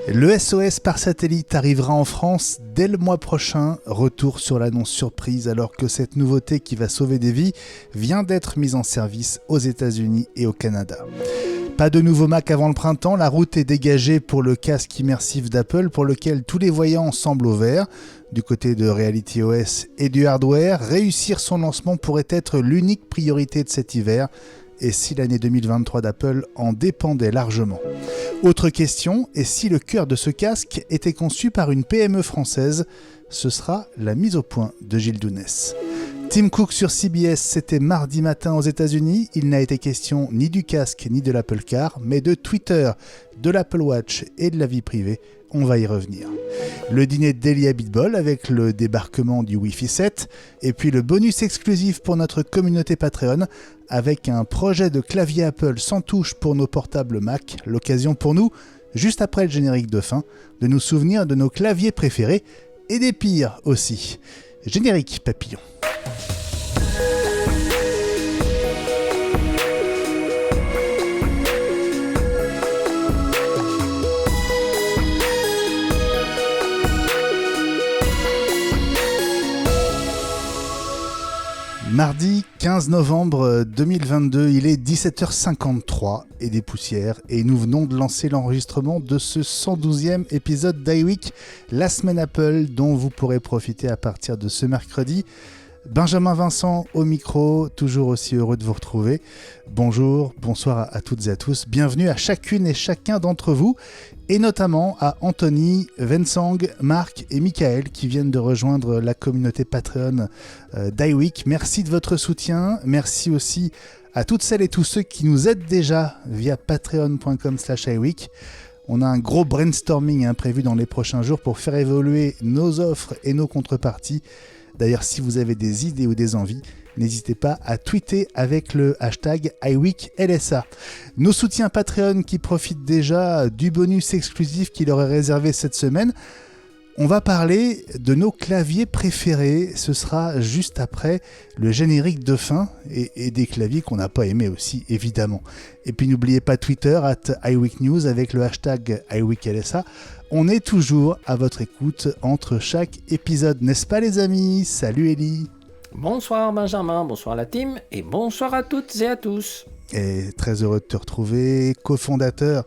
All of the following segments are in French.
Le SOS par satellite arrivera en France dès le mois prochain. Retour sur l'annonce surprise alors que cette nouveauté qui va sauver des vies vient d'être mise en service aux États-Unis et au Canada. Pas de nouveau Mac avant le printemps, la route est dégagée pour le casque immersif d'Apple pour lequel tous les voyants semblent au vert. Du côté de RealityOS et du hardware, réussir son lancement pourrait être l'unique priorité de cet hiver. Et si l'année 2023 d'Apple en dépendait largement. Autre question, et si le cœur de ce casque était conçu par une PME française? Ce sera la mise au point de Gilles Dounès. Tim Cook sur CBS, c'était mardi matin aux États-Unis. Il n'a été question ni du casque ni de l'Apple Car, mais de Twitter, de l'Apple Watch et de la vie privée. On va y revenir. Le dîner de Daily Habit Ball avec le débarquement du Wi-Fi 7 et puis le bonus exclusif pour notre communauté Patreon avec un projet de clavier Apple sans touche pour nos portables Mac. L'occasion pour nous, juste après le générique de fin, de nous souvenir de nos claviers préférés et des pires aussi. Générique papillon. Mardi 15 novembre 2022, il est 17h53 et des poussières et nous venons de lancer l'enregistrement de ce 112e épisode d'iWeek, la semaine Apple dont vous pourrez profiter à partir de ce mercredi. Benjamin Vincent au micro, toujours aussi heureux de vous retrouver. Bonjour, bonsoir à toutes et à tous. Bienvenue à chacune et chacun d'entre vous et notamment à Anthony, Vincent, Marc et Michael qui viennent de rejoindre la communauté Patreon d'iWeek. Merci de votre soutien. Merci aussi à toutes celles et tous ceux qui nous aident déjà via patreon.com/iWeek. On a un gros brainstorming prévu dans les prochains jours pour faire évoluer nos offres et nos contreparties. D'ailleurs, si vous avez des idées ou des envies, n'hésitez pas à tweeter avec le hashtag iWeekLSA. Nos soutiens Patreon qui profitent déjà du bonus exclusif qui leur est réservé cette semaine. On va parler de nos claviers préférés. Ce sera juste après le générique de fin et des claviers qu'on n'a pas aimés aussi, évidemment. Et puis n'oubliez pas Twitter, @iWeekNews avec le hashtag iWeekLSA. On est toujours à votre écoute entre chaque épisode, n'est-ce pas les amis? Salut Ellie. Bonsoir Benjamin, bonsoir la team et bonsoir à toutes et à tous. Et très heureux de te retrouver, cofondateur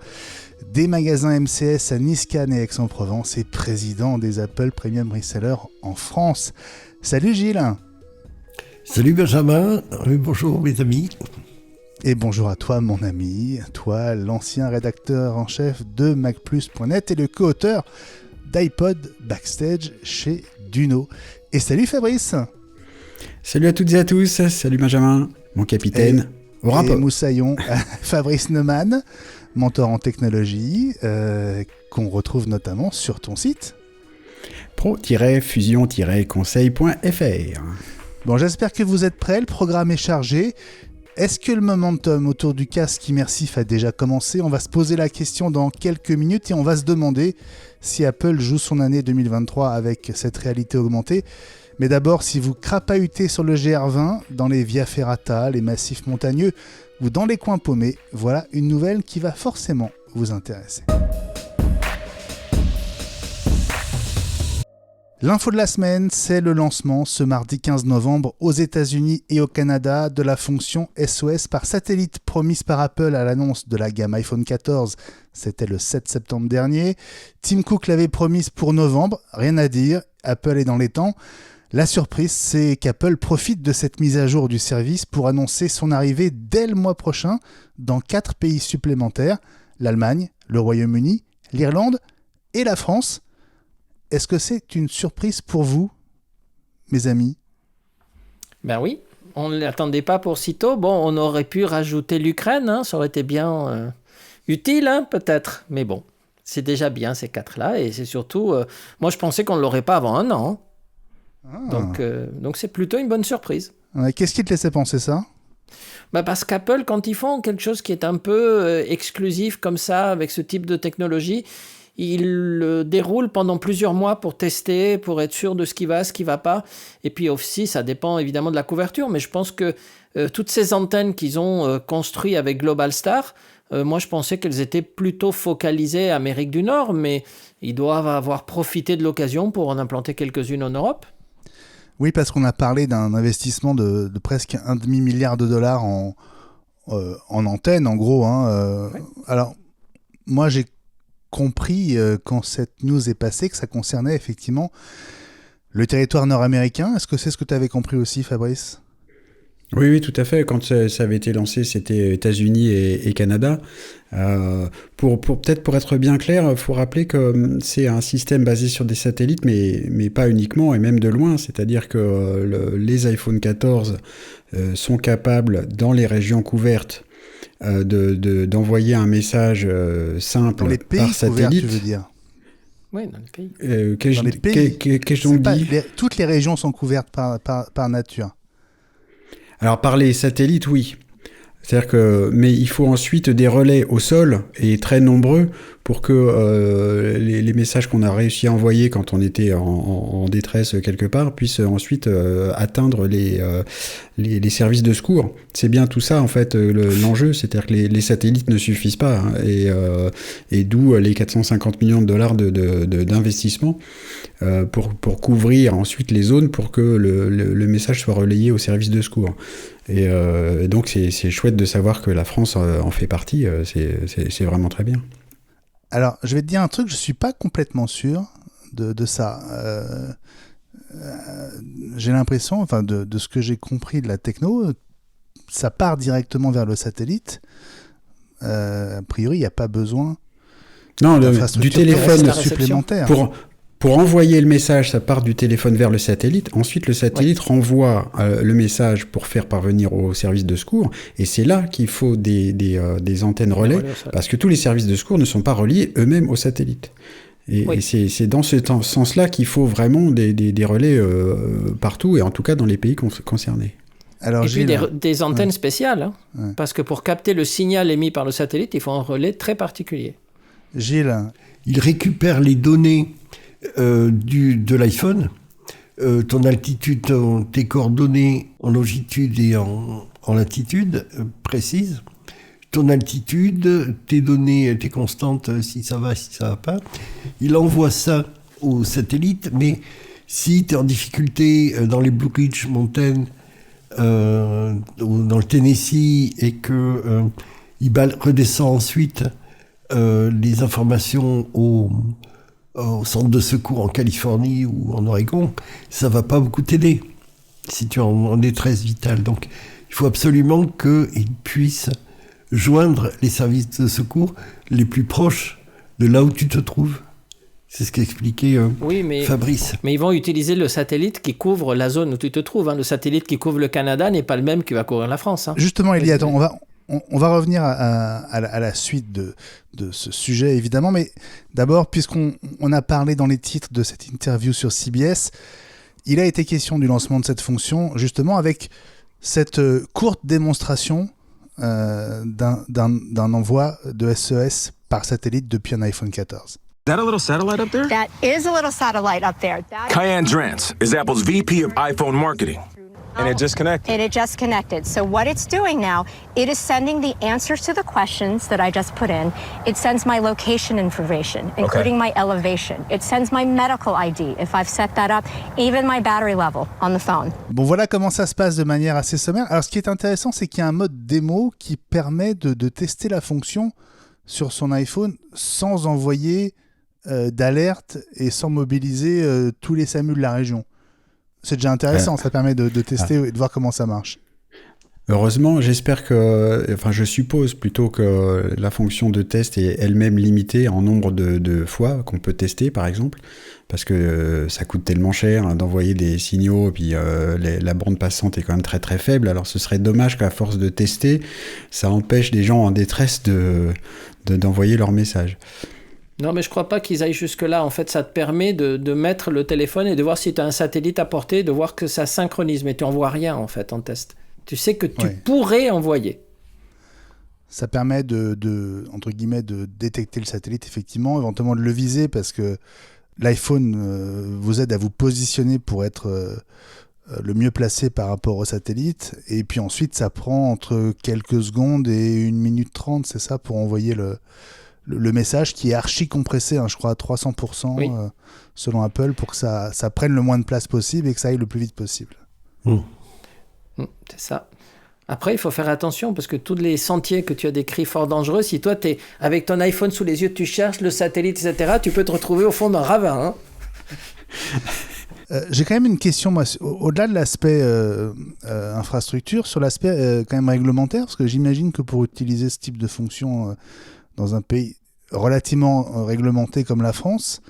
des magasins MCS à Nice, Cannes et Aix-en-Provence et président des Apple Premium Resellers en France. Salut Gilles. Salut Benjamin, bonjour mes amis. Et bonjour à toi mon ami, toi l'ancien rédacteur en chef de MacPlus.net et le co-auteur d'iPod Backstage chez Duno. Et salut Fabrice. Salut à toutes et à tous, salut Benjamin, mon capitaine. Et Moussaillon, Fabrice Neumann, mentor en technologie, qu'on retrouve notamment sur ton site. pro-fusion-conseil.fr. Bon, j'espère que vous êtes prêts, le programme est chargé. Est-ce que le momentum autour du casque immersif a déjà commencé? On va se poser la question dans quelques minutes et on va se demander si Apple joue son année 2023 avec cette réalité augmentée. Mais d'abord, si vous crapahutez sur le GR20, dans les Via Ferrata, les massifs montagneux ou dans les coins paumés, voilà une nouvelle qui va forcément vous intéresser. L'info de la semaine, c'est le lancement ce mardi 15 novembre aux États-Unis et au Canada de la fonction SOS par satellite promise par Apple à l'annonce de la gamme iPhone 14. C'était le 7 septembre dernier. Tim Cook l'avait promise pour novembre, rien à dire, Apple est dans les temps. La surprise, c'est qu'Apple profite de cette mise à jour du service pour annoncer son arrivée dès le mois prochain dans 4 pays supplémentaires, l'Allemagne, le Royaume-Uni, l'Irlande et la France. Est-ce que c'est une surprise pour vous, mes amis? Ben oui, on ne l'attendait pas pour si tôt. Bon, on aurait pu rajouter l'Ukraine, ça aurait été bien utile, peut-être. Mais bon, c'est déjà bien ces 4-là. Et c'est surtout, moi je pensais qu'on ne l'aurait pas avant un an. Donc c'est plutôt une bonne surprise. Ouais, qu'est-ce qui te laissait penser ça? Parce qu'Apple, quand ils font quelque chose qui est un peu exclusif comme ça, avec ce type de technologie, ils le déroulent pendant plusieurs mois pour tester, pour être sûr de ce qui va pas. Et puis aussi, ça dépend évidemment de la couverture, mais je pense que toutes ces antennes qu'ils ont construites avec Global Star Moi, je pensais qu'elles étaient plutôt focalisées Amérique du Nord, mais ils doivent avoir profité de l'occasion pour en implanter quelques-unes en Europe. Oui, parce qu'on a parlé d'un investissement de presque $1,5 milliard en antenne, en gros. Oui. Alors, moi, j'ai compris quand cette news est passée que ça concernait effectivement le territoire nord-américain. Est-ce que c'est ce que tu avais compris aussi, Fabrice ? Oui, tout à fait. Quand ça avait été lancé, c'était États-Unis et Canada. Peut-être pour être bien clair, il faut rappeler que c'est un système basé sur des satellites, mais pas uniquement, et même de loin. C'est-à-dire que les iPhone 14 sont capables, dans les régions couvertes, d'envoyer un message simple dans les pays par satellite. Couverts, tu veux dire ? Oui, dans les pays. Dans les pays. Qu'ai-je donc dit ? Toutes les régions sont couvertes par nature. Alors par les satellites, oui. C'est-à-dire que, mais il faut ensuite des relais au sol, et très nombreux, pour que les messages qu'on a réussi à envoyer quand on était en détresse quelque part puissent ensuite atteindre les services de secours. C'est bien tout ça en fait l'enjeu, c'est-à-dire que les satellites ne suffisent pas, hein, et d'où les 450 millions de dollars d'investissement pour couvrir ensuite les zones pour que le message soit relayé aux services de secours. Et donc c'est chouette de savoir que la France en fait partie, c'est vraiment très bien. Alors, je vais te dire un truc, je ne suis pas complètement sûr de ça. J'ai l'impression, enfin de ce que j'ai compris de la techno, ça part directement vers le satellite. A priori, il n'y a pas besoin du téléphone supplémentaire. Pour envoyer le message, ça part du téléphone vers le satellite. Ensuite, le satellite renvoie le message pour faire parvenir au service de secours. Et c'est là qu'il faut des antennes relais, parce que tous les services de secours ne sont pas reliés eux-mêmes au satellite. Et c'est dans ce sens-là qu'il faut vraiment des relais partout, et en tout cas dans les pays concernés. Alors, et puis des antennes spéciales, hein, parce que pour capter le signal émis par le satellite, il faut un relais très particulier. Gilles, il récupère les données de l'iPhone, ton altitude, tes coordonnées en longitude et en latitude précises, ton altitude, tes données, tes constantes, si ça va, si ça va pas. Il envoie ça au satellite, mais si tu es en difficulté dans les Blue Ridge Mountains, ou dans le Tennessee, et que il redescend ensuite les informations au centre de secours en Californie ou en Oregon, ça va pas beaucoup t'aider si tu es en détresse vitale. Donc, il faut absolument qu'ils puissent joindre les services de secours les plus proches de là où tu te trouves. C'est ce qu'expliquait Fabrice. Mais ils vont utiliser le satellite qui couvre la zone où tu te trouves. Hein. Le satellite qui couvre le Canada n'est pas le même qui va couvrir la France. Hein. Justement, Elie, attends, on va revenir à la suite de ce sujet, évidemment. Mais d'abord, puisqu'on a parlé dans les titres de cette interview sur CBS, il a été question du lancement de cette fonction, justement, avec cette courte démonstration d'un envoi de SES par satellite depuis un iPhone 14. Is that a little satellite up there? That is a little satellite up there. Kyan Drance is Apple's VP of iPhone marketing. And it just connected. And it just connected. So what it's doing now, it is sending the answers to the questions that I just put in. It sends my location information, including my elevation. It sends my medical ID, if I've set that up, even my battery level on the phone. Bon, voilà comment ça se passe de manière assez sommaire. Alors, ce qui est intéressant, c'est qu'il y a un mode démo qui permet de tester la fonction sur son iPhone sans envoyer d'alerte et sans mobiliser tous les SAMU de la région. C'est déjà intéressant, ça permet de tester et de voir comment ça marche. Heureusement, je suppose plutôt que la fonction de test est elle-même limitée en nombre de fois qu'on peut tester, par exemple, parce que ça coûte tellement cher d'envoyer des signaux, et puis la bande passante est quand même très très faible. Alors ce serait dommage qu'à force de tester, ça empêche des gens en détresse d'envoyer leur message. Non, mais je crois pas qu'ils aillent jusque-là. En fait, ça te permet de mettre le téléphone et de voir si tu as un satellite à portée, de voir que ça synchronise. Mais tu n'envoies rien, en fait, en test. Tu sais que tu pourrais envoyer. Ça permet entre guillemets, de détecter le satellite, effectivement, éventuellement de le viser, parce que l'iPhone vous aide à vous positionner pour être le mieux placé par rapport au satellite. Et puis ensuite, ça prend entre quelques secondes et 1 minute 30, c'est ça, pour envoyer le message qui est archi compressé, je crois à 300%, Oui. selon Apple, pour que ça prenne le moins de place possible et que ça aille le plus vite possible. C'est ça. Après, il faut faire attention parce que tous les sentiers que tu as décrits fort dangereux, si toi, tu es avec ton iPhone sous les yeux, tu cherches le satellite, etc., tu peux te retrouver au fond d'un ravin. J'ai quand même une question, moi, au-delà de l'aspect infrastructure, sur l'aspect quand même réglementaire, parce que j'imagine que pour utiliser ce type de fonction dans un pays relativement réglementé comme la France,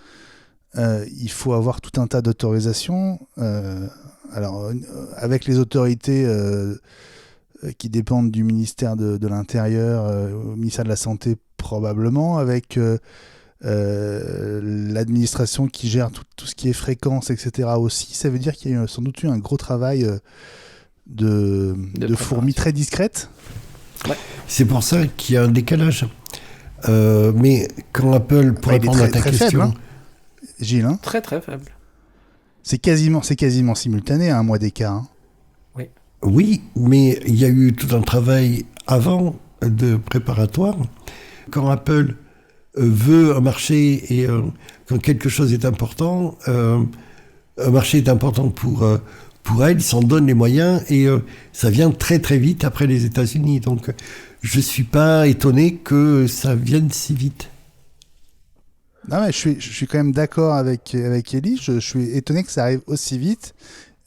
il faut avoir tout un tas d'autorisations. Alors, avec les autorités qui dépendent du ministère de l'Intérieur, au ministère de la Santé probablement, avec l'administration qui gère tout ce qui est fréquence, etc. aussi. Ça veut dire qu'il y a sans doute eu un gros travail de fourmis très discrètes. Ouais. C'est pour ça qu'il y a un décalage. Mais quand Apple, pour répondre à ta question... Faible, Gilles, Très très faible. C'est quasiment simultané à un mois d'écart. Oui, mais il y a eu tout un travail avant de préparatoire. Quand Apple veut un marché et quand quelque chose est important, un marché est important pour elle, il s'en donne les moyens et ça vient très très vite après les États-Unis. Donc je ne suis pas étonné que ça vienne si vite. Non, mais je suis quand même d'accord avec Ellie. Je suis étonné que ça arrive aussi vite.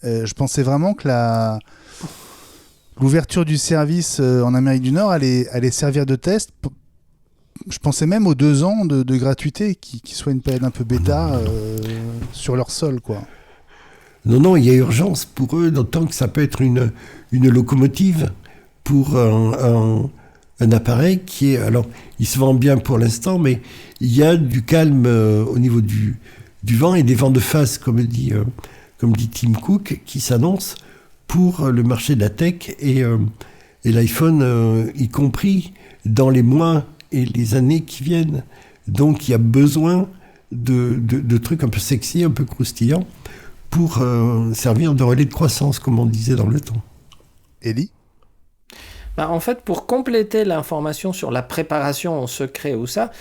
Je pensais vraiment que l'ouverture du service en Amérique du Nord allait servir de test. Je pensais même aux 2 ans de gratuité qui soit une période un peu bêta sur leur sol, quoi. Non, il y a urgence pour eux, d'autant que ça peut être une locomotive pour un appareil qui est... Alors, il se vend bien pour l'instant, mais il y a du calme au niveau du vent et des vents de face, comme dit Tim Cook, qui s'annoncent pour le marché de la tech et l'iPhone, y compris dans les mois et les années qui viennent. Donc, il y a besoin de trucs un peu sexy, un peu croustillants, pour servir de relais de croissance, comme on disait dans le temps. Ellie ? En fait, pour compléter l'information sur la préparation en secret ou ça,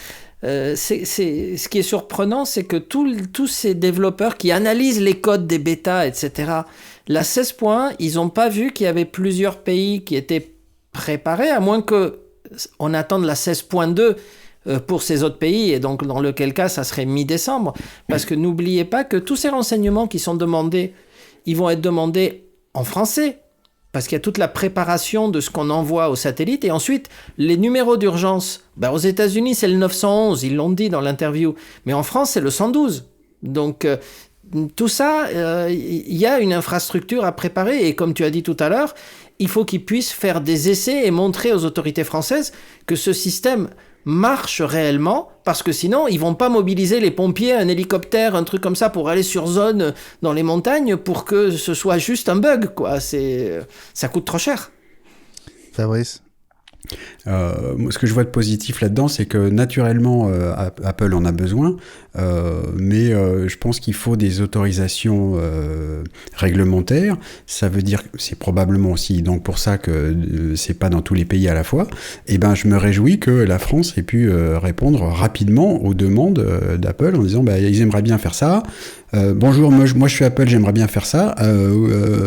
ce qui est surprenant, c'est que tous ces développeurs qui analysent les codes des bêtas, etc., la 16.1, ils n'ont pas vu qu'il y avait plusieurs pays qui étaient préparés, à moins qu'on attende la 16.2 pour ces autres pays, et donc dans lequel cas ça serait mi-décembre, parce que n'oubliez pas que tous ces renseignements qui sont demandés, ils vont être demandés en français, parce qu'il y a toute la préparation de ce qu'on envoie au satellite, et ensuite les numéros d'urgence, aux États-Unis c'est le 911, ils l'ont dit dans l'interview, mais en France c'est le 112, donc tout ça, il y a une infrastructure à préparer, et comme tu as dit tout à l'heure, il faut qu'ils puissent faire des essais et montrer aux autorités françaises que ce système marche réellement, parce que sinon ils vont pas mobiliser les pompiers, un hélicoptère, un truc comme ça pour aller sur zone dans les montagnes pour que ce soit juste un bug, quoi. Ça coûte trop cher. Fabrice ? Ce que je vois de positif là-dedans, c'est que naturellement, Apple en a besoin, mais je pense qu'il faut des autorisations réglementaires. Ça veut dire que c'est probablement aussi donc pour ça que c'est pas dans tous les pays à la fois. Et ben, je me réjouis que la France ait pu répondre rapidement aux demandes d'Apple en disant ils aimeraient bien faire ça. Bonjour, moi je suis Apple, j'aimerais bien faire ça.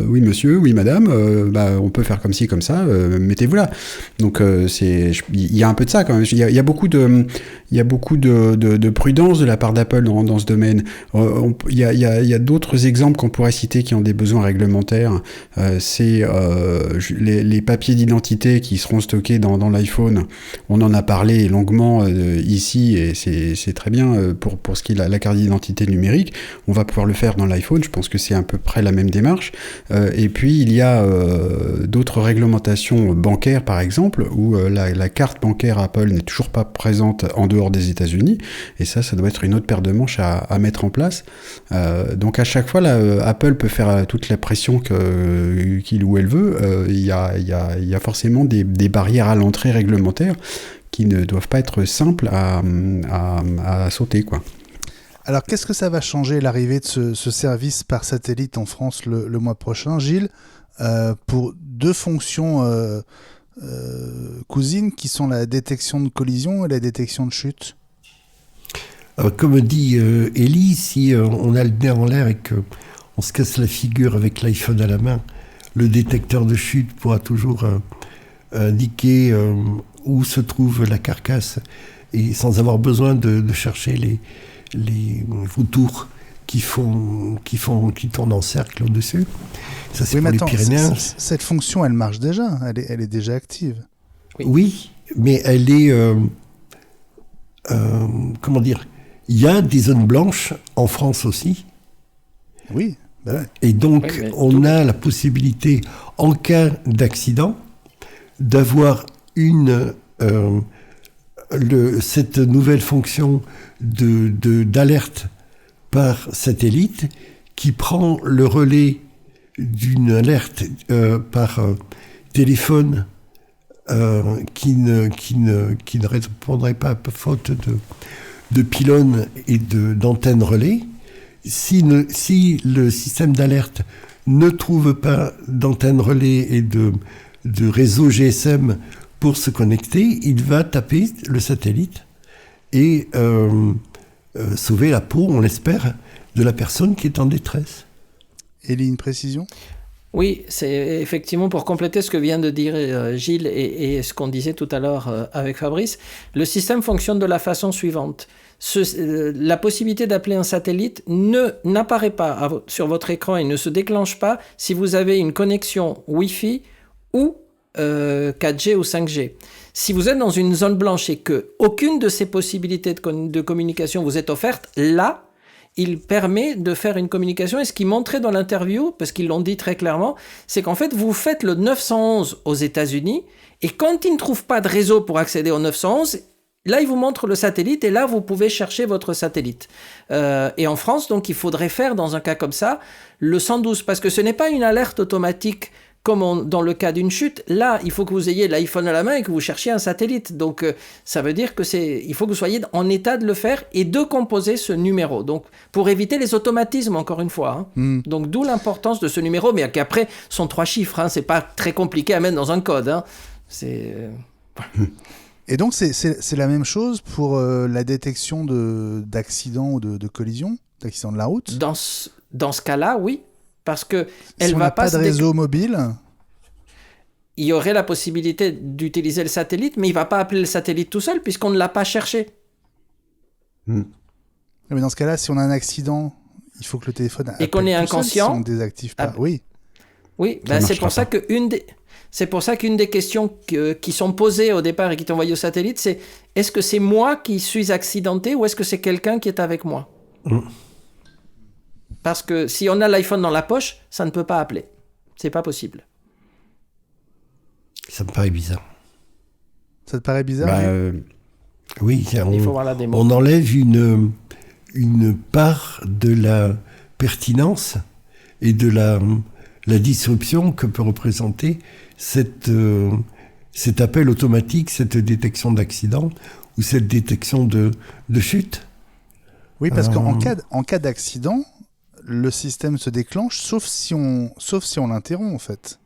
Oui monsieur, oui madame, on peut faire comme ci, comme ça, mettez-vous là. Donc il y a un peu de ça quand même. Il y a beaucoup de prudence de la part d'Apple dans ce domaine. Il y a d'autres exemples qu'on pourrait citer qui ont des besoins réglementaires. C'est les papiers d'identité qui seront stockés dans l'iPhone. On en a parlé longuement ici et c'est très bien pour ce qui est la carte d'identité numérique. On va pouvoir le faire dans l'iPhone, je pense que c'est à peu près la même démarche. Et puis il y a d'autres réglementations bancaires par exemple, où la carte bancaire Apple n'est toujours pas présente en dehors des États-Unis, et ça doit être une autre paire de manches à mettre en place. Donc à chaque fois, Apple peut faire toute la pression qu'il ou elle veut. Il y a forcément des barrières à l'entrée réglementaires qui ne doivent pas être simples à sauter, quoi. Alors, qu'est-ce que ça va changer, l'arrivée de ce service par satellite en France le mois prochain, Gilles, pour deux fonctions cousines qui sont la détection de collision et la détection de chute? Comme dit Ellie, si on a le nez en l'air et qu'on se casse la figure avec l'iPhone à la main, le détecteur de chute pourra toujours indiquer où se trouve la carcasse et sans avoir besoin de chercher les vautours qui tournent en cercle au-dessus. Ça, c'est pour les Pyrénéens. Cette fonction, elle marche déjà. Elle est déjà active. Oui, mais elle est... comment dire? Il y a des zones blanches en France aussi. Oui. Bah ouais. Et donc, on a la possibilité, en cas d'accident, d'avoir cette nouvelle fonction d'alerte par satellite qui prend le relais d'une alerte par téléphone qui ne répondrait pas faute de pylônes et d'antennes relais. Si le système d'alerte ne trouve pas d'antenne relais et de réseau GSM pour se connecter, il va taper le satellite et sauver la peau, on l'espère, de la personne qui est en détresse. Élie, une précision ? Oui, c'est effectivement pour compléter ce que vient de dire Gilles et ce qu'on disait tout à l'heure avec Fabrice. Le système fonctionne de la façon suivante. La possibilité d'appeler un satellite n'apparaît pas sur votre écran et ne se déclenche pas si vous avez une connexion Wi-Fi ou 4G ou 5G. Si vous êtes dans une zone blanche et qu'aucune de ces possibilités de communication vous est offerte, là, il permet de faire une communication. Et ce qu'ils montraient dans l'interview, parce qu'ils l'ont dit très clairement, c'est qu'en fait, vous faites le 911 aux États-Unis et quand ils ne trouvent pas de réseau pour accéder au 911, là, ils vous montrent le satellite et là, vous pouvez chercher votre satellite. Et en France, donc, il faudrait faire, dans un cas comme ça, le 112, parce que ce n'est pas une alerte automatique comme dans le cas d'une chute. Là, il faut que vous ayez l'iPhone à la main et que vous cherchiez un satellite. Donc, ça veut dire il faut que vous soyez en état de le faire et de composer ce numéro. Donc, pour éviter les automatismes, encore une fois. Donc, d'où l'importance de ce numéro, mais qu'après, sont 3 chiffres. Hein, c'est pas très compliqué à mettre dans un code. Hein. Et donc, c'est la même chose pour la détection d'accidents ou de collisions, d'accidents de la route ? Dans ce cas-là, oui. Parce que si on n'a pas de réseau mobile, il y aurait la possibilité d'utiliser le satellite, mais il ne va pas appeler le satellite tout seul puisqu'on ne l'a pas cherché. Mais dans ce cas-là, si on a un accident, il faut que le téléphone appelle et qu'on est inconscient, si on ne désactive pas. Oui, c'est pour ça qu'une des questions qui sont posées au départ et qui sont envoyées au satellite, c'est est-ce que c'est moi qui suis accidenté ou est-ce que c'est quelqu'un qui est avec moi ? Parce que si on a l'iPhone dans la poche, ça ne peut pas appeler. C'est pas possible. Ça me paraît bizarre. Ça te paraît bizarre ? Oui, il faut voir la démo. On enlève une part de la pertinence et de la disruption que peut représenter cet appel automatique, cette détection d'accident ou cette détection de chute. Oui, parce qu'en cas d'accident, le système se déclenche, sauf si on l'interrompt, en fait.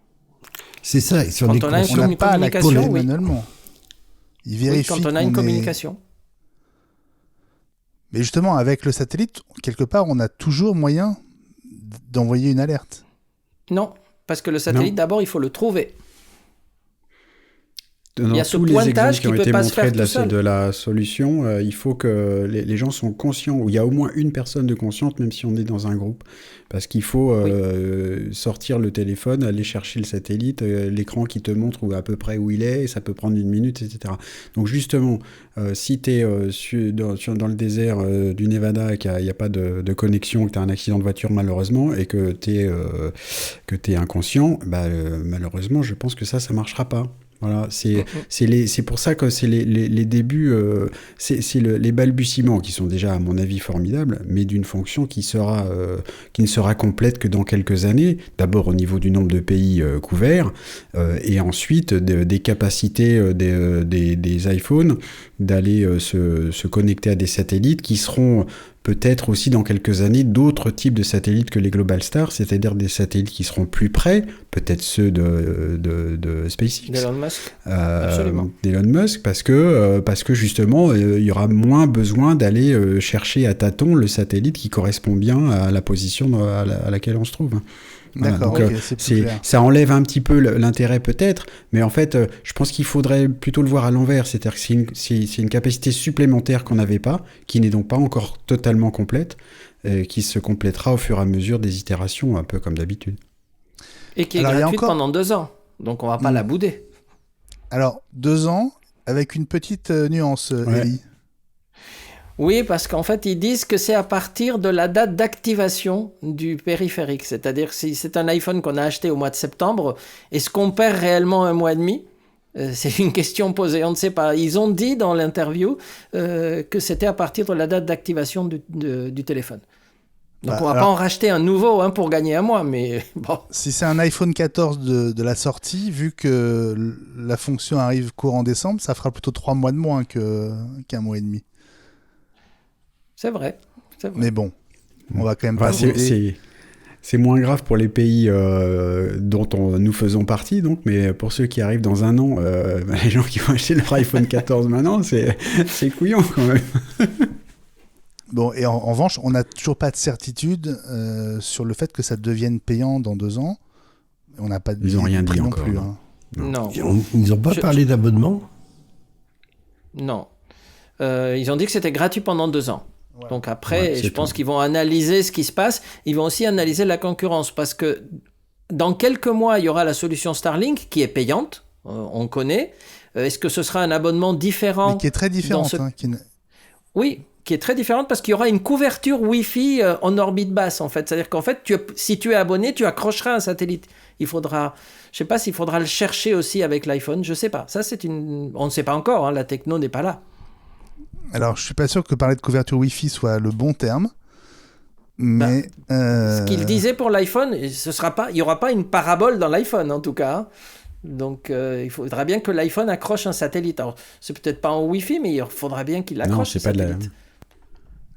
C'est ça. Et si quand on n'a pas la communication, manuellement. Il vérifie quand on a une communication. Mais justement, avec le satellite, quelque part, on a toujours moyen d'envoyer une alerte. Non, parce que le satellite, d'abord, il faut le trouver. Dans il y a ce tous les exemples qui ont été montrés de la solution, il faut que les gens sont conscients, ou il y a au moins une personne de consciente, même si on est dans un groupe. Parce qu'il faut sortir le téléphone, aller chercher le satellite, l'écran qui te montre à peu près où il est, et ça peut prendre 1 minute, etc. Donc justement, si tu es dans le désert du Nevada et qu'il n'y a pas de connexion, que tu as un accident de voiture malheureusement, et que tu es inconscient, malheureusement, je pense que ça ne marchera pas. Voilà, c'est pour ça que c'est les débuts, c'est les balbutiements qui sont déjà, à mon avis, formidables, mais d'une fonction qui ne sera complète que dans quelques années, d'abord au niveau du nombre de pays couverts, et ensuite des capacités des iPhones d'aller se connecter à des satellites qui seront peut-être aussi dans quelques années d'autres types de satellites que les Globalstar, c'est-à-dire des satellites qui seront plus près, peut-être ceux de SpaceX. D'Elon Musk. Absolument. D'Elon Musk, parce que justement, il y aura moins besoin d'aller chercher à tâtons le satellite qui correspond bien à la position à laquelle on se trouve. Voilà, D'accord, donc, ok, c'est plus clair. ça enlève un petit peu l'intérêt peut-être, mais en fait, je pense qu'il faudrait plutôt le voir à l'envers, c'est-à-dire que c'est une capacité supplémentaire qu'on n'avait pas, qui n'est donc pas encore totalement complète, qui se complétera au fur et à mesure des itérations, un peu comme d'habitude. Et qui est Alors, il y a gratuite encore- pendant 2 ans. Donc on va pas la bouder. Alors, 2 ans, avec une petite nuance, Ouais. Ellie. Oui, parce qu'en fait, ils disent que c'est à partir de la date d'activation du périphérique. C'est-à-dire que si c'est un iPhone qu'on a acheté au mois de septembre, est-ce qu'on perd réellement un mois et demi ? C'est une question posée, on ne sait pas. Ils ont dit dans l'interview que c'était à partir de la date d'activation du téléphone. Donc Bah, on va pas alors- en racheter un nouveau pour gagner un mois, mais bon. Si c'est un iPhone 14 de la sortie, vu que la fonction arrive courant décembre, ça fera plutôt 3 mois de moins qu'un mois et demi. C'est vrai. Mais bon, on va quand même Enfin, pas bouder. c'est moins grave pour les pays dont nous faisons partie, donc, mais pour ceux qui arrivent dans un an, les gens qui vont acheter leur iPhone 14 maintenant, c'est couillon quand même. Bon, et en revanche, on n'a toujours pas de certitude sur le fait que ça devienne payant dans 2 ans. On n'a pas de Ils ont rien prix dit non encore, plus. non. Hein. Non. Ils n'ont pas parlé d'abonnement? Non. Ils ont dit que c'était gratuit pendant 2 ans. Ouais. Donc après, Ouais, c'est je pense tout. qu'ils vont analyser ce qui se passe. Ils vont aussi analyser la concurrence parce que dans quelques mois, il y aura la solution Starlink qui est payante. On connaît. Est-ce que ce sera un abonnement différent? Mais qui est très différente. ce- Hein, Oui, qui est très différente parce qu'il y aura une couverture Wi-Fi en orbite basse en fait. C'est-à-dire qu'en fait, si tu es abonné, tu accrocheras un satellite. Je sais pas s'il faudra le chercher aussi avec l'iPhone. Je sais pas. Ça, on ne sait pas encore. La techno n'est pas là. Alors, je suis pas sûr que parler de couverture Wi-Fi soit le bon terme. Mais. Ce qu'il disait pour l'iPhone, il n'y aura pas une parabole dans l'iPhone en tout cas. Hein. Donc il faudra bien que l'iPhone accroche un satellite. Alors, c'est peut-être pas en Wi-Fi, mais il faudra bien qu'il accroche Non, un c'est pas de la. satellite.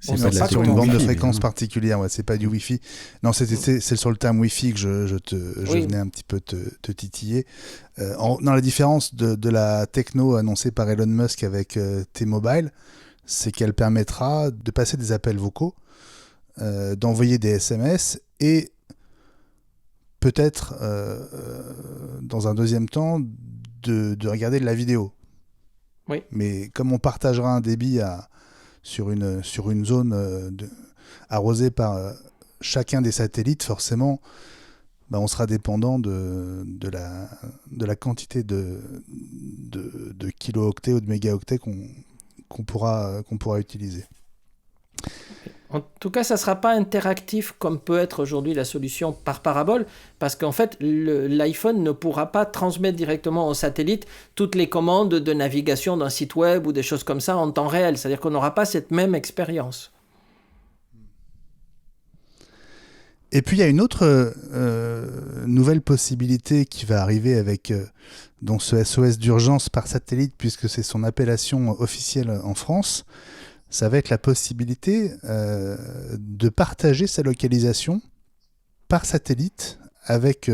C'est On pas sait de la pas sur une comment bande de Wi-Fi, fréquence mais- particulière, ouais, c'est pas du Wi-Fi. Non, c'est sur le terme Wi-Fi que je Oui. venais un petit peu te titiller. Dans la différence de la techno annoncée par Elon Musk avec T-Mobile, c'est qu'elle permettra de passer des appels vocaux, d'envoyer des SMS et peut-être, dans un deuxième temps, de regarder de la vidéo. Oui. Mais comme on partagera un débit sur une zone arrosée par chacun des satellites, forcément, on sera dépendant de la quantité de kilo-octets ou de mégaoctets qu'on pourra utiliser. En tout cas, ça ne sera pas interactif comme peut être aujourd'hui la solution par parabole, parce qu'en fait, l'iPhone ne pourra pas transmettre directement au satellite toutes les commandes de navigation d'un site web ou des choses comme ça en temps réel. C'est-à-dire qu'on n'aura pas cette même expérience. Et puis il y a une autre nouvelle possibilité qui va arriver avec dans ce SOS d'urgence par satellite, puisque c'est son appellation officielle en France. Ça va être la possibilité de partager sa localisation par satellite avec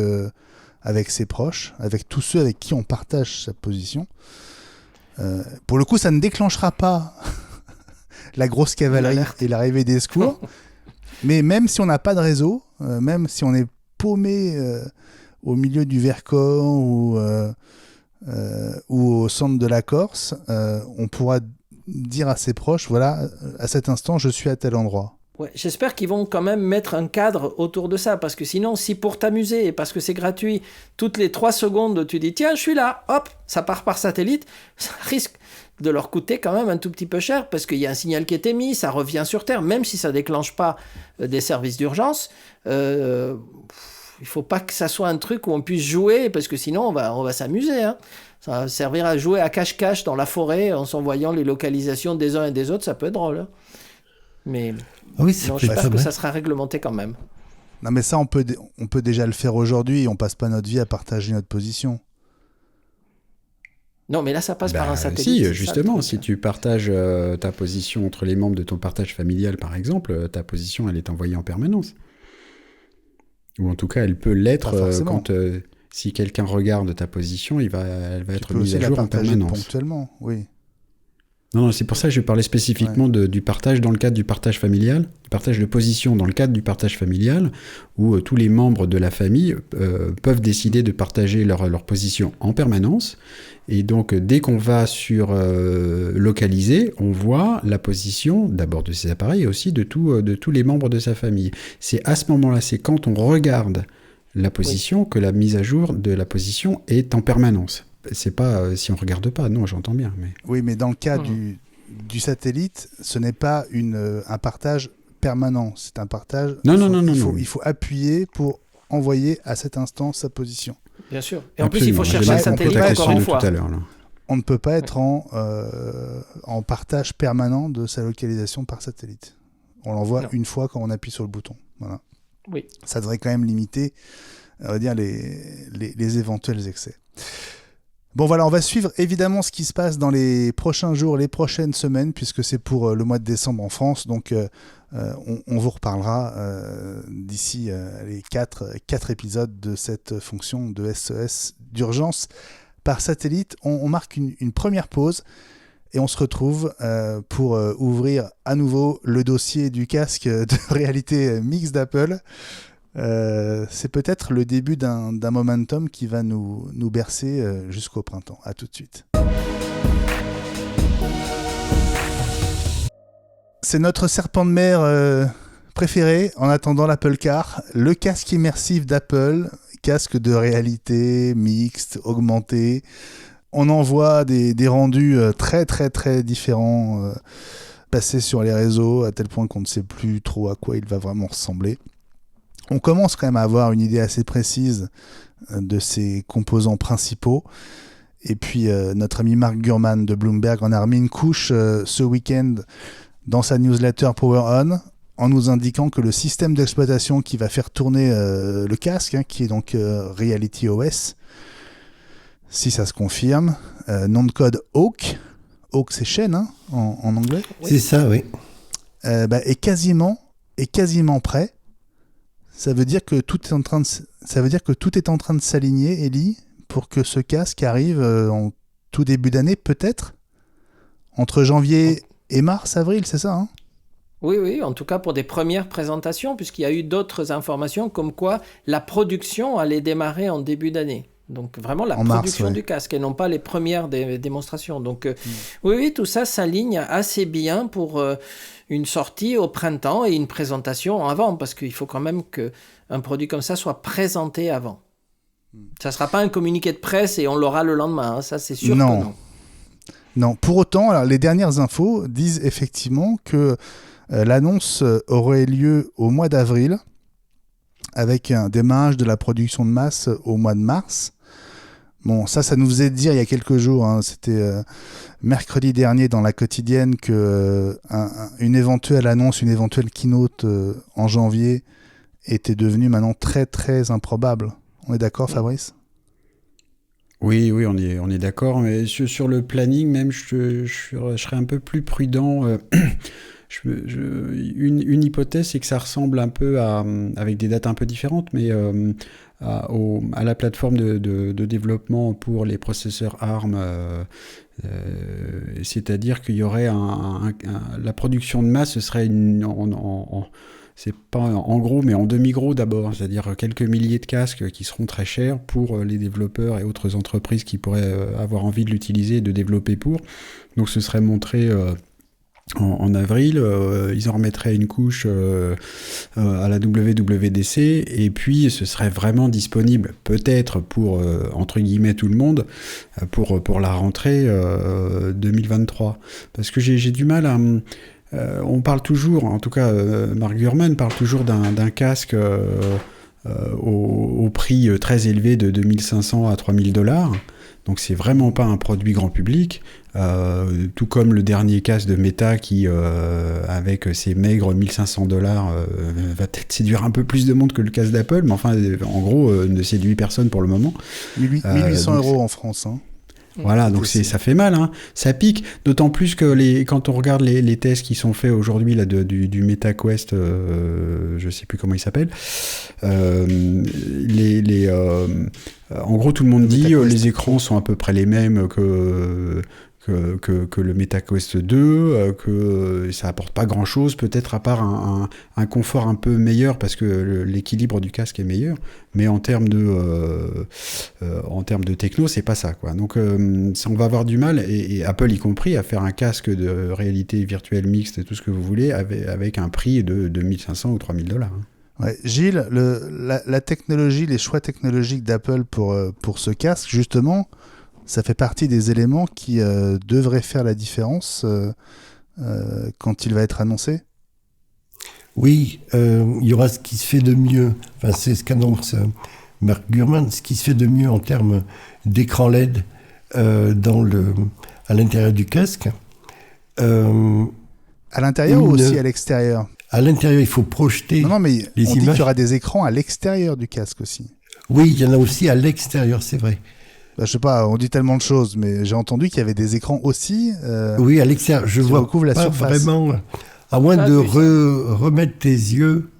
ses proches, avec tous ceux avec qui on partage sa position. Pour le coup, ça ne déclenchera pas la grosse cavalerie et l'arrivée des secours. Mais même si on n'a pas de réseau, même si on est paumé au milieu du Vercors ou au centre de la Corse, on pourra dire à ses proches, voilà, à cet instant, je suis à tel endroit. Ouais, j'espère qu'ils vont quand même mettre un cadre autour de ça, parce que sinon, si pour t'amuser, et parce que c'est gratuit, toutes les 3 secondes, tu dis, tiens, je suis là, hop, ça part par satellite, ça risque de leur coûter quand même un tout petit peu cher, parce qu'il y a un signal qui est émis, ça revient sur Terre, même si ça déclenche pas des services d'urgence. Il faut pas que ça soit un truc où on puisse jouer, parce que sinon, on va s'amuser, hein. Ça va servir à jouer à cache-cache dans la forêt, en s'envoyant les localisations des uns et des autres, ça peut être drôle, hein. Mais Ah oui, c'est non, peut-être j'espère pas que mal. ça sera réglementé quand même. Non, mais ça, on peut déjà le faire aujourd'hui et on passe pas notre vie à partager notre position. Non, mais là, ça passe par un satellite. Si, c'est justement, ça, si tu partages ta position entre les membres de ton partage familial, par exemple, ta position, elle est envoyée en permanence. Ou en tout cas, elle peut l'être quand, si quelqu'un regarde ta position, elle va être mise à jour en permanence. Ponctuellement, oui. Non, c'est pour ça que je parlais spécifiquement du partage dans le cadre du partage familial, du partage de position dans le cadre du partage familial, où tous les membres de la famille peuvent décider de partager leur position en permanence. Et donc, dès qu'on va sur localiser, on voit la position d'abord de ses appareils et aussi de tous les membres de sa famille. C'est à ce moment-là, c'est quand on regarde la position que la mise à jour de la position est en permanence. C'est pas si on regarde pas, non, j'entends bien. Mais... Oui, mais dans le cas du satellite, ce n'est pas un partage permanent. C'est un partage. Il faut appuyer pour envoyer à cet instant sa position. Bien sûr. Et en plus, il faut chercher un satellite encore une fois. On ne peut pas être en partage permanent de sa localisation par satellite. On l'envoie une fois quand on appuie sur le bouton. Voilà. Oui. Ça devrait quand même limiter, on va dire, les éventuels excès. Bon voilà, on va suivre évidemment ce qui se passe dans les prochains jours, les prochaines semaines, puisque c'est pour le mois de décembre en France. Donc on vous reparlera d'ici les 4 épisodes de cette fonction de SOS d'urgence par satellite. On marque une première pause et on se retrouve pour ouvrir à nouveau le dossier du casque de réalité mixte d'Apple. C'est peut-être le début d'un momentum qui va nous bercer jusqu'au printemps. À tout de suite. C'est notre serpent de mer préféré en attendant l'Apple Car, le casque immersif d'Apple, casque de réalité mixte, augmenté. On en voit des rendus très très très différents passer sur les réseaux à tel point qu'on ne sait plus trop à quoi il va vraiment ressembler. On commence quand même à avoir une idée assez précise de ses composants principaux. Et puis notre ami Mark Gurman de Bloomberg en a remis une couche ce week-end dans sa newsletter Power On, en nous indiquant que le système d'exploitation qui va faire tourner le casque, qui est donc Reality OS, si ça se confirme, nom de code Hawk c'est chaîne en anglais. C'est ça, oui. Est quasiment prêt. Ça veut dire que tout est en train de s'aligner, Ellie, pour que ce casque arrive en tout début d'année, peut-être entre janvier et mars, avril, c'est ça Oui, en tout cas pour des premières présentations, puisqu'il y a eu d'autres informations comme quoi la production allait démarrer en début d'année. Donc vraiment la production du casque et non pas les premières démonstrations. Donc oui, tout ça s'aligne assez bien pour une sortie au printemps et une présentation avant, parce qu'il faut quand même qu'un produit comme ça soit présenté avant. Ça ne sera pas un communiqué de presse et on l'aura le lendemain, ça c'est sûr que non. Non, pour autant, alors, les dernières infos disent effectivement que l'annonce aurait lieu au mois d'avril, avec un démarrage de la production de masse au mois de mars. Bon, ça nous faisait dire il y a quelques jours, c'était mercredi dernier dans la quotidienne, une éventuelle annonce, une éventuelle keynote en janvier était devenue maintenant très très improbable. On est d'accord, Fabrice ? Oui, on est d'accord, mais sur le planning même, je serais un peu plus prudent. Une hypothèse, c'est que ça ressemble un peu avec des dates un peu différentes, mais à la plateforme de développement pour les processeurs ARM, c'est-à-dire qu'il y aurait la production de masse, ce serait c'est pas en gros, mais en demi-gros d'abord, c'est-à-dire quelques milliers de casques qui seront très chers pour les développeurs et autres entreprises qui pourraient avoir envie de l'utiliser et de développer pour. Donc ce serait montré en avril, ils en remettraient une couche à la WWDC, et puis ce serait vraiment disponible, peut-être pour, entre guillemets, tout le monde, pour la rentrée 2023. Parce que j'ai du mal à... on parle toujours, en tout cas Mark Gurman parle toujours d'un casque au prix très élevé de 2500 à 3000 $. Donc c'est vraiment pas un produit grand public, tout comme le dernier casque de Meta qui, avec ses maigres 1500 $, va peut-être séduire un peu plus de monde que le casque d'Apple, mais enfin, en gros, ne séduit personne pour le moment. 1800 € en France. Voilà, donc ça fait mal, hein. Ça pique, d'autant plus que quand on regarde les tests qui sont faits aujourd'hui là, du MetaQuest, je sais plus comment il s'appelle, en gros tout le monde dit les écrans sont à peu près les mêmes que le MetaQuest 2, que ça apporte pas grand chose, peut-être à part un confort un peu meilleur parce que l'équilibre du casque est meilleur, mais en termes de techno, c'est pas ça, quoi. Donc ça, on va avoir du mal, et Apple y compris, à faire un casque de réalité virtuelle mixte et tout ce que vous voulez avec un prix de 2500 ou 3000 $. Ouais. Gilles, la technologie, les choix technologiques d'Apple pour ce casque, justement, ça fait partie des éléments qui devraient faire la différence quand il va être annoncé. Oui, il y aura ce qui se fait de mieux. Enfin, c'est ce qu'annonce Mark Gurman, ce qui se fait de mieux en termes d'écran LED à l'intérieur du casque. À l'intérieur ou aussi à l'extérieur ? À l'intérieur, il faut projeter non, mais les on images. dit qu'il y aura des écrans à l'extérieur du casque aussi. Oui, il y en a aussi à l'extérieur, c'est vrai. Je sais pas, on dit tellement de choses, mais j'ai entendu qu'il y avait des écrans aussi. Oui, à l'extérieur, je vois la pas surface. vraiment. À moins de remettre tes yeux,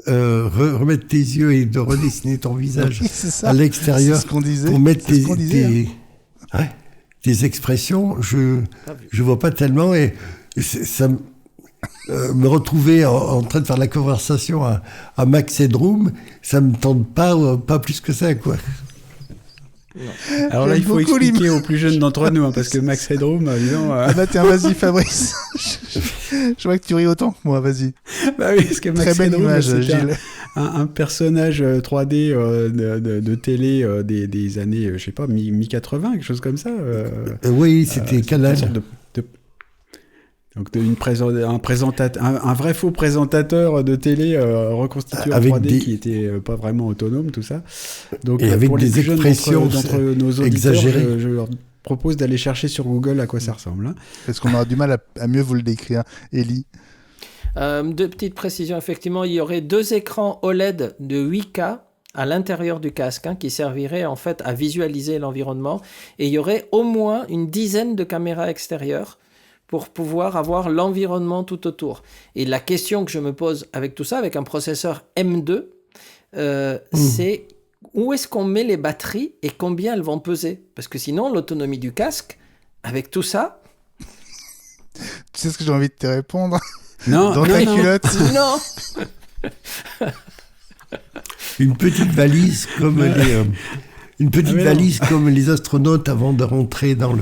et de redessiner ton visage Oui, c'est ça. à l'extérieur C'est ce qu'on disait. pour mettre Hein. tes expressions. Je vois pas tellement, et ça me retrouver en train de faire la conversation à Max Headroom, ça me tente pas plus que ça, quoi. Alors là, il faut expliquer aux plus jeunes d'entre nous, hein, parce que Max Headroom, disons... Ah bah tiens, vas-y Fabrice. Je vois que tu ris autant que moi, vas-y. Bah oui, parce que Max Très belle Headroom, image, Gilles. un personnage 3D de télé des années, je sais pas, mi-80, quelque chose comme ça. Oui, c'était Canal. Donc un vrai faux présentateur de télé reconstitué en avec 3D qui était pas vraiment autonome, tout ça. Donc et avec pour les des plus expressions d'entre nos auditeurs, exagérées. je leur propose d'aller chercher sur Google à quoi ça ressemble. Hein. Parce qu'on aura du mal à mieux vous le décrire. Élie. Deux petites précisions. Effectivement, il y aurait 2 écrans OLED de 8K à l'intérieur du casque, qui serviraient en fait à visualiser l'environnement. Et il y aurait au moins une dizaine de caméras extérieures pour pouvoir avoir l'environnement tout autour. Et la question que je me pose avec tout ça, avec un processeur M2, c'est où est-ce qu'on met les batteries et combien elles vont peser ? Parce que sinon, l'autonomie du casque, avec tout ça... Tu sais ce que j'ai envie de te répondre ? Non, dans ta culotte. Non. Une petite valise comme comme les astronautes avant de rentrer dans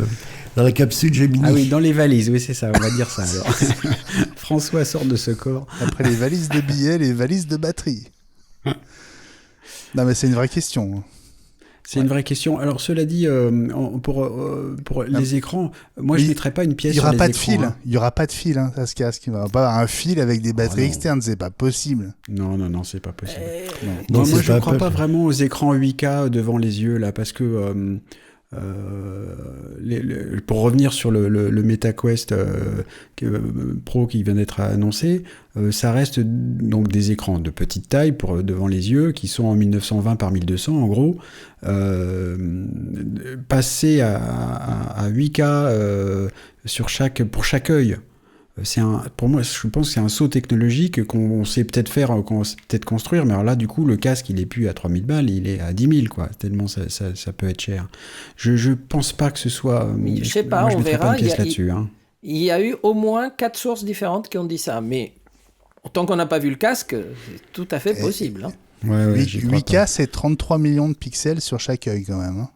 la capsule Gemini. Ah oui, dans les valises, oui, c'est ça, on va dire ça alors. François sort de ce corps. Après les valises de billets, les valises de batterie. Non, mais c'est une vraie question. C'est une vraie question. Alors, cela dit, pour les écrans, moi, je ne mettrais pas une pièce sur les écrans. Il n'y aura pas de fil à ce casque. Il n'y aura pas un fil avec des batteries externes. C'est pas possible. Non, c'est pas possible. Non, moi, je ne crois Apple. pas vraiment aux écrans 8K devant les yeux, là, parce que... pour revenir sur le MetaQuest Pro qui vient d'être annoncé, ça reste donc des écrans de petite taille devant les yeux qui sont en 1920 par 1200 en gros. Passer à 8K pour chaque œil, pour moi, je pense que c'est un saut technologique qu'on sait peut-être faire, qu'on sait peut-être construire, mais alors là, du coup, le casque, il est plus à 3000 balles, il est à 10 000, quoi, tellement ça peut être cher. Je pense pas que ce soit... Je sais pas, on verra. Pas une pièce là-dessus, hein. Il y a eu au moins 4 sources différentes qui ont dit ça, mais tant qu'on n'a pas vu le casque, c'est tout à fait possible. Hein. Ouais, 8K, c'est 33 millions de pixels sur chaque œil, quand même. Hein.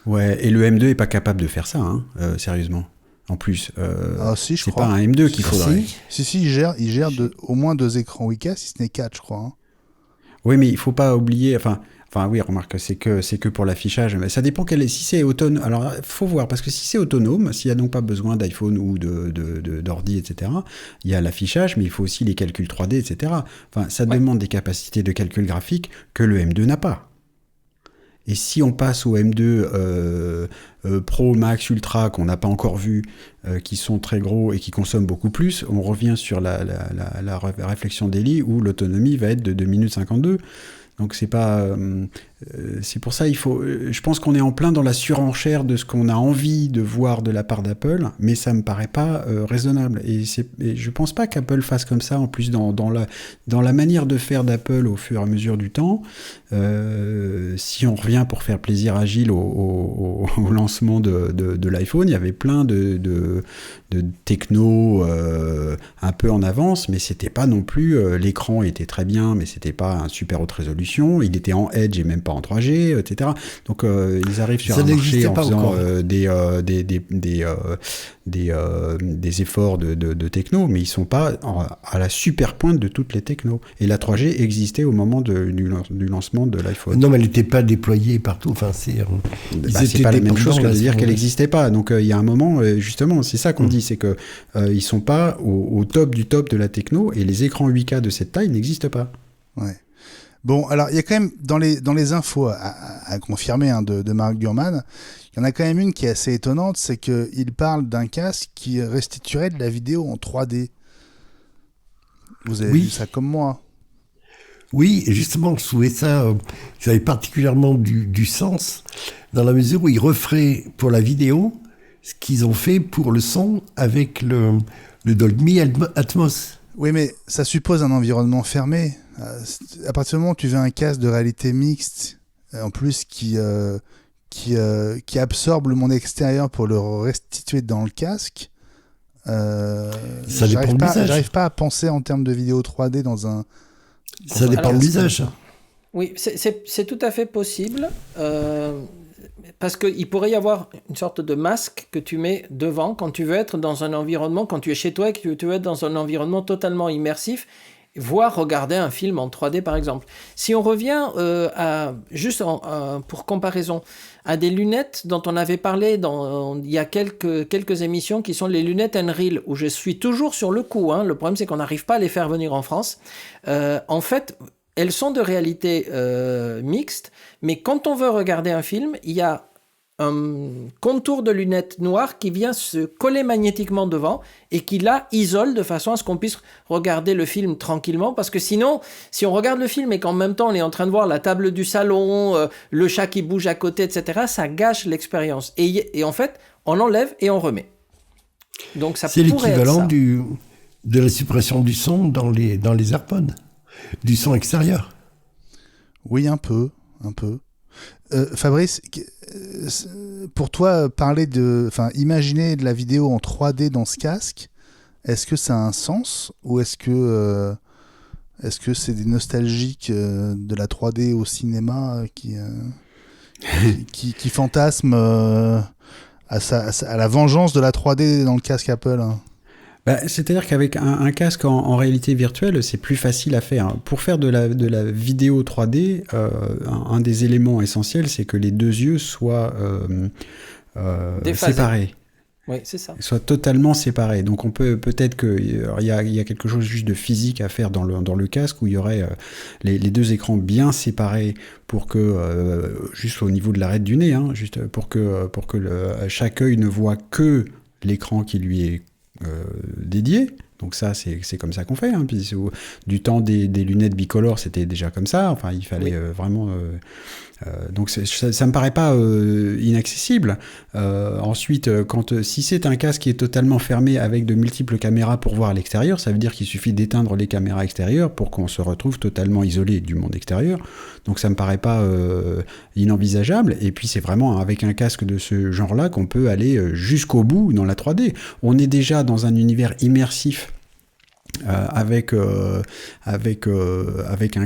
Ouais, et le M2 est pas capable de faire ça, hein, sérieusement. En plus, si, je c'est crois. pas un M2 qu'il faudrait. Si, il gère au moins 2 écrans 8K, si ce n'est 4, je crois. Hein. Oui, mais il faut pas oublier... Enfin oui, remarque, c'est que pour l'affichage. Mais ça dépend si c'est autonome. Alors, faut voir, parce que si c'est autonome, s'il n'y a donc pas besoin d'iPhone ou d'ordi, etc., il y a l'affichage, mais il faut aussi les calculs 3D, etc. Enfin, ça demande des capacités de calcul graphique que le M2 n'a pas. Et si on passe au M2 Pro, Max, Ultra, qu'on n'a pas encore vu, qui sont très gros et qui consomment beaucoup plus, on revient sur la réflexion d'Eli où l'autonomie va être de 2 minutes 52. Donc c'est pas, c'est pour ça je pense qu'on est en plein dans la surenchère de ce qu'on a envie de voir de la part d'Apple, mais ça me paraît pas raisonnable. Et je pense pas qu'Apple fasse comme ça. En plus dans la manière de faire d'Apple au fur et à mesure du temps, si on revient pour faire plaisir à Gilles au lancement de l'iPhone, il y avait plein de techno un peu en avance, mais c'était pas non plus l'écran était très bien, mais c'était pas un super haute résolution. Il était en Edge et même pas en 3G, etc. Donc ils arrivent sur un marché en faisant des efforts de techno, mais ils sont pas à la super pointe de toutes les technos. Et la 3G existait au moment du lancement de l'iPhone. Non, mais elle n'était pas déployée partout. Enfin, c'est pas la même chose que de dire qu'elle n'existait pas. Donc il y a un moment, justement, c'est ça qu'on dit, c'est que ils sont pas au top du top de la techno, et les écrans 8K de cette taille n'existent pas. Ouais. Bon, alors il y a quand même dans les infos à confirmer de Mark Gurman, il y en a quand même une qui est assez étonnante, c'est qu'il parle d'un casque qui restituerait de la vidéo en 3D. Vous avez vu ça comme moi? Oui, et justement, je trouvais ça avait particulièrement du sens, dans la mesure où ils referaient pour la vidéo ce qu'ils ont fait pour le son avec le Dolby Atmos. Oui, mais ça suppose un environnement fermé. À partir du moment où tu veux un casque de réalité mixte, en plus qui absorbe le monde extérieur pour le restituer dans le casque, j'arrive pas à penser en termes de vidéo 3D dans un... Ça dépend de l'usage. Oui, c'est tout à fait possible, parce qu'il pourrait y avoir une sorte de masque que tu mets devant quand tu veux être dans un environnement, quand tu es chez toi et que tu veux être dans un environnement totalement immersif, voire regarder un film en 3D par exemple. Si on revient pour comparaison à des lunettes dont on avait parlé il y a quelques émissions, qui sont les lunettes Nreal, où je suis toujours sur le coup, le problème c'est qu'on n'arrive pas à les faire venir en France. En fait, elles sont de réalité mixte, mais quand on veut regarder un film, il y a un contour de lunettes noires qui vient se coller magnétiquement devant et qui là isole de façon à ce qu'on puisse regarder le film tranquillement, parce que sinon, si on regarde le film et qu'en même temps on est en train de voir la table du salon, le chat qui bouge à côté, etc., ça gâche l'expérience. Et en fait, on l'enlève et on remet. Donc ça c'est pourrait l'équivalent être ça. de la suppression du son dans les AirPods, du son extérieur. Oui, un peu. Fabrice, pour toi, imaginer de la vidéo en 3D dans ce casque, est-ce que ça a un sens, ou est-ce que c'est des nostalgiques de la 3D au cinéma qui fantasment à la vengeance de la 3D dans le casque Apple, hein? C'est-à-dire qu'avec un casque en réalité virtuelle, c'est plus facile à faire. Pour faire de la vidéo 3D, un des éléments essentiels, c'est que les deux yeux soient séparés. Oui, c'est ça. Soient totalement séparés. Donc on peut-être qu'il y a quelque chose juste de physique à faire dans le casque, où il y aurait les deux écrans bien séparés pour que, juste au niveau de l'arête du nez, juste pour que chaque œil ne voit que l'écran qui lui est dédié. Donc ça, c'est comme ça qu'on fait. Puis du temps des lunettes bicolores, c'était déjà comme ça. Enfin, il fallait vraiment... donc ça me paraît pas inaccessible. Ensuite, si c'est un casque qui est totalement fermé avec de multiples caméras pour voir à l'extérieur, ça veut dire qu'il suffit d'éteindre les caméras extérieures pour qu'on se retrouve totalement isolé du monde extérieur. Donc ça me paraît pas inenvisageable. Et puis c'est vraiment avec un casque de ce genre-là qu'on peut aller jusqu'au bout dans la 3D. On est déjà dans un univers immersif avec un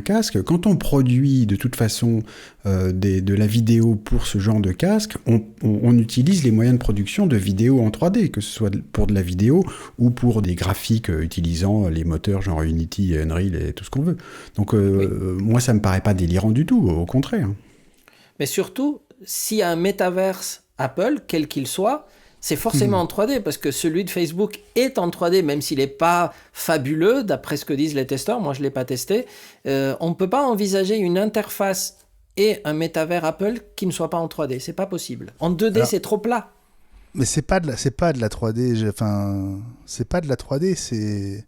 casque. Quand on produit de toute façon de la vidéo pour ce genre de casque, on utilise les moyens de production de vidéo en 3D, que ce soit pour de la vidéo ou pour des graphiques utilisant les moteurs genre Unity, Unreal et tout ce qu'on veut. Donc moi ça me paraît pas délirant du tout, au contraire. Mais surtout, s'il y a un métaverse Apple, quel qu'il soit, c'est forcément en 3D, parce que celui de Facebook est en 3D, même s'il n'est pas fabuleux, d'après ce que disent les testeurs. Moi, je ne l'ai pas testé. On ne peut pas envisager une interface et un métavers Apple qui ne soit pas en 3D. C'est pas possible. En 2D, c'est trop plat. Mais c'est pas de la 3D. C'est pas de la 3D. C'est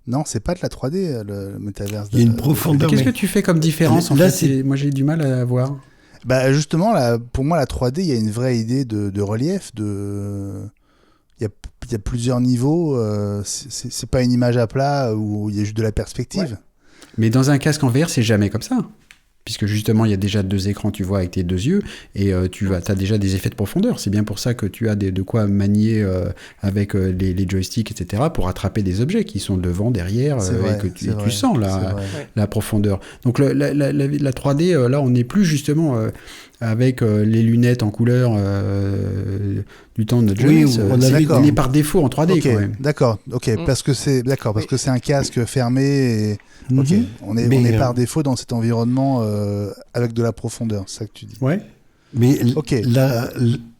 Non, c'est pas de la 3D, le métaverse. Il y a une profondeur. Qu'est-ce que tu fais comme différence, en Là, fait Moi, j'ai du mal à voir. Bah justement, là, pour moi, la 3D, il y a une vraie idée de relief. Il y a plusieurs niveaux. C'est pas une image à plat où il y a juste de la perspective. Ouais. Mais dans un casque en VR, c'est jamais comme ça. Puisque justement, il y a déjà 2 écrans, tu vois, avec tes 2 yeux, et tu as déjà des effets de profondeur. C'est bien pour ça que tu as de quoi manier avec les joysticks, etc., pour attraper des objets qui sont devant, derrière, et que tu sens la profondeur. Donc la 3D, là, on n'est plus justement avec les lunettes en couleur du temps de notre jeunesse. On est par défaut en 3D quand même. D'accord, parce que c'est un casque fermé. Et... Ok, on est par défaut dans cet environnement avec de la profondeur, c'est ça que tu dis. Ouais. Mais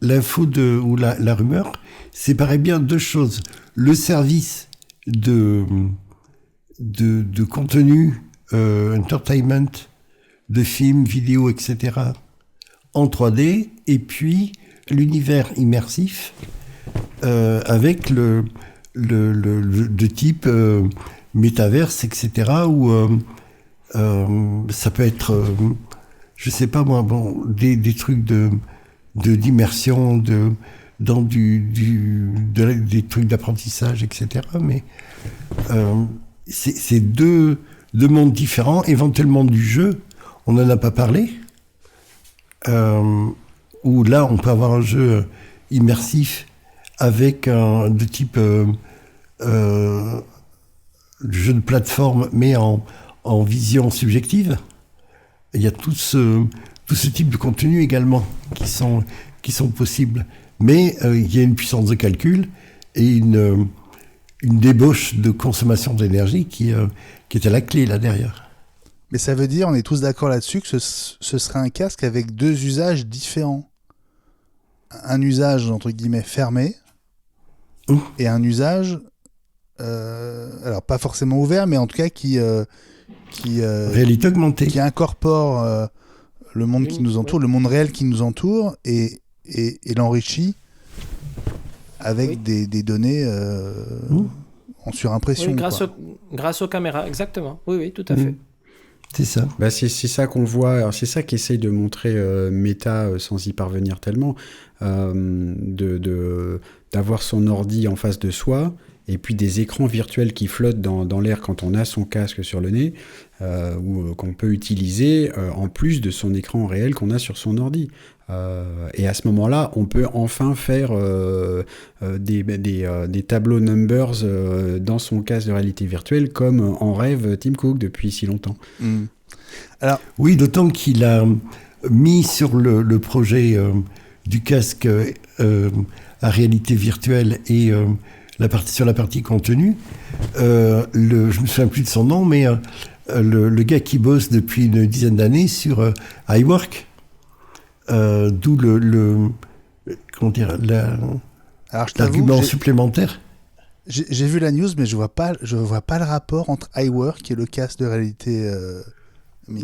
l'info ou la rumeur séparait bien 2 choses. Le service de contenu, entertainment, de films, vidéos, etc. en 3D, et puis l'univers immersif avec le de type métaverse, etc. où ça peut être, je sais pas moi, des trucs d'immersion, dans des trucs d'apprentissage, etc. Mais c'est deux mondes différents, éventuellement du jeu. On n'en a pas parlé. Où là, on peut avoir un jeu immersif avec de type jeu de plateforme, mais en vision subjective. Il y a tout ce type de contenu également qui sont possibles. Mais il y a une puissance de calcul et une débauche de consommation d'énergie qui est à la clé là derrière. Mais ça veut dire, on est tous d'accord là-dessus, que ce serait un casque avec 2 usages différents. Un usage, entre guillemets, fermé, et un usage, alors pas forcément ouvert, mais en tout cas qui réalité augmentée, qui incorpore le monde qui nous entoure, le monde réel qui nous entoure, et l'enrichit avec des données en surimpression. Oui, grâce aux caméras, exactement. Oui, tout à fait. C'est ça. Bah c'est ça qu'on voit. Alors c'est ça qu'essaye de montrer Meta sans y parvenir tellement, d'avoir son ordi en face de soi et puis des écrans virtuels qui flottent dans l'air quand on a son casque sur le nez, ou qu'on peut utiliser en plus de son écran réel qu'on a sur son ordi. Et à ce moment-là, on peut enfin faire des tableaux numbers dans son casque de réalité virtuelle, comme en rêve Tim Cook depuis si longtemps. Alors, oui, d'autant qu'il a mis sur le projet du casque à réalité virtuelle et sur la partie contenu, je me souviens plus de son nom, mais le gars qui bosse depuis une dizaine d'années sur iWork, d'où comment dire, l'argument supplémentaire. J'ai vu la news, mais je vois pas le rapport entre iWork et le casque de réalité.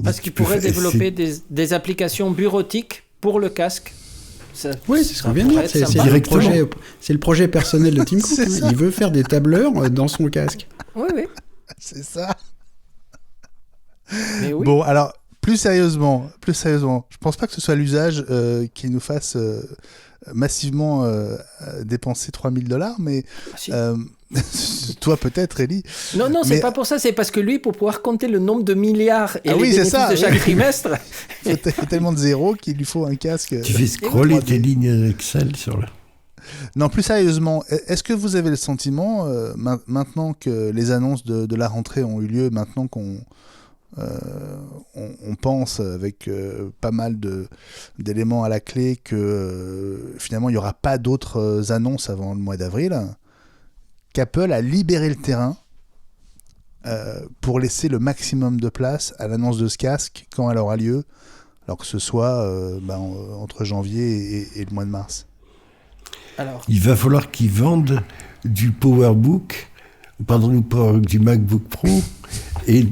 Parce qu'il pourrait développer des applications bureautiques pour le casque. Oui, c'est ce qu'on vient de dire. C'est le projet personnel de Tim Cook. Il veut faire des tableurs dans son casque. Oui. C'est ça. Mais oui. Bon, alors, plus sérieusement, je pense pas que ce soit l'usage qui nous fasse massivement dépenser $3,000, mais toi peut-être, Ellie. Non, c'est pas pour ça, c'est parce que lui, pour pouvoir compter le nombre de milliards et les bénéfices de chaque trimestre... Il fait tellement de zéros qu'il lui faut un casque. Tu fais scroller tes lignes Excel sur le... Non, plus sérieusement, est-ce que vous avez le sentiment, maintenant que les annonces de la rentrée ont eu lieu, maintenant qu'on pense avec pas mal d'éléments à la clé que finalement il n'y aura pas d'autres annonces avant le mois d'avril, qu'Apple a libéré le terrain pour laisser le maximum de place à l'annonce de ce casque quand elle aura lieu, alors que ce soit entre janvier et le mois de mars. Alors... Il va falloir qu'ils vendent du PowerBook, du MacBook Pro et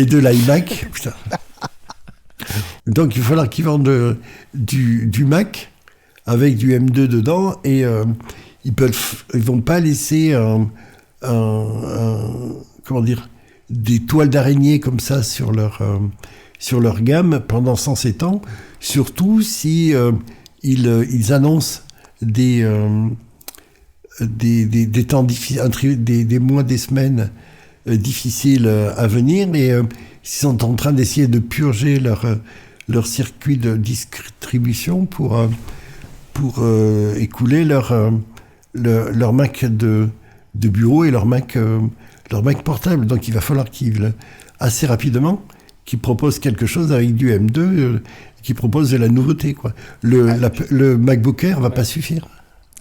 de l'iMac. Putain. Donc il va falloir qu'ils vendent du Mac avec du M2 dedans, et ils vont pas laisser comment dire, des toiles d'araignée comme ça sur leur gamme pendant 107 ans, surtout si ils annoncent des temps difficiles, des mois, des semaines difficiles à venir, et ils sont en train d'essayer de purger leur circuit de distribution pour écouler leur Mac de bureau et leur Mac portable. Donc il va falloir assez rapidement qu'ils proposent quelque chose avec du M2, qui propose de la nouveauté, quoi. Le MacBook Air va pas suffire.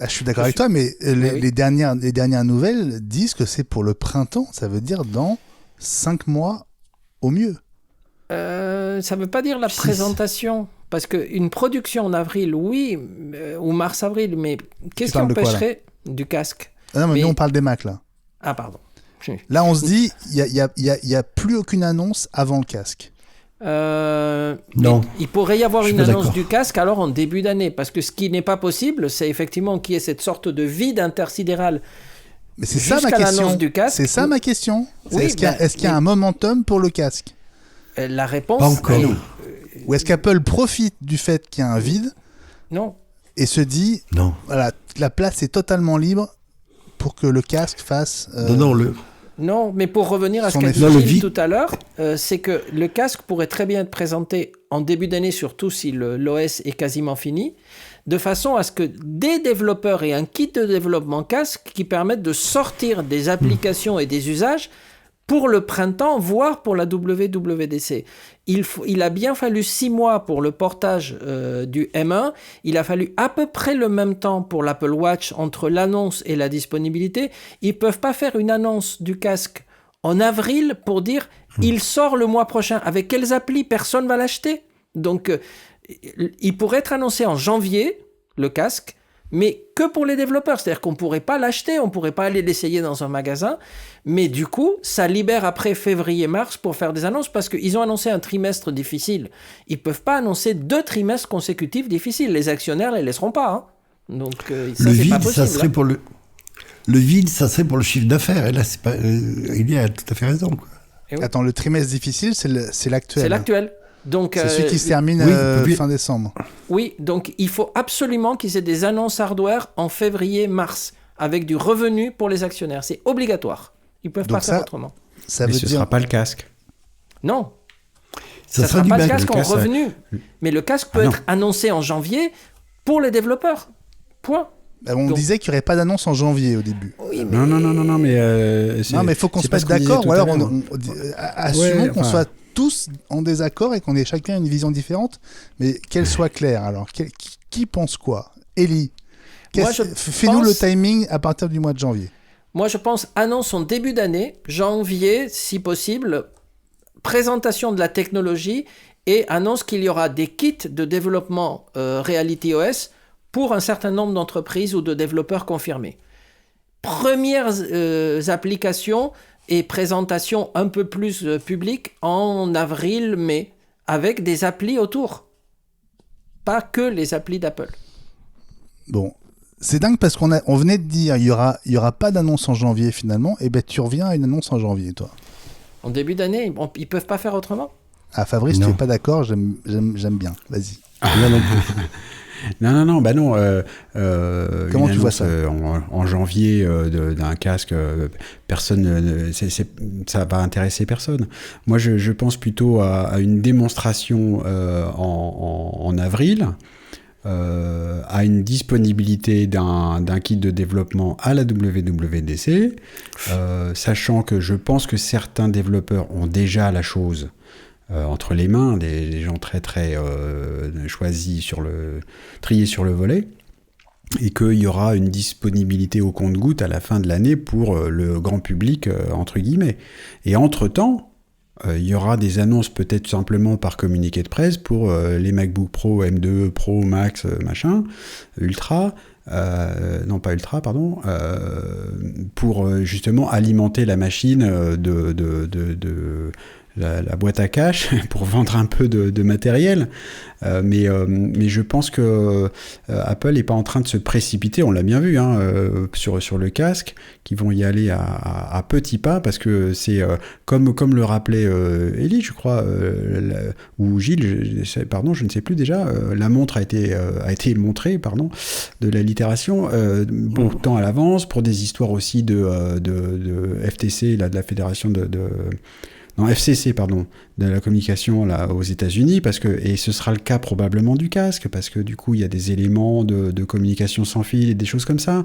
Ah, je suis d'accord avec toi, mais les dernières nouvelles disent que c'est pour le printemps. Ça veut dire dans 5 mois au mieux. Ça ne veut pas dire la présentation. Parce qu'une production en avril, oui, ou mars-avril, mais qu'est-ce qui empêcherait du casque? Non, mais nous, on parle des Macs, là. Ah, pardon. Là, on se dit, il n'y a plus aucune annonce avant le casque. Non. Il pourrait y avoir une annonce du casque alors en début d'année, parce que ce qui n'est pas possible, c'est effectivement qu'il y ait cette sorte de vide intersidéral. Mais c'est ça ma question. Du casque. C'est ça ma question. Oui, est-ce qu'il y a un momentum pour le casque? La réponse. Pas encore. Ou est-ce qu'Apple profite du fait qu'il y a un vide? Non. Et se dit, non. Voilà, la place est totalement libre pour que le casque fasse. Non, mais pour revenir à ce qu'a dit Gilles tout à l'heure, c'est que le casque pourrait très bien être présenté en début d'année, surtout si l'OS est quasiment fini, de façon à ce que des développeurs aient un kit de développement casque qui permettent de sortir des applications et des usages pour le printemps, voire pour la WWDC. Il a bien fallu 6 mois pour le portage du M1. Il a fallu à peu près le même temps pour l'Apple Watch entre l'annonce et la disponibilité. Ils ne peuvent pas faire une annonce du casque en avril pour dire il sort le mois prochain. Avec quelles applis personne ne va l'acheter? Donc, il pourrait être annoncé en janvier, le casque, mais que pour les développeurs. C'est-à-dire qu'on ne pourrait pas l'acheter, on ne pourrait pas aller l'essayer dans un magasin. Mais du coup, ça libère après février-mars pour faire des annonces parce qu'ils ont annoncé un trimestre difficile. Ils ne peuvent pas annoncer 2 trimestres consécutifs difficiles. Les actionnaires ne les laisseront pas. Hein. Donc, ça, le vide, pas possible, ça serait pour le vide, ça serait pour le chiffre d'affaires. Et là, c'est pas, il a tout à fait raison, quoi. Oui. Attends, le trimestre difficile, c'est l'actuel. C'est l'actuel. Donc, c'est celui qui se termine fin décembre. Oui, donc il faut absolument qu'ils aient des annonces hardware en février-mars avec du revenu pour les actionnaires. C'est obligatoire. Ils ne peuvent pas faire autrement. Mais ce ne sera pas le casque. Non. Ça ne sera pas le casque en revenu. Mais le casque peut être annoncé en janvier pour les développeurs. Point. On disait qu'il n'y aurait pas d'annonce en janvier au début. Oui, mais... Non, mais... non, mais il faut qu'on se mette d'accord. Ou alors, assumons qu'on soit tous en désaccord et qu'on ait chacun une vision différente, mais qu'elle soit claire. Alors, qui pense quoi? Ellie, fais-nous le timing à partir du mois de janvier. Moi, je pense annonce en début d'année, janvier, si possible, présentation de la technologie et annonce qu'il y aura des kits de développement Reality OS pour un certain nombre d'entreprises ou de développeurs confirmés. Premières applications et présentations un peu plus publiques en avril-mai, avec des applis autour. Pas que les applis d'Apple. Bon, c'est dingue parce qu'on venait de dire il y aura pas d'annonce en janvier finalement, et ben tu reviens à une annonce en janvier, toi. En début d'année, ils peuvent pas faire autrement. Ah Fabrice, tu n'es pas d'accord, j'aime bien, vas-y. Non, bah non. Comment tu vois ça en janvier d'un casque, personne, ça va intéresser personne. Moi, je pense plutôt à une démonstration en avril, à une disponibilité d'un kit de développement à la WWDC, sachant que je pense que certains développeurs ont déjà la chose entre les mains, des gens très très choisis triés sur le volet, et qu'il y aura une disponibilité au compte-gouttes à la fin de l'année pour le grand public, entre guillemets. Et entre-temps, il y aura des annonces peut-être simplement par communiqué de presse pour les MacBook Pro, M2, Pro, Max, machin, Ultra, non pas Ultra, pardon, pour justement alimenter la machine la boîte à cash pour vendre un peu de matériel. Mais je pense que Apple n'est pas en train de se précipiter, on l'a bien vu sur le casque, qu'ils vont y aller à petits pas, parce que c'est comme le rappelait Élie, je crois, ou Gilles, je ne sais plus déjà, la montre a été montrée, de l'allitération, bon temps à l'avance, pour des histoires aussi de FTC, de la fédération FCC, de la communication là, aux États-Unis, et ce sera le cas probablement du casque, parce que du coup, il y a des éléments de communication sans fil et des choses comme ça.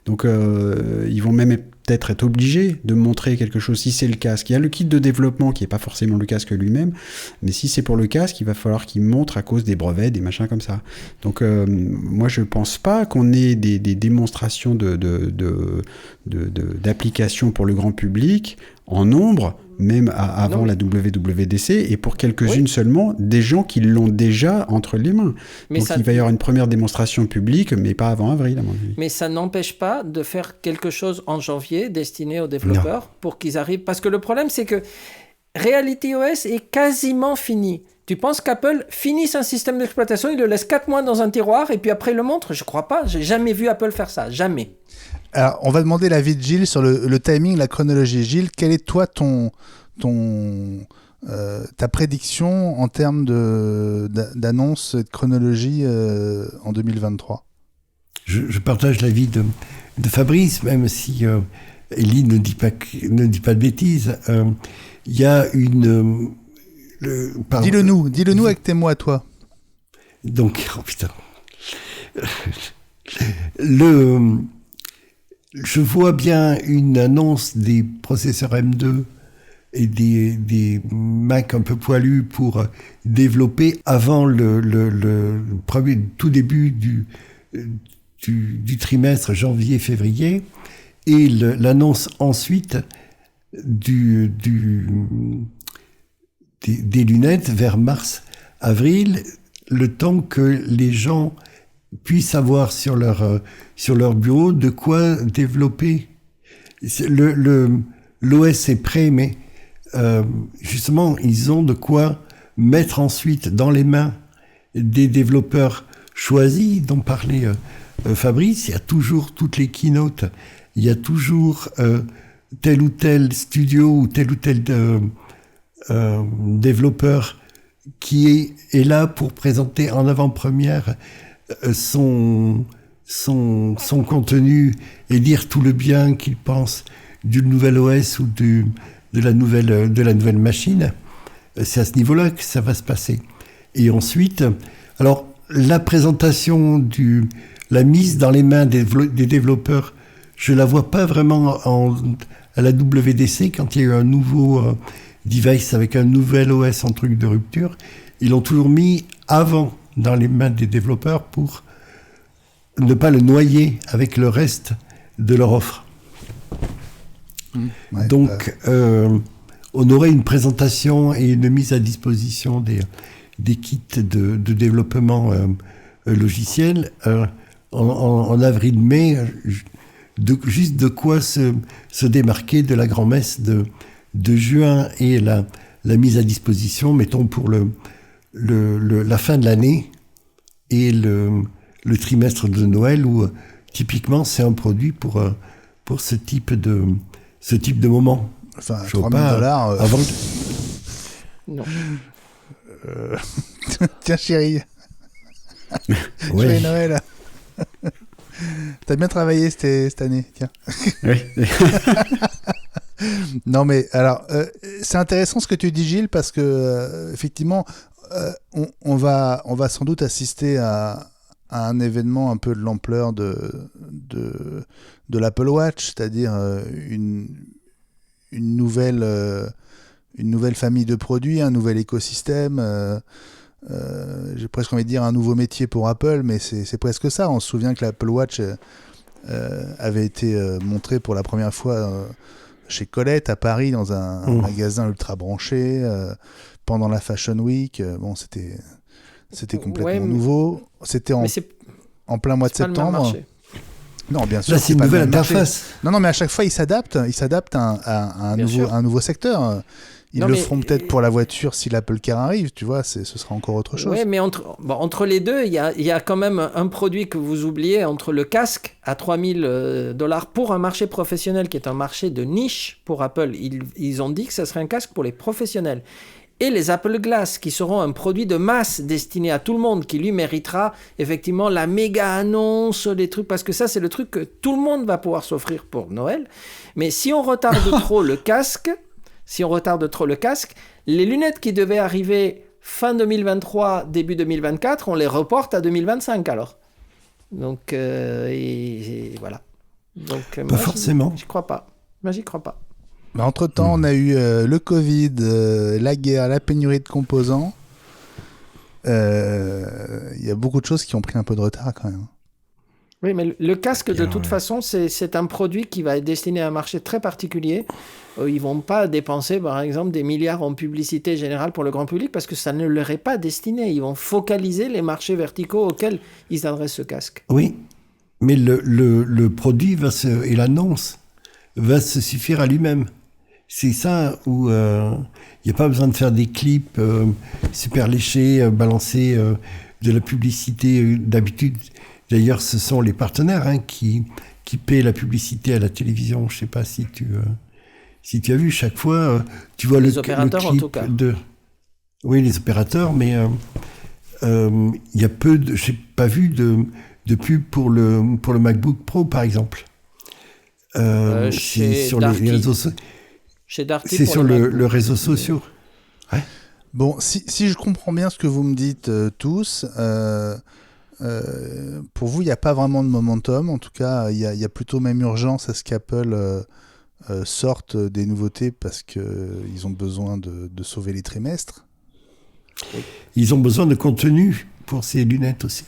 Donc, ils vont même peut-être être obligés de montrer quelque chose si c'est le casque. Il y a le kit de développement qui n'est pas forcément le casque lui-même, mais si c'est pour le casque, il va falloir qu'ils montrent à cause des brevets, des machins comme ça. Donc, moi, je ne pense pas qu'on ait des démonstrations d'applications pour le grand public en nombre, même avant la WWDC, et pour quelques-unes seulement, des gens qui l'ont déjà entre les mains. Donc il va y avoir une première démonstration publique, mais pas avant avril, à mon avis. Mais ça n'empêche pas de faire quelque chose en janvier destiné aux développeurs pour qu'ils arrivent. Parce que le problème, c'est que Reality OS est quasiment fini. Tu penses qu'Apple finisse un système d'exploitation, il le laisse 4 mois dans un tiroir et puis après il le montre? Je crois pas. J'ai jamais vu Apple faire ça. Jamais. Alors, on va demander l'avis de Gilles sur le timing, la chronologie. Gilles, quelle est toi ta prédiction en termes d'annonce et de chronologie en 2023? Je partage l'avis de Fabrice, même si Élie ne dit pas de bêtises. Il y a une... Dis-le nous avec tes mots à toi. Donc, oh putain. Je vois bien une annonce des processeurs M2 et des Mac un peu poilus pour développer avant le tout début du trimestre janvier-février, et l'annonce ensuite des lunettes vers mars-avril, le temps que les gens puissent avoir sur leur bureau de quoi développer. L'OS est prêt, mais justement, ils ont de quoi mettre ensuite dans les mains des développeurs choisis, dont parlait Fabrice. Il y a toujours toutes les keynotes, il y a toujours tel ou tel studio ou tel développeur qui est là pour présenter en avant-première son contenu et dire tout le bien qu'il pense du nouvel OS ou de la nouvelle machine. C'est à ce niveau-là que ça va se passer. Et ensuite, alors la présentation la mise dans les mains des développeurs, je la vois pas vraiment à la WDC, quand il y a eu un nouveau device avec un nouvel OS en truc de rupture. Ils l'ont toujours mis avant dans les mains des développeurs pour ne pas le noyer avec le reste de leur offre. Ouais, donc, on aurait une présentation et une mise à disposition des kits de développement logiciel en avril-mai, juste de quoi se démarquer de la grand-messe de juin et la mise à disposition, mettons, pour la fin de l'année et le trimestre de Noël, où typiquement c'est un produit pour ce type de moment. Enfin, je vois pas $3 000 avant. Non. Tiens, chérie. Ouais. Joyeux Noël. T'as bien travaillé cette année, tiens. Oui. Non, mais alors, c'est intéressant ce que tu dis, Gilles, parce que effectivement, on va sans doute assister à un événement un peu de l'ampleur de l'Apple Watch, c'est-à-dire une nouvelle famille de produits, un nouvel écosystème. J'ai presque envie de dire un nouveau métier pour Apple, mais c'est presque ça. On se souvient que l'Apple Watch avait été montré pour la première fois chez Colette à Paris dans un magasin ultra branché pendant la Fashion Week. Bon, c'était complètement nouveau. C'était en plein mois de septembre. Non, bien sûr. Là, c'est une nouvelle interface. Non, mais à chaque fois, il s'adapte à un nouveau secteur. Ils le feront peut-être pour la voiture si l'Apple Car arrive, tu vois, ce sera encore autre chose. Oui, mais entre les deux, il y a quand même un produit que vous oubliez, entre le casque à $3,000 pour un marché professionnel qui est un marché de niche pour Apple. Ils ont dit que ce serait un casque pour les professionnels. Et les Apple Glass, qui seront un produit de masse destiné à tout le monde, qui lui méritera effectivement la méga annonce, les trucs, parce que ça, c'est le truc que tout le monde va pouvoir s'offrir pour Noël. Mais si on retarde trop le casque, les lunettes qui devaient arriver fin 2023, début 2024, on les reporte à 2025 alors. Donc, et voilà. Donc, pas forcément. J'y crois pas. Moi, j'y crois pas. Mais entre-temps, on a eu le Covid, la guerre, la pénurie de composants. Il y a beaucoup de choses qui ont pris un peu de retard quand même. Oui, mais le casque, de toute façon, c'est un produit qui va être destiné à un marché très particulier. Ils ne vont pas dépenser, par exemple, des milliards en publicité générale pour le grand public parce que ça ne leur est pas destiné. Ils vont focaliser les marchés verticaux auxquels ils adressent ce casque. Oui, mais le produit et l'annonce va se suffire à lui-même. C'est ça où il n'y a pas besoin de faire des clips super léchés, balancer de la publicité d'habitude. D'ailleurs, ce sont les partenaires qui paient la publicité à la télévision. Je ne sais pas si tu as vu chaque fois, tu vois les opérateurs, le clip en tout cas. Oui, les opérateurs, mais il y a peu de... Je n'ai pas vu de pub pour le MacBook Pro, par exemple. Chez sur Darty. les réseaux sociaux. Chez Darty C'est pour sur les le réseau social. Ouais. Bon, si je comprends bien ce que vous me dites tous, pour vous, il n'y a pas vraiment de momentum. En tout cas, il y a plutôt même urgence à ce qu'Apple sorte des nouveautés parce qu'ils ont besoin de sauver les trimestres. Ils ont besoin de contenu pour ces lunettes aussi.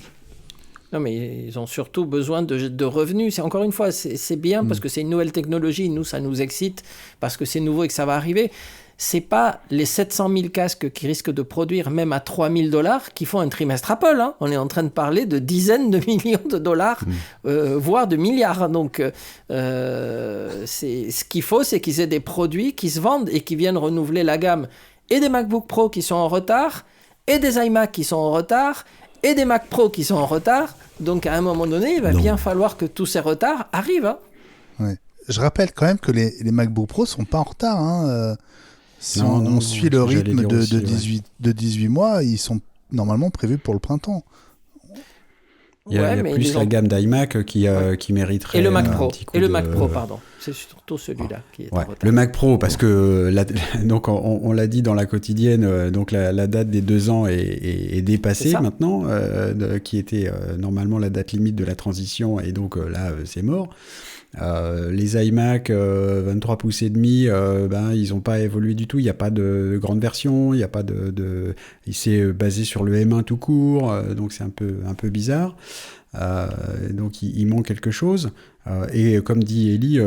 Non, mais ils ont surtout besoin de revenus. Encore une fois, c'est bien parce que c'est une nouvelle technologie. Nous, ça nous excite parce que c'est nouveau et que ça va arriver. C'est pas les 700 000 casques qui risquent de produire même à $3,000 qui font un trimestre Apple. Hein. On est en train de parler de dizaines de millions de dollars, voire de milliards. Donc, ce qu'il faut, c'est qu'ils aient des produits qui se vendent et qui viennent renouveler la gamme. Et des MacBook Pro qui sont en retard, et des iMac qui sont en retard, et des Mac Pro qui sont en retard. Donc, à un moment donné, il va bien falloir que tous ces retards arrivent. Hein. Ouais. Je rappelle quand même que les MacBook Pro sont pas en retard. Hein. Si on suit le rythme de 18 mois, ils sont normalement prévus pour le printemps. Il y a plus la gamme d'iMac qui mériterait. Et le Mac Pro. Un petit coup Mac Pro, pardon. C'est surtout celui-là qui est en retard. Le Mac Pro, parce que donc on l'a dit dans la quotidienne, donc la date des 2 ans est dépassée maintenant, qui était normalement la date limite de la transition, et donc là c'est mort. Les iMac 23 pouces et demi, ils n'ont pas évolué du tout. Il n'y a pas de grande version, il y a pas il s'est basé sur le M1 tout court, donc c'est un peu bizarre. Donc il manque quelque chose. Et comme dit Ellie,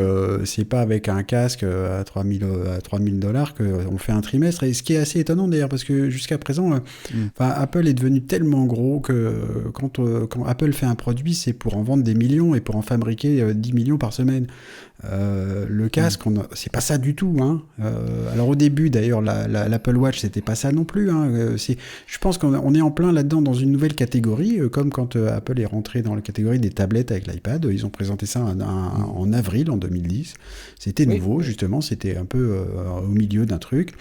c'est pas avec un casque à $3,000 qu'on fait un trimestre. Et ce qui est assez étonnant d'ailleurs, parce que jusqu'à présent, Apple est devenu tellement gros que quand Apple fait un produit, c'est pour en vendre des millions et pour en fabriquer 10 millions par semaine. Le casque, c'est pas ça du tout. Hein. Alors au début, d'ailleurs, l'Apple Watch, c'était pas ça non plus. Hein. Je pense qu'on est en plein là-dedans dans une nouvelle catégorie, comme quand Apple est rentré dans la catégorie des tablettes avec l'iPad. Ils ont présenté ça en avril, en 2010. C'était nouveau, justement. C'était un peu au milieu d'un truc.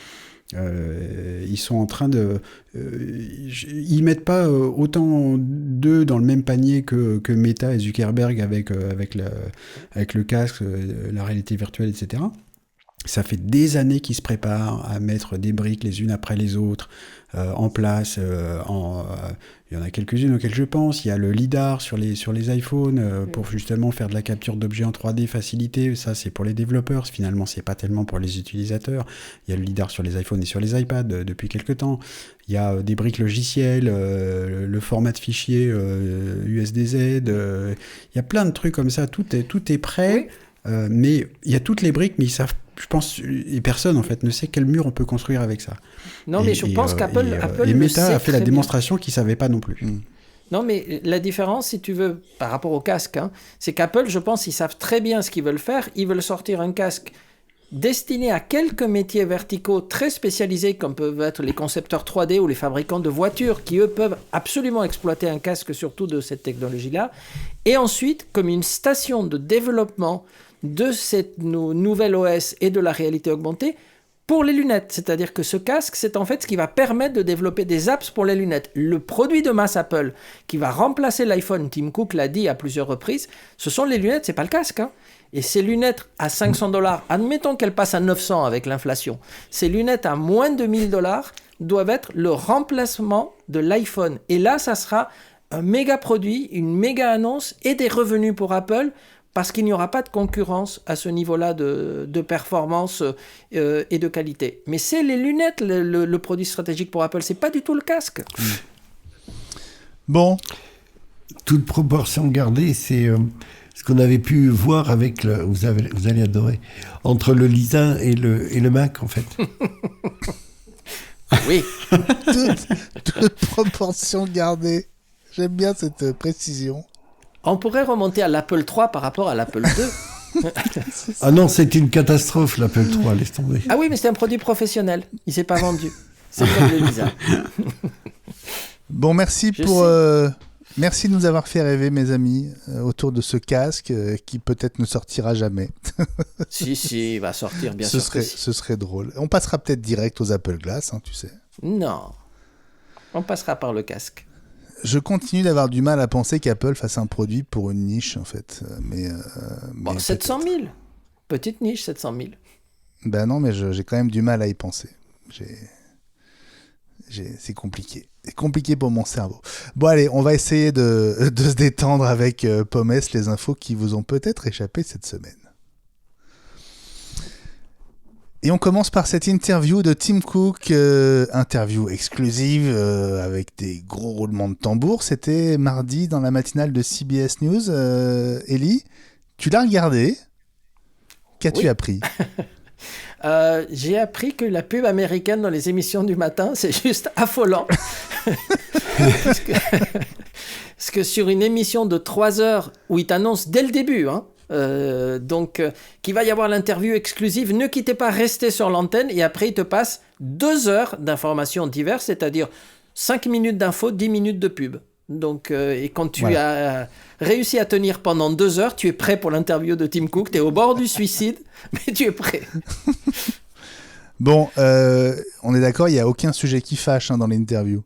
Ils sont en train de... ils mettent pas autant d'œufs dans le même panier que Meta et Zuckerberg avec le casque, la réalité virtuelle, etc. Ça fait des années qu'ils se préparent à mettre des briques les unes après les autres en place. Il y en a quelques-unes auxquelles je pense. Il y a le LiDAR sur les iPhones pour justement faire de la capture d'objets en 3D facilitée. Ça, c'est pour les développeurs. Finalement, c'est pas tellement pour les utilisateurs. Il y a le LiDAR sur les iPhones et sur les iPads depuis quelques temps. Il y a des briques logicielles, le format de fichier USDZ. Il y a plein de trucs comme ça. Tout est prêt. Mais il y a toutes les briques, mais ils savent, je pense, et personne en fait ne sait quel mur on peut construire avec ça. Non, mais je pense qu'Apple et Meta a fait la démonstration qu'ils ne savaient pas non plus. Non, mais la différence, si tu veux, par rapport au casque, c'est qu'Apple, je pense, ils savent très bien ce qu'ils veulent faire. Ils veulent sortir un casque destiné à quelques métiers verticaux très spécialisés, comme peuvent être les concepteurs 3D ou les fabricants de voitures, qui eux peuvent absolument exploiter un casque, surtout de cette technologie-là. Et ensuite, comme une station de développement de cette nouvelle OS et de la réalité augmentée, pour les lunettes. C'est-à-dire que ce casque, c'est en fait ce qui va permettre de développer des apps pour les lunettes. Le produit de masse Apple qui va remplacer l'iPhone, Tim Cook l'a dit à plusieurs reprises, ce sont les lunettes, c'est pas le casque. Et ces lunettes à $500, admettons qu'elles passent à 900 avec l'inflation, ces lunettes à moins de $1000 doivent être le remplacement de l'iPhone. Et là, ça sera un méga produit, une méga annonce et des revenus pour Apple, parce qu'il n'y aura pas de concurrence à ce niveau-là de performance et de qualité. Mais c'est les lunettes, le produit stratégique pour Apple, c'est pas du tout le casque. Bon. Toute proportion gardée, c'est ce qu'on avait pu voir avec, vous allez adorer, entre le Lisa et le Mac, en fait. Oui. toute proportion gardée. J'aime bien cette précision. On pourrait remonter à l'Apple 3 par rapport à l'Apple 2. Ah non, c'était une catastrophe, l'Apple 3, laisse tomber. Ah oui, mais c'est un produit professionnel. Il ne s'est pas vendu. C'est comme le Lisa. Bon, merci merci de nous avoir fait rêver, mes amis, autour de ce casque qui peut-être ne sortira jamais. Si, il va sortir, bien sûr. Ce serait drôle. On passera peut-être direct aux Apple Glass, tu sais. Non. On passera par le casque. Je continue d'avoir du mal à penser qu'Apple fasse un produit pour une niche, en fait. Mais 700 000. Petite niche, 700 000. Ben non, mais j'ai quand même du mal à y penser. C'est compliqué. C'est compliqué pour mon cerveau. Bon, allez, on va essayer de se détendre avec Pommes, les infos qui vous ont peut-être échappé cette semaine. Et on commence par cette interview de Tim Cook, interview exclusive avec des gros roulements de tambour. C'était mardi dans la matinale de CBS News. Ellie, tu l'as regardé. Qu'as-tu appris? J'ai appris que la pub américaine dans les émissions du matin, c'est juste affolant. Parce que sur une émission de 3 heures où il t'annonce dès le début, qu'il va y avoir l'interview exclusive, ne quittez pas, restez sur l'antenne, et après il te passe 2 heures d'informations diverses, c'est-à-dire 5 minutes d'infos, 10 minutes de pub. Donc, et quand tu as réussi à tenir pendant 2 heures, tu es prêt pour l'interview de Tim Cook, tu es au bord du suicide, mais tu es prêt. Bon, on est d'accord, il n'y a aucun sujet qui fâche dans l'interview.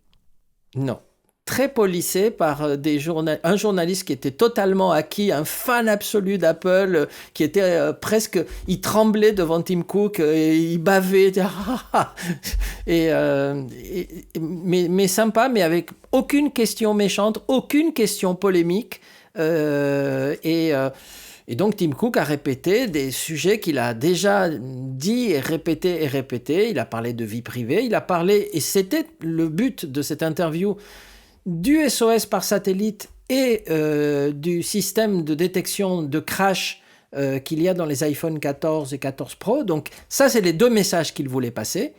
Non. Très policé par un journaliste qui était totalement acquis, un fan absolu d'Apple, qui était presque... Il tremblait devant Tim Cook, et il bavait, mais sympa, mais avec aucune question méchante, aucune question polémique. Et donc Tim Cook a répété des sujets qu'il a déjà dit et répété. Il a parlé de vie privée, il a parlé, et c'était le but de cette interview, du SOS par satellite et du système de détection de crash qu'il y a dans les iPhone 14 et 14 Pro. Donc ça, c'est les 2 messages qu'il voulait passer.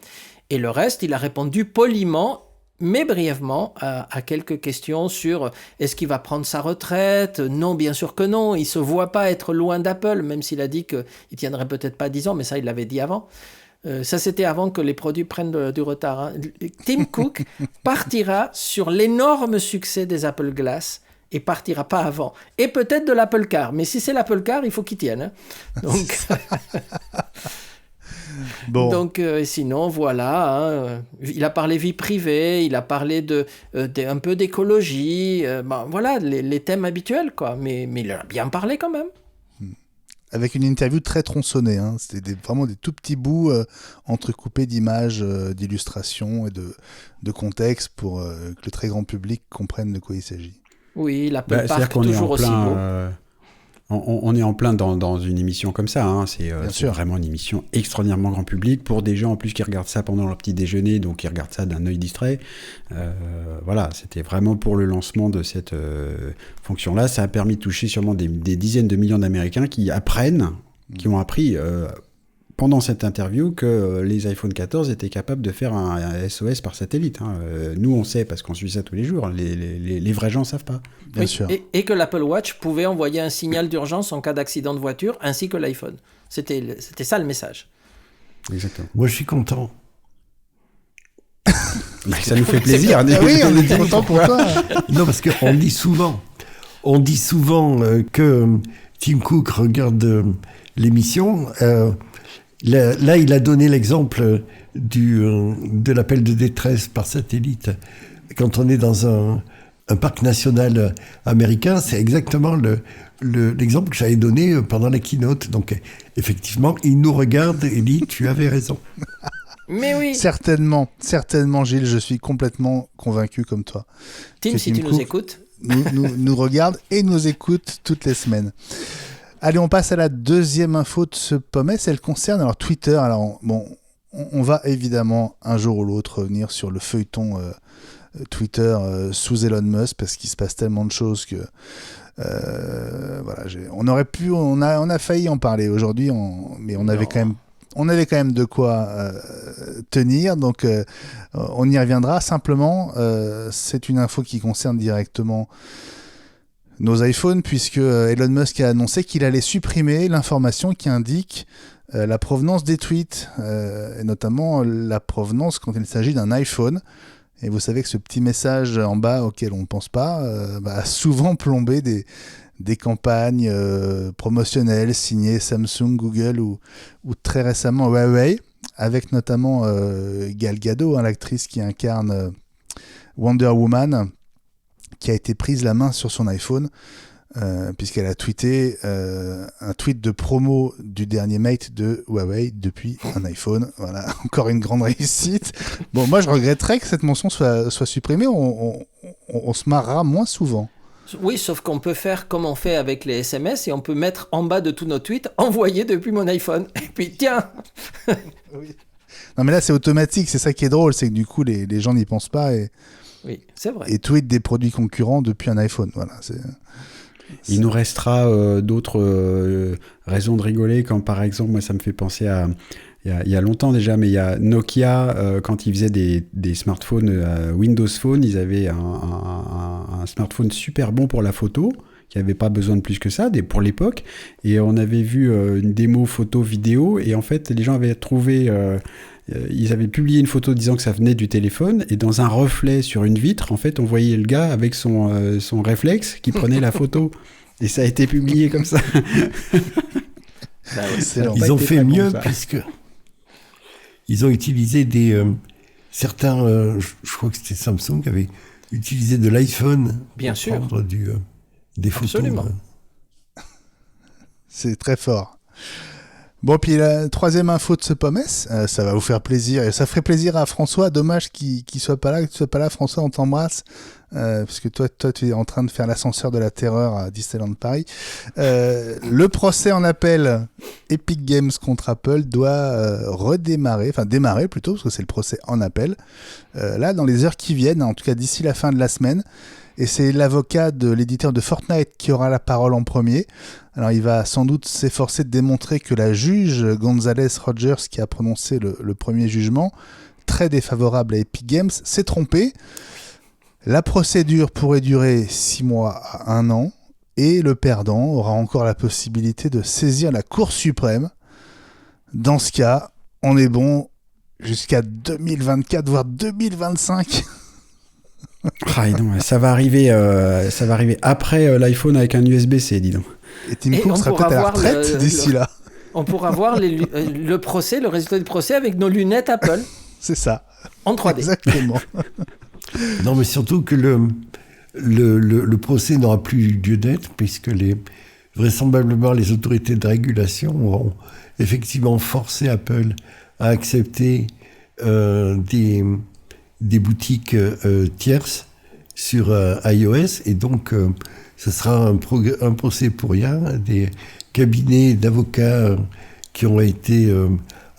Et le reste, il a répondu poliment, mais brièvement, à quelques questions sur est-ce qu'il va prendre sa retraite? Non, bien sûr que non. Il ne se voit pas être loin d'Apple, même s'il a dit qu'il ne tiendrait peut-être pas 10 ans, mais ça, il l'avait dit avant. Ça, c'était avant que les produits prennent du retard. Tim Cook partira sur l'énorme succès des Apple Glass et partira pas avant. Et peut-être de l'Apple Car. Mais si c'est l'Apple Car, il faut qu'il tienne. Donc, bon. Donc sinon, voilà. Il a parlé vie privée, il a parlé un peu d'écologie. Voilà, les thèmes habituels, quoi. Mais il a bien parlé quand même. Avec une interview très tronçonnée. C'était vraiment des tout petits bouts entrecoupés d'images, d'illustrations et de contexte pour que le très grand public comprenne de quoi il s'agit. Oui, l'Apple Park toujours aussi beau. On est en plein dans une émission comme ça. C'est vraiment une émission extraordinairement grand public pour des gens en plus qui regardent ça pendant leur petit déjeuner, donc qui regardent ça d'un œil distrait. Voilà, c'était vraiment pour le lancement de cette fonction-là. Ça a permis de toucher sûrement des dizaines de millions d'Américains qui ont appris pendant cette interview que les iPhone 14 étaient capables de faire un SOS par satellite. Nous, on sait parce qu'on suit ça tous les jours. Les vrais gens ne savent pas. Bien sûr. Et que l'Apple Watch pouvait envoyer un signal d'urgence en cas d'accident de voiture, ainsi que l'iPhone. C'était ça le message. Exactement. Moi, je suis content. Ça nous fait plaisir. Oui, on est content pour toi. Non, parce qu'on dit souvent que Tim Cook regarde l'émission. Là, il a donné l'exemple de l'appel de détresse par satellite. Quand on est dans un parc national américain, c'est exactement l'exemple que j'avais donné pendant la keynote. Donc, effectivement, il nous regarde et dit « Tu avais raison ». Mais oui. Certainement, Gilles, je suis complètement convaincu comme toi. Tim, si tu nous écoutes. nous regarde et nous écoute toutes les semaines. Allez, on passe à la deuxième info de ce POMES. Elle concerne alors Twitter. Alors, bon, on va évidemment un jour ou l'autre revenir sur le feuilleton Twitter sous Elon Musk, parce qu'il se passe tellement de choses que voilà, on a failli en parler aujourd'hui, mais on avait quand même de quoi tenir, donc on y reviendra. Simplement, c'est une info qui concerne directement nos iPhones, puisque Elon Musk a annoncé qu'il allait supprimer l'information qui indique la provenance des tweets, et notamment la provenance quand il s'agit d'un iPhone. Et vous savez que ce petit message en bas auquel on ne pense pas a souvent plombé des campagnes promotionnelles signées Samsung, Google ou très récemment Huawei, avec notamment Gal Gadot, l'actrice qui incarne Wonder Woman, qui a été prise la main sur son iPhone puisqu'elle a tweeté un tweet de promo du dernier Mate de Huawei depuis un iPhone. Voilà, encore une grande réussite. Bon, moi je regretterais que cette mention soit supprimée, on se marrera moins souvent. Oui, sauf qu'on peut faire comme on fait avec les SMS et on peut mettre en bas de tous nos tweets « Envoyé depuis mon iPhone ». Et puis tiens. Oui. Non mais là c'est automatique, c'est ça qui est drôle, c'est que du coup les gens n'y pensent pas et c'est vrai. Et tweetent des produits concurrents depuis un iPhone. Voilà, Il nous restera d'autres raisons de rigoler, quand par exemple, moi ça me fait penser à il y a longtemps déjà, mais il y a Nokia, quand ils faisaient des smartphones Windows Phone, ils avaient un smartphone super bon pour la photo, qui n'avait pas besoin de plus que ça, pour l'époque, et on avait vu une démo photo-vidéo, et en fait les gens avaient trouvé... ils avaient publié une photo disant que ça venait du téléphone, et dans un reflet sur une vitre, en fait, on voyait le gars avec son réflexe qui prenait la photo. Et ça a été publié comme ça. Ils ont fait mieux, puisque ils ont utilisé certains, je crois que c'était Samsung qui avait utilisé de l'iPhone Bien sûr. Pour prendre des photos. Absolument. C'est très fort. Bon, puis la troisième info de ce POMES, ça va vous faire plaisir, et ça ferait plaisir à François. Dommage qu'il soit pas là, que tu sois pas là, François, on t'embrasse, parce que toi, tu es en train de faire l'ascenseur de la terreur à Disneyland Paris. Le procès en appel Epic Games contre Apple doit démarrer plutôt, parce que c'est le procès en appel, là, dans les heures qui viennent, en tout cas d'ici la fin de la semaine. Et c'est l'avocat de l'éditeur de Fortnite qui aura la parole en premier. Alors il va sans doute s'efforcer de démontrer que la juge González Rogers, qui a prononcé le premier jugement, très défavorable à Epic Games, s'est trompée. La procédure pourrait durer 6 mois à 1 an, et le perdant aura encore la possibilité de saisir la Cour suprême. Dans ce cas, on est bon jusqu'à 2024, voire 2025. Ah, non, ça va arriver après l'iPhone avec un USB-C, dis donc. Et Tim Cook sera peut-être à la retraite d'ici là. On pourra voir le procès, le résultat du procès avec nos lunettes Apple. C'est ça. En 3D. Exactement. Non, mais surtout que le procès n'aura plus lieu d'être, puisque vraisemblablement les autorités de régulation auront effectivement forcé Apple à accepter des boutiques tierces sur iOS, et donc ce sera un procès pour rien, des cabinets d'avocats qui ont été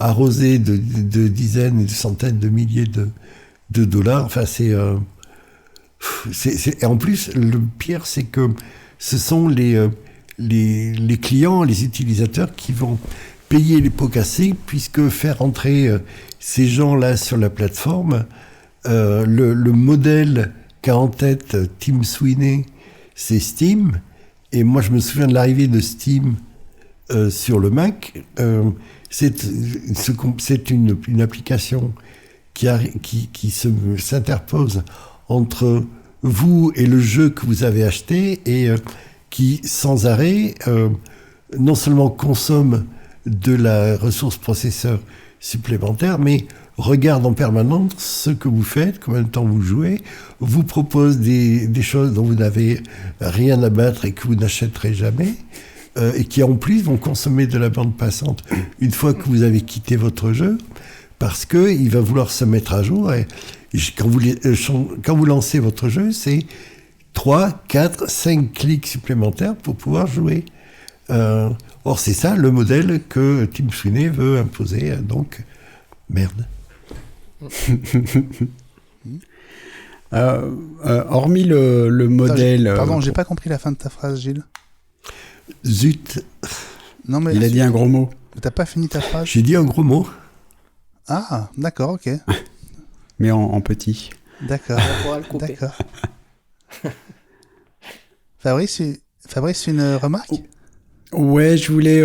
arrosés de dizaines et de centaines de milliers de dollars. Enfin, et en plus, le pire, c'est que ce sont les clients, les utilisateurs qui vont payer les pots cassés, puisque faire entrer ces gens-là sur la plateforme, le modèle qu'a en tête Tim Sweeney, c'est Steam. Et moi, je me souviens de l'arrivée de Steam sur le Mac, c'est une application qui s'interpose entre vous et le jeu que vous avez acheté et qui, sans arrêt, non seulement consomme de la ressource processeur supplémentaire, mais regarde en permanence ce que vous faites, combien de temps vous jouez, vous propose des choses dont vous n'avez rien à battre et que vous n'achèterez jamais, et qui en plus vont consommer de la bande passante une fois que vous avez quitté votre jeu, parce qu'il va vouloir se mettre à jour. Et quand vous lancez votre jeu, c'est 3, 4, 5 clics supplémentaires pour pouvoir jouer. Or, c'est ça le modèle que Tim Sweeney veut imposer, donc merde. Hormis le modèle... Pardon, j'ai pas compris la fin de ta phrase, Gilles. Zut. Non, mais il a dit un gros mot. T'as pas fini ta phrase? J'ai dit un gros mot. Ah, d'accord, ok. Mais en petit. D'accord. D'accord. Fabrice, une remarque? Ouais, je voulais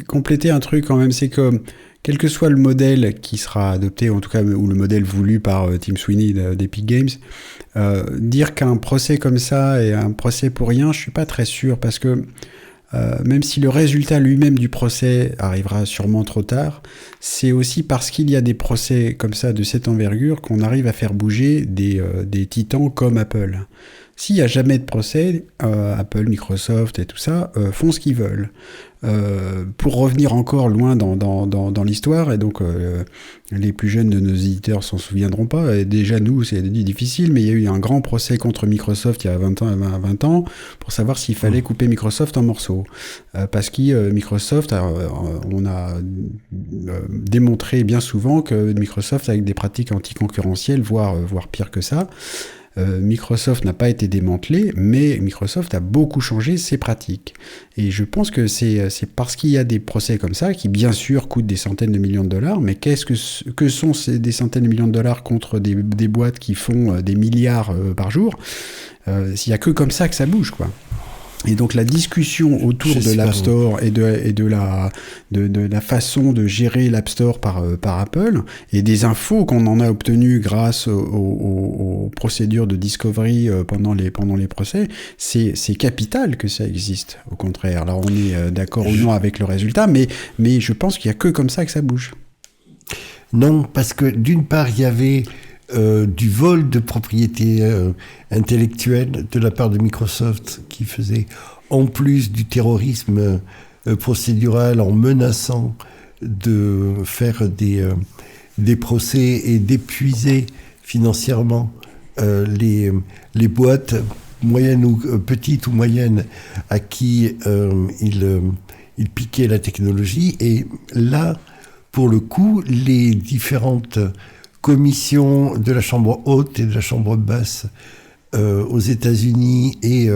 compléter un truc quand même, c'est que quel que soit le modèle qui sera adopté, en tout cas, ou le modèle voulu par Tim Sweeney d'Epic Games, dire qu'un procès comme ça est un procès pour rien, je suis pas très sûr, parce que même si le résultat lui-même du procès arrivera sûrement trop tard, c'est aussi parce qu'il y a des procès comme ça de cette envergure qu'on arrive à faire bouger des titans comme Apple. S'il n'y a jamais de procès, Apple, Microsoft et tout ça font ce qu'ils veulent. Pour revenir encore loin dans l'histoire, et donc les plus jeunes de nos éditeurs s'en souviendront pas, et déjà nous c'est difficile, mais il y a eu un grand procès contre Microsoft il y a 20 ans pour savoir s'il fallait couper Microsoft en morceaux. Parce que Microsoft, on a démontré bien souvent que Microsoft, avec des pratiques anticoncurrentielles, voire pire que ça, Microsoft n'a pas été démantelé, mais Microsoft a beaucoup changé ses pratiques. Et je pense que c'est parce qu'il y a des procès comme ça, qui bien sûr coûtent des centaines de millions de dollars, mais qu'est-ce que sont des centaines de millions de dollars contre des boîtes qui font des milliards par jour? S'il n'y a que comme ça que ça bouge, quoi. Et donc la discussion autour de l'App Store et de la façon de gérer l'App Store par Apple, et des infos qu'on en a obtenues grâce aux procédures de discovery pendant les procès, c'est capital que ça existe, au contraire. Alors on est d'accord ou non avec le résultat, mais je pense qu'il n'y a que comme ça que ça bouge. Non, parce que d'une part, il y avait du vol de propriété intellectuelle de la part de Microsoft, qui faisait en plus du terrorisme procédural en menaçant de faire des procès et d'épuiser financièrement les boîtes moyennes ou petites ou moyennes à qui il piquait la technologie. Et là, pour le coup, les différentes commissions de la chambre haute et de la chambre basse aux États-Unis et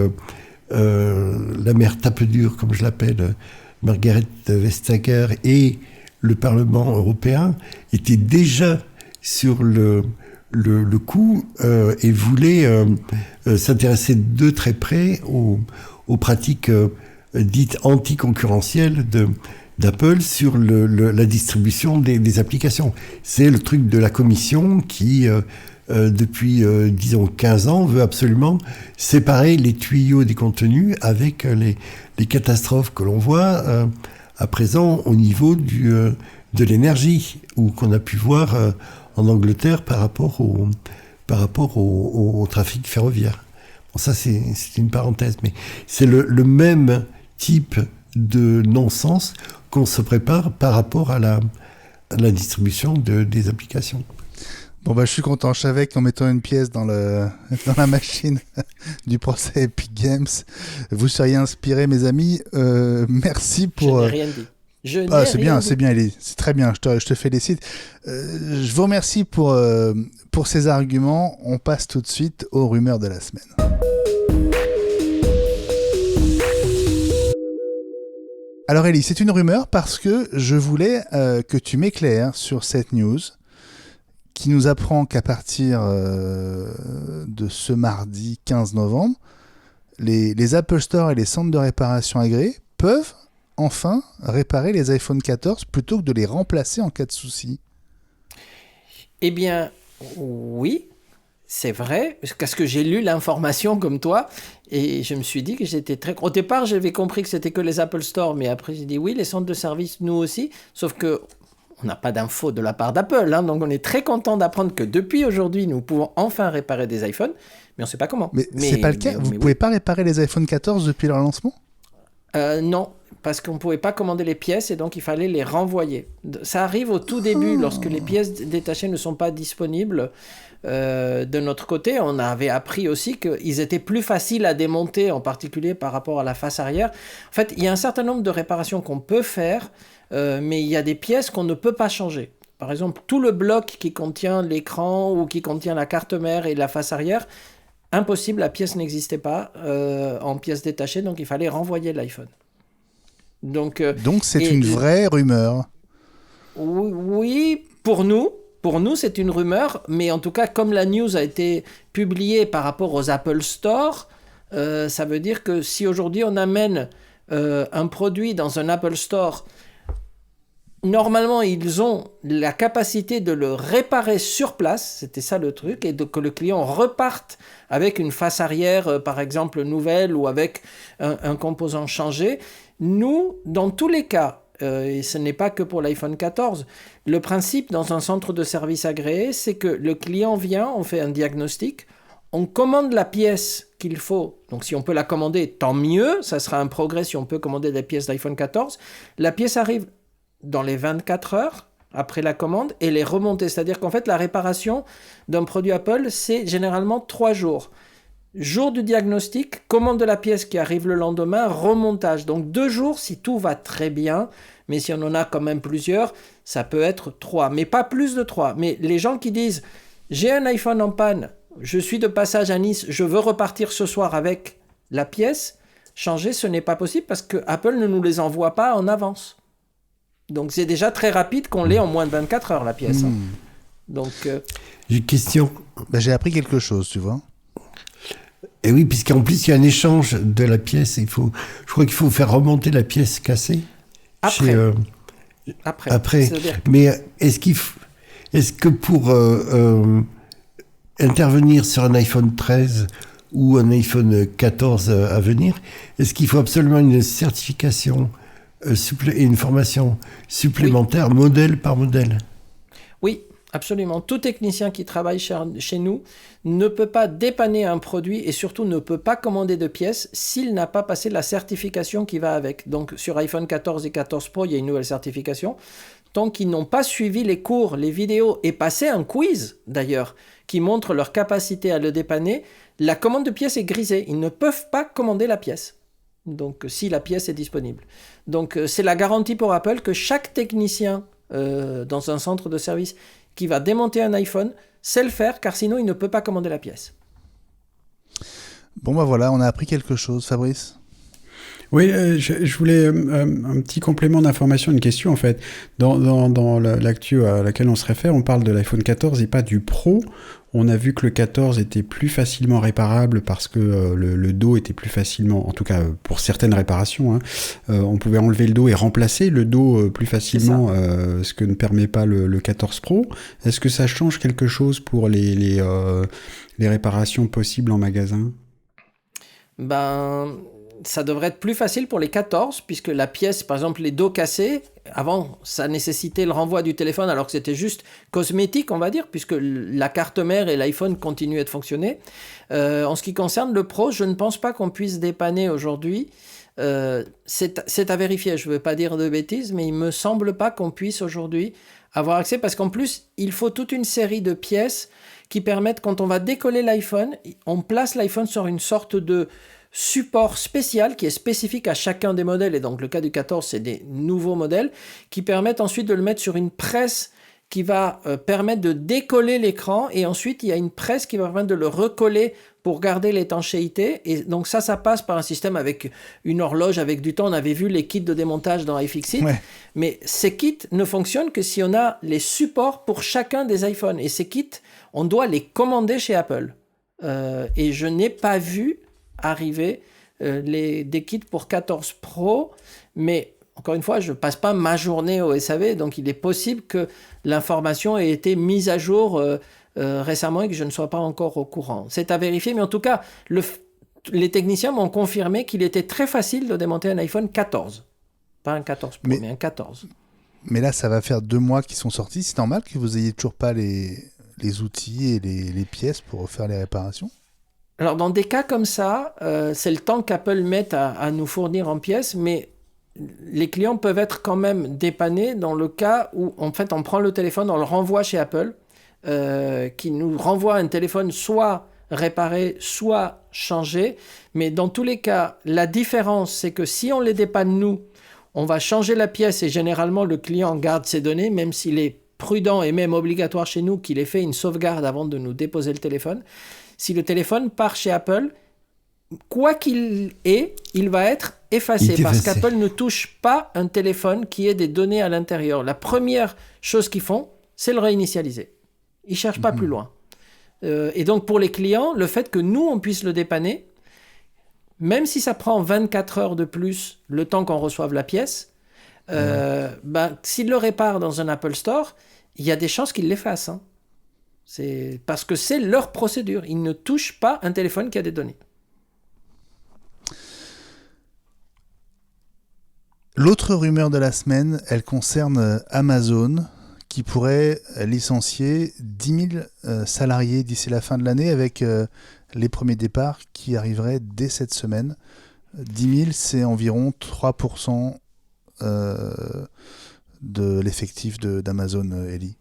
la mère tape-dure, comme je l'appelle, Margaret Vestager, et le Parlement européen étaient déjà sur le coup et voulaient s'intéresser de très près aux pratiques dites anticoncurrentielles d'Apple sur la distribution des applications. C'est le truc de la commission qui, depuis, disons, 15 ans, veut absolument séparer les tuyaux des contenus avec les catastrophes que l'on voit à présent au niveau de l'énergie, ou qu'on a pu voir en Angleterre par rapport au trafic ferroviaire. Bon, ça, c'est une parenthèse, mais c'est le même type de non-sens qu'on se prépare par rapport à la distribution des applications. Bon, je suis content. Je savais qu'en mettant une pièce dans la machine du procès Epic Games, vous seriez inspirés, mes amis. Merci pour... Je n'ai rien dit. C'est bien, c'est très bien. Je te félicite. Je vous remercie pour ces arguments. On passe tout de suite aux rumeurs de la semaine. Alors Ellie, c'est une rumeur parce que je voulais que tu m'éclaires sur cette news qui nous apprend qu'à partir de ce mardi 15 novembre, les Apple Store et les centres de réparation agréés peuvent enfin réparer les iPhone 14 plutôt que de les remplacer en cas de souci? Eh bien, oui, c'est vrai, parce que j'ai lu l'information comme toi, et je me suis dit que j'étais très... Au départ, j'avais compris que c'était que les Apple Store, mais après j'ai dit oui, les centres de service, nous aussi, sauf que on n'a pas d'infos de la part d'Apple, hein, donc on est très content d'apprendre que depuis aujourd'hui, nous pouvons enfin réparer des iPhones, mais on ne sait pas comment. Mais c'est pas le cas, vous ne pouvez pas réparer les iPhone 14 depuis leur lancement? Non, parce qu'on ne pouvait pas commander les pièces et donc il fallait les renvoyer. Ça arrive au tout début, lorsque les pièces détachées ne sont pas disponibles. De notre côté, on avait appris aussi qu'ils étaient plus faciles à démonter, en particulier par rapport à la face arrière. En fait, il y a un certain nombre de réparations qu'on peut faire, mais il y a des pièces qu'on ne peut pas changer. Par exemple, tout le bloc qui contient l'écran ou qui contient la carte mère et la face arrière, impossible, la pièce n'existait pas en pièces détachées, donc il fallait renvoyer l'iPhone. Donc c'est une vraie rumeur. Oui, pour nous, c'est une rumeur, mais en tout cas, comme la news a été publiée par rapport aux Apple Store, ça veut dire que si aujourd'hui on amène un produit dans un Apple Store, normalement, ils ont la capacité de le réparer sur place, c'était ça le truc, et que le client reparte avec une face arrière, par exemple, nouvelle, ou avec un composant changé. Nous, dans tous les cas, et ce n'est pas que pour l'iPhone 14, le principe dans un centre de service agréé, c'est que le client vient, on fait un diagnostic, on commande la pièce qu'il faut. Donc si on peut la commander, tant mieux, ça sera un progrès si on peut commander des pièces d'iPhone 14. La pièce arrive dans les 24 heures après la commande et les remonter. C'est-à-dire qu'en fait, la réparation d'un produit Apple, c'est généralement 3 jours. Jour du diagnostic, commande de la pièce qui arrive le lendemain, remontage. Donc 2 jours si tout va très bien, mais si on en a quand même plusieurs, ça peut être 3, mais pas plus de 3. Mais les gens qui disent « j'ai un iPhone en panne, je suis de passage à Nice, je veux repartir ce soir avec la pièce », changer, ce n'est pas possible parce que Apple ne nous les envoie pas en avance. Donc c'est déjà très rapide qu'on l'ait en moins de 24 heures, la pièce. Hein. Donc, J'ai une question. J'ai appris quelque chose, tu vois. Et oui, puisqu'en plus, il y a un échange de la pièce. Je crois qu'il faut faire remonter la pièce cassée. Après. Mais est-ce que pour intervenir sur un iPhone 13 ou un iPhone 14 à venir, est-ce qu'il faut absolument une certification et une formation supplémentaire, modèle par modèle? Oui, absolument. Tout technicien qui travaille chez nous ne peut pas dépanner un produit et surtout ne peut pas commander de pièces s'il n'a pas passé la certification qui va avec. Donc sur iPhone 14 et 14 Pro, il y a une nouvelle certification. Tant qu'ils n'ont pas suivi les cours, les vidéos et passé un quiz d'ailleurs qui montre leur capacité à le dépanner, la commande de pièces est grisée. Ils ne peuvent pas commander la pièce. Donc si la pièce est disponible. Donc c'est la garantie pour Apple que chaque technicien dans un centre de service qui va démonter un iPhone sait le faire, car sinon il ne peut pas commander la pièce. Bon voilà, on a appris quelque chose, Fabrice. Oui, je voulais un petit complément d'information, une question en fait. Dans l'actu à laquelle on se réfère, on parle de l'iPhone 14 et pas du Pro. On a vu que le 14 était plus facilement réparable parce que le dos était plus facilement, en tout cas pour certaines réparations, on pouvait enlever le dos et remplacer le dos plus facilement, ce que ne permet pas le 14 Pro. Est-ce que ça change quelque chose pour les réparations possibles en magasin ? Ça devrait être plus facile pour les 14, puisque la pièce, par exemple, les dos cassés, avant, ça nécessitait le renvoi du téléphone, alors que c'était juste cosmétique, on va dire, puisque la carte mère et l'iPhone continuaient de fonctionner. En ce qui concerne le Pro, je ne pense pas qu'on puisse dépanner aujourd'hui. C'est à vérifier, je ne veux pas dire de bêtises, mais il ne me semble pas qu'on puisse aujourd'hui avoir accès, parce qu'en plus, il faut toute une série de pièces qui permettent, quand on va décoller l'iPhone, on place l'iPhone sur une sorte de support spécial qui est spécifique à chacun des modèles, et donc le cas du 14 c'est des nouveaux modèles qui permettent ensuite de le mettre sur une presse qui va permettre de décoller l'écran, et ensuite il y a une presse qui va permettre de le recoller pour garder l'étanchéité, et donc ça passe par un système avec une horloge avec du temps. On avait vu les kits de démontage dans iFixit, mais ces kits ne fonctionnent que si on a les supports pour chacun des iPhones, et ces kits on doit les commander chez Apple, et je n'ai pas vu arriver des kits pour 14 Pro, mais encore une fois, je ne passe pas ma journée au SAV, donc il est possible que l'information ait été mise à jour récemment et que je ne sois pas encore au courant. C'est à vérifier, mais en tout cas, les techniciens m'ont confirmé qu'il était très facile de démonter un iPhone 14. Pas un 14 Pro, mais un 14. Mais là, ça va faire 2 mois qu'ils sont sortis. C'est normal que vous ayez toujours pas les outils et les pièces pour faire les réparations? Alors, dans des cas comme ça, c'est le temps qu'Apple mette à nous fournir en pièces, mais les clients peuvent être quand même dépannés dans le cas où, en fait, on prend le téléphone, on le renvoie chez Apple, qui nous renvoie un téléphone soit réparé, soit changé. Mais dans tous les cas, la différence, c'est que si on les dépanne nous, on va changer la pièce et généralement, le client garde ses données, même s'il est prudent et même obligatoire chez nous qu'il ait fait une sauvegarde avant de nous déposer le téléphone. Si le téléphone part chez Apple, quoi qu'il ait, il va être effacé parce qu'Apple ne touche pas un téléphone qui ait des données à l'intérieur. La première chose qu'ils font, c'est le réinitialiser. Ils ne cherchent pas plus loin. Et donc, pour les clients, le fait que nous, on puisse le dépanner, même si ça prend 24 heures de plus le temps qu'on reçoive la pièce, s'ils le réparent dans un Apple Store, il y a des chances qu'ils l'effacent. Hein. C'est parce que c'est leur procédure. Ils ne touchent pas un téléphone qui a des données. L'autre rumeur de la semaine, elle concerne Amazon, qui pourrait licencier 10 000 salariés d'ici la fin de l'année, avec les premiers départs qui arriveraient dès cette semaine. 10 000, c'est environ 3% de l'effectif d'Amazon, Ellie.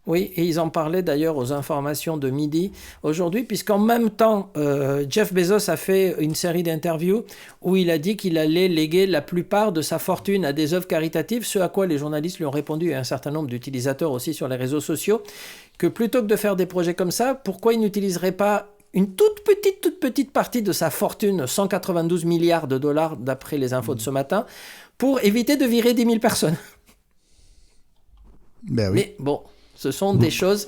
Oui, et ils en parlaient d'ailleurs aux informations de midi aujourd'hui, puisqu'en même temps, Jeff Bezos a fait une série d'interviews où il a dit qu'il allait léguer la plupart de sa fortune à des œuvres caritatives, ce à quoi les journalistes lui ont répondu, et un certain nombre d'utilisateurs aussi sur les réseaux sociaux, que plutôt que de faire des projets comme ça, pourquoi il n'utiliserait pas une toute petite partie de sa fortune, 192 milliards de dollars d'après les infos de ce matin, pour éviter de virer 10 000 personnes. Ben oui. Mais bon... Ce sont des choses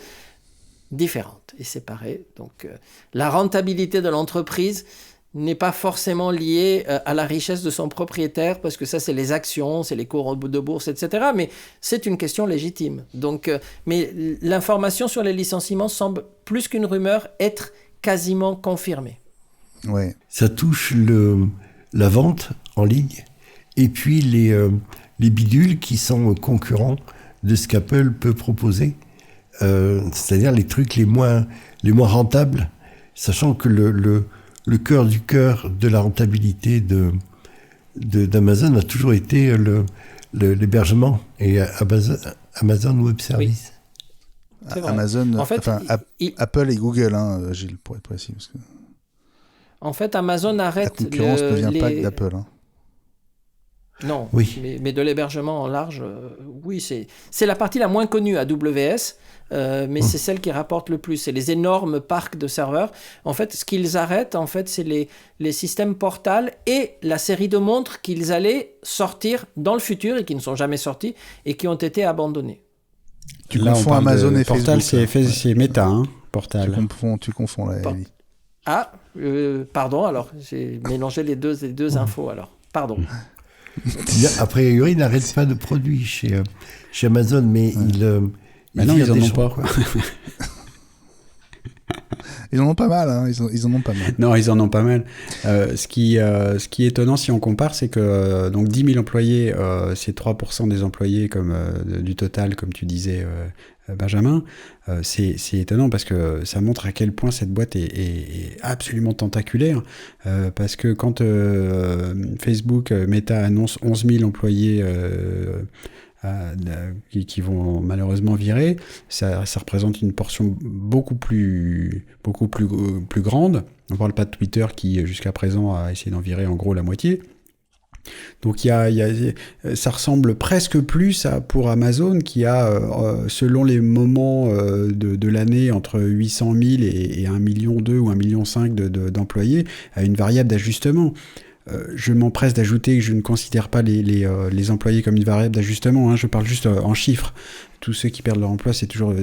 différentes et séparées. Donc, la rentabilité de l'entreprise n'est pas forcément liée à la richesse de son propriétaire, parce que ça, c'est les actions, c'est les cours de bourse, etc. Mais c'est une question légitime. Donc, mais l'information sur les licenciements semble, plus qu'une rumeur, être quasiment confirmée. Ouais. Ça touche la vente en ligne et puis les bidules qui sont concurrents de ce qu'Apple peut proposer, c'est-à-dire les trucs les moins rentables, sachant que le cœur du cœur de la rentabilité d'Amazon a toujours été l'hébergement et Amazon Web Services. Oui. Amazon, en fait, Apple et Google, hein, Gilles, pour être précis. Parce que en fait, Amazon arrête... La concurrence ne vient pas d'Apple. Hein. Non, oui. mais de l'hébergement en large, oui, c'est la partie la moins connue, AWS, mais c'est celle qui rapporte le plus. C'est les énormes parcs de serveurs. En fait, ce qu'ils arrêtent, en fait, c'est les systèmes Portal et la série de montres qu'ils allaient sortir dans le futur et qui ne sont jamais sortis et qui ont été abandonnés. Tu confonds Amazon et Portal, Facebook. c'est Meta, hein, Portal. Tu confonds là, Ellie. Ah, pardon, alors, j'ai mélangé les deux infos, alors. Pardon. A priori, ils n'arrêtent pas de produits chez Amazon, mais non, ils en ont pas. Ils en ont pas mal, hein. Ils en ont pas mal. Non, ils en ont pas mal. Ce qui est étonnant si on compare, c'est que donc 10 000 employés, c'est 3% des employés du total, comme tu disais, Benjamin. C'est étonnant parce que ça montre à quel point cette boîte est absolument tentaculaire. Parce que quand Facebook, Meta annonce 11 000 employés qui vont malheureusement virer, ça représente une portion beaucoup plus grande. On ne parle pas de Twitter qui jusqu'à présent a essayé d'en virer en gros la moitié. Donc ça ressemble presque plus pour Amazon qui a, selon les moments de l'année, entre 800 000 et 1,2 million ou 1,5 million d'employés, à une variable d'ajustement. je m'empresse d'ajouter que je ne considère pas les employés comme une variable d'ajustement, hein, je parle juste en chiffres. Tous ceux qui perdent leur emploi, c'est toujours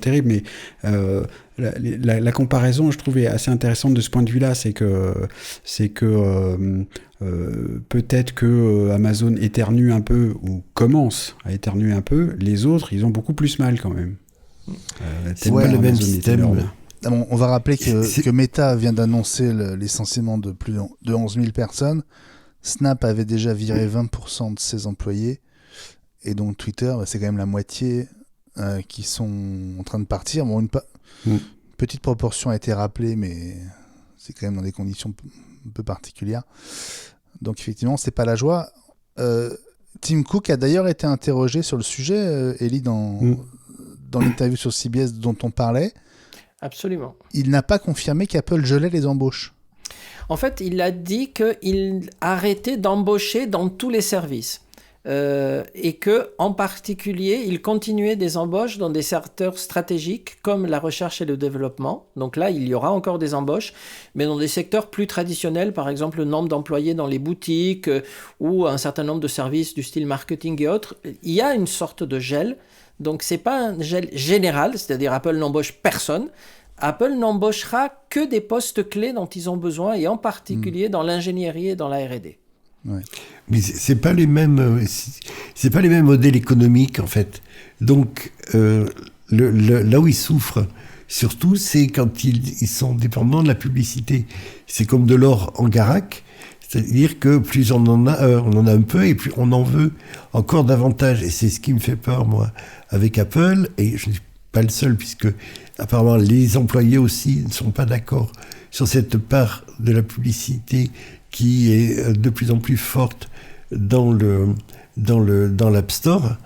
terrible, mais la comparaison, je trouvais assez intéressante de ce point de vue-là, c'est que peut-être que Amazon éternue un peu, ou commence à éternuer un peu, les autres, ils ont beaucoup plus mal quand même. C'est pas le même système. Bon, on va rappeler que Meta vient d'annoncer le licenciement de plus de 11 000 personnes. Snap avait déjà viré 20% de ses employés. Et donc Twitter, c'est quand même la moitié qui sont en train de partir. Bon, une petite proportion a été rappelée, mais c'est quand même dans des conditions un peu particulières. Donc effectivement, c'est pas la joie. Tim Cook a d'ailleurs été interrogé sur le sujet, Ellie, dans l'interview sur CBS dont on parlait. Absolument. Il n'a pas confirmé qu'Apple gelait les embauches. En fait, il a dit qu'il arrêtait d'embaucher dans tous les services. Et que, en particulier, il continuait des embauches dans des secteurs stratégiques comme la recherche et le développement. Donc là, il y aura encore des embauches, mais dans des secteurs plus traditionnels, par exemple le nombre d'employés dans les boutiques ou un certain nombre de services du style marketing et autres. Il y a une sorte de gel. Donc c'est pas un gel général, c'est-à-dire Apple n'embauche personne. Apple n'embauchera que des postes clés dont ils ont besoin, et en particulier dans l'ingénierie et dans la R&D. Ouais. Mais c'est pas les mêmes modèles économiques en fait. Donc là où ils souffrent surtout, c'est quand ils sont dépendants de la publicité. C'est comme de l'or en garaque, c'est-à-dire que plus on en a un peu et plus on en veut encore davantage. Et c'est ce qui me fait peur moi avec Apple, et je ne suis pas le seul puisque apparemment les employés aussi ne sont pas d'accord sur cette part de la publicité qui est de plus en plus forte dans l'App Store.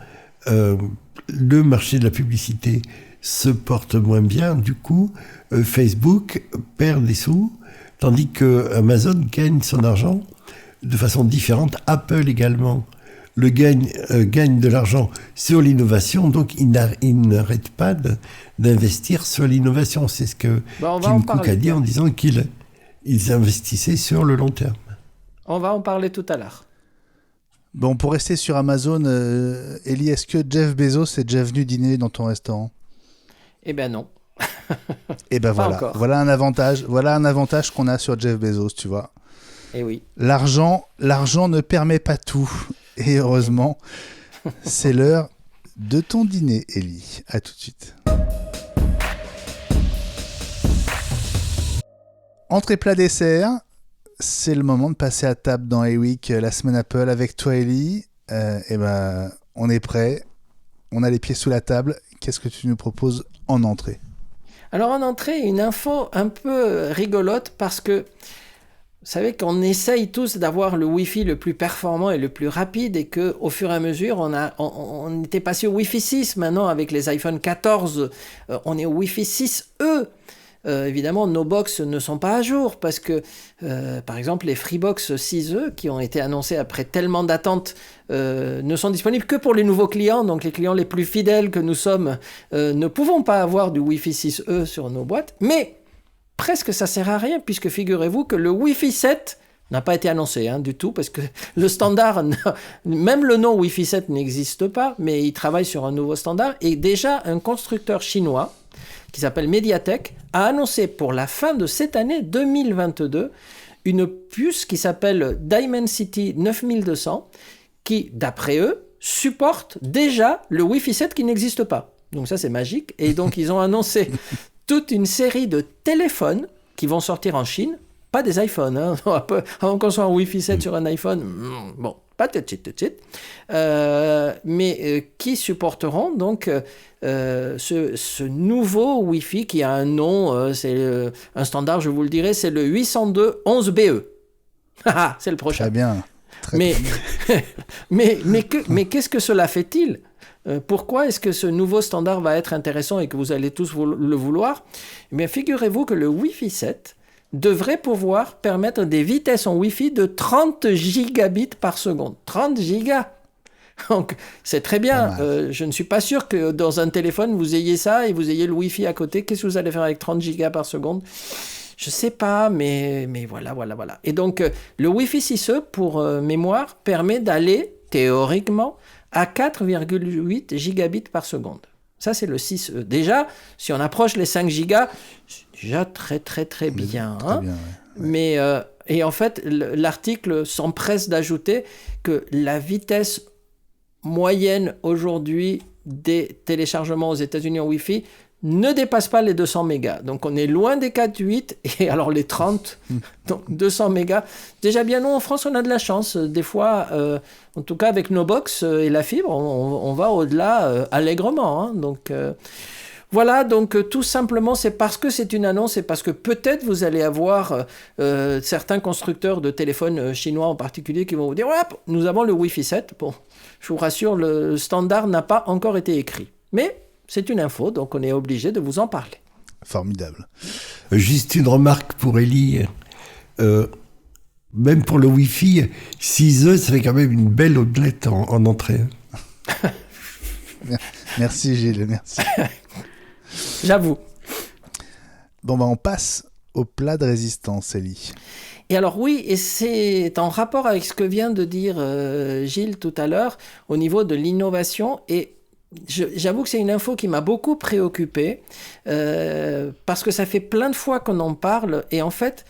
Le marché de la publicité se porte moins bien, du coup, Facebook perd des sous, tandis que Amazon gagne son argent de façon différente. Apple également gagne de l'argent sur l'innovation, donc il n'arrête pas d'investir sur l'innovation. C'est ce que Tim Cook a dit en disant qu'ils investissaient sur le long terme. On va en parler tout à l'heure. Bon, pour rester sur Amazon, Ellie, est-ce que Jeff Bezos est déjà venu dîner dans ton restaurant ? Eh ben non. Eh ben voilà un avantage qu'on a sur Jeff Bezos, tu vois. Eh oui. L'argent ne permet pas tout. Et heureusement, c'est l'heure de ton dîner, Ellie. À tout de suite. Entrée plat dessert. C'est le moment de passer à table dans A-Week, la semaine Apple, avec toi, Ellie. On est prêt. On a les pieds sous la table. Qu'est-ce que tu nous proposes en entrée ? Alors en entrée, une info un peu rigolote parce que vous savez qu'on essaye tous d'avoir le Wi-Fi le plus performant et le plus rapide, et qu'au fur et à mesure, on était passé au Wi-Fi 6. Maintenant, avec les iPhone 14, on est au Wi-Fi 6E. Évidemment, nos box ne sont pas à jour parce que, par exemple, les Freebox 6E qui ont été annoncés après tellement d'attentes ne sont disponibles que pour les nouveaux clients. Donc, les clients les plus fidèles que nous sommes ne pouvons pas avoir du Wi-Fi 6E sur nos boîtes. Mais presque ça sert à rien, puisque figurez-vous que le Wi-Fi 7 n'a pas été annoncé du tout, parce que le standard, même le nom Wi-Fi 7 n'existe pas, mais il travaille sur un nouveau standard. Et déjà, un constructeur chinois qui s'appelle Mediatek, a annoncé pour la fin de cette année 2022 une puce qui s'appelle Dimensity 9200, qui, d'après eux, supporte déjà le Wi-Fi 7 qui n'existe pas. Donc ça, c'est magique. Et donc, ils ont annoncé toute une série de téléphones qui vont sortir en Chine, pas des iPhones, avant qu'on soit en Wi-Fi 7 sur un iPhone, bon, pas tout de suite, mais qui supporteront donc ce nouveau Wi-Fi qui a un nom, c'est un standard, je vous le dirai, c'est le 802.11be. C'est le prochain. Très bien. Mais qu'est-ce que cela fait-il ? Pourquoi est-ce que ce nouveau standard va être intéressant et que vous allez tous le vouloir ? Eh bien, figurez-vous que le Wi-Fi 7 devrait pouvoir permettre des vitesses en Wi-Fi de 30 gigabits par seconde. 30 gigas. Donc, c'est très bien. Je ne suis pas sûr que dans un téléphone, vous ayez ça et vous ayez le Wi-Fi à côté. Qu'est-ce que vous allez faire avec 30 gigas par seconde ? Je sais pas, mais voilà. Et donc, le Wi-Fi 6E, pour mémoire, permet d'aller, théoriquement, à 4,8 gigabits par seconde. Ça, c'est le 6E. Déjà, si on approche les 5 gigas, c'est déjà très, très, très bien. Très bien, ouais. Mais, et en fait, l'article s'empresse d'ajouter que la vitesse moyenne aujourd'hui des téléchargements aux États-Unis en Wi-Fi ne dépasse pas les 200 mégas. Donc, on est loin des 4,8 et alors les 30, donc 200 mégas. Déjà bien, nous, en France, on a de la chance. Des fois, en tout cas, avec nos box et la fibre, on va au-delà allègrement. Hein. Donc, voilà, donc tout simplement, c'est parce que c'est une annonce et parce que peut-être vous allez avoir certains constructeurs de téléphones chinois en particulier qui vont vous dire « Ouais, nous avons le Wi-Fi 7. » Bon, je vous rassure, le standard n'a pas encore été écrit. Mais c'est une info, donc on est obligé de vous en parler. Formidable. Juste une remarque pour Ellie. Même pour le Wi-Fi, 6E, ça fait quand même une belle omelette en entrée. Merci Gilles, merci. J'avoue. Bon, on passe au plat de résistance, Ellie. Et alors oui, et c'est en rapport avec ce que vient de dire Gilles tout à l'heure, au niveau de l'innovation, et j'avoue que c'est une info qui m'a beaucoup préoccupé, parce que ça fait plein de fois qu'on en parle, et en fait,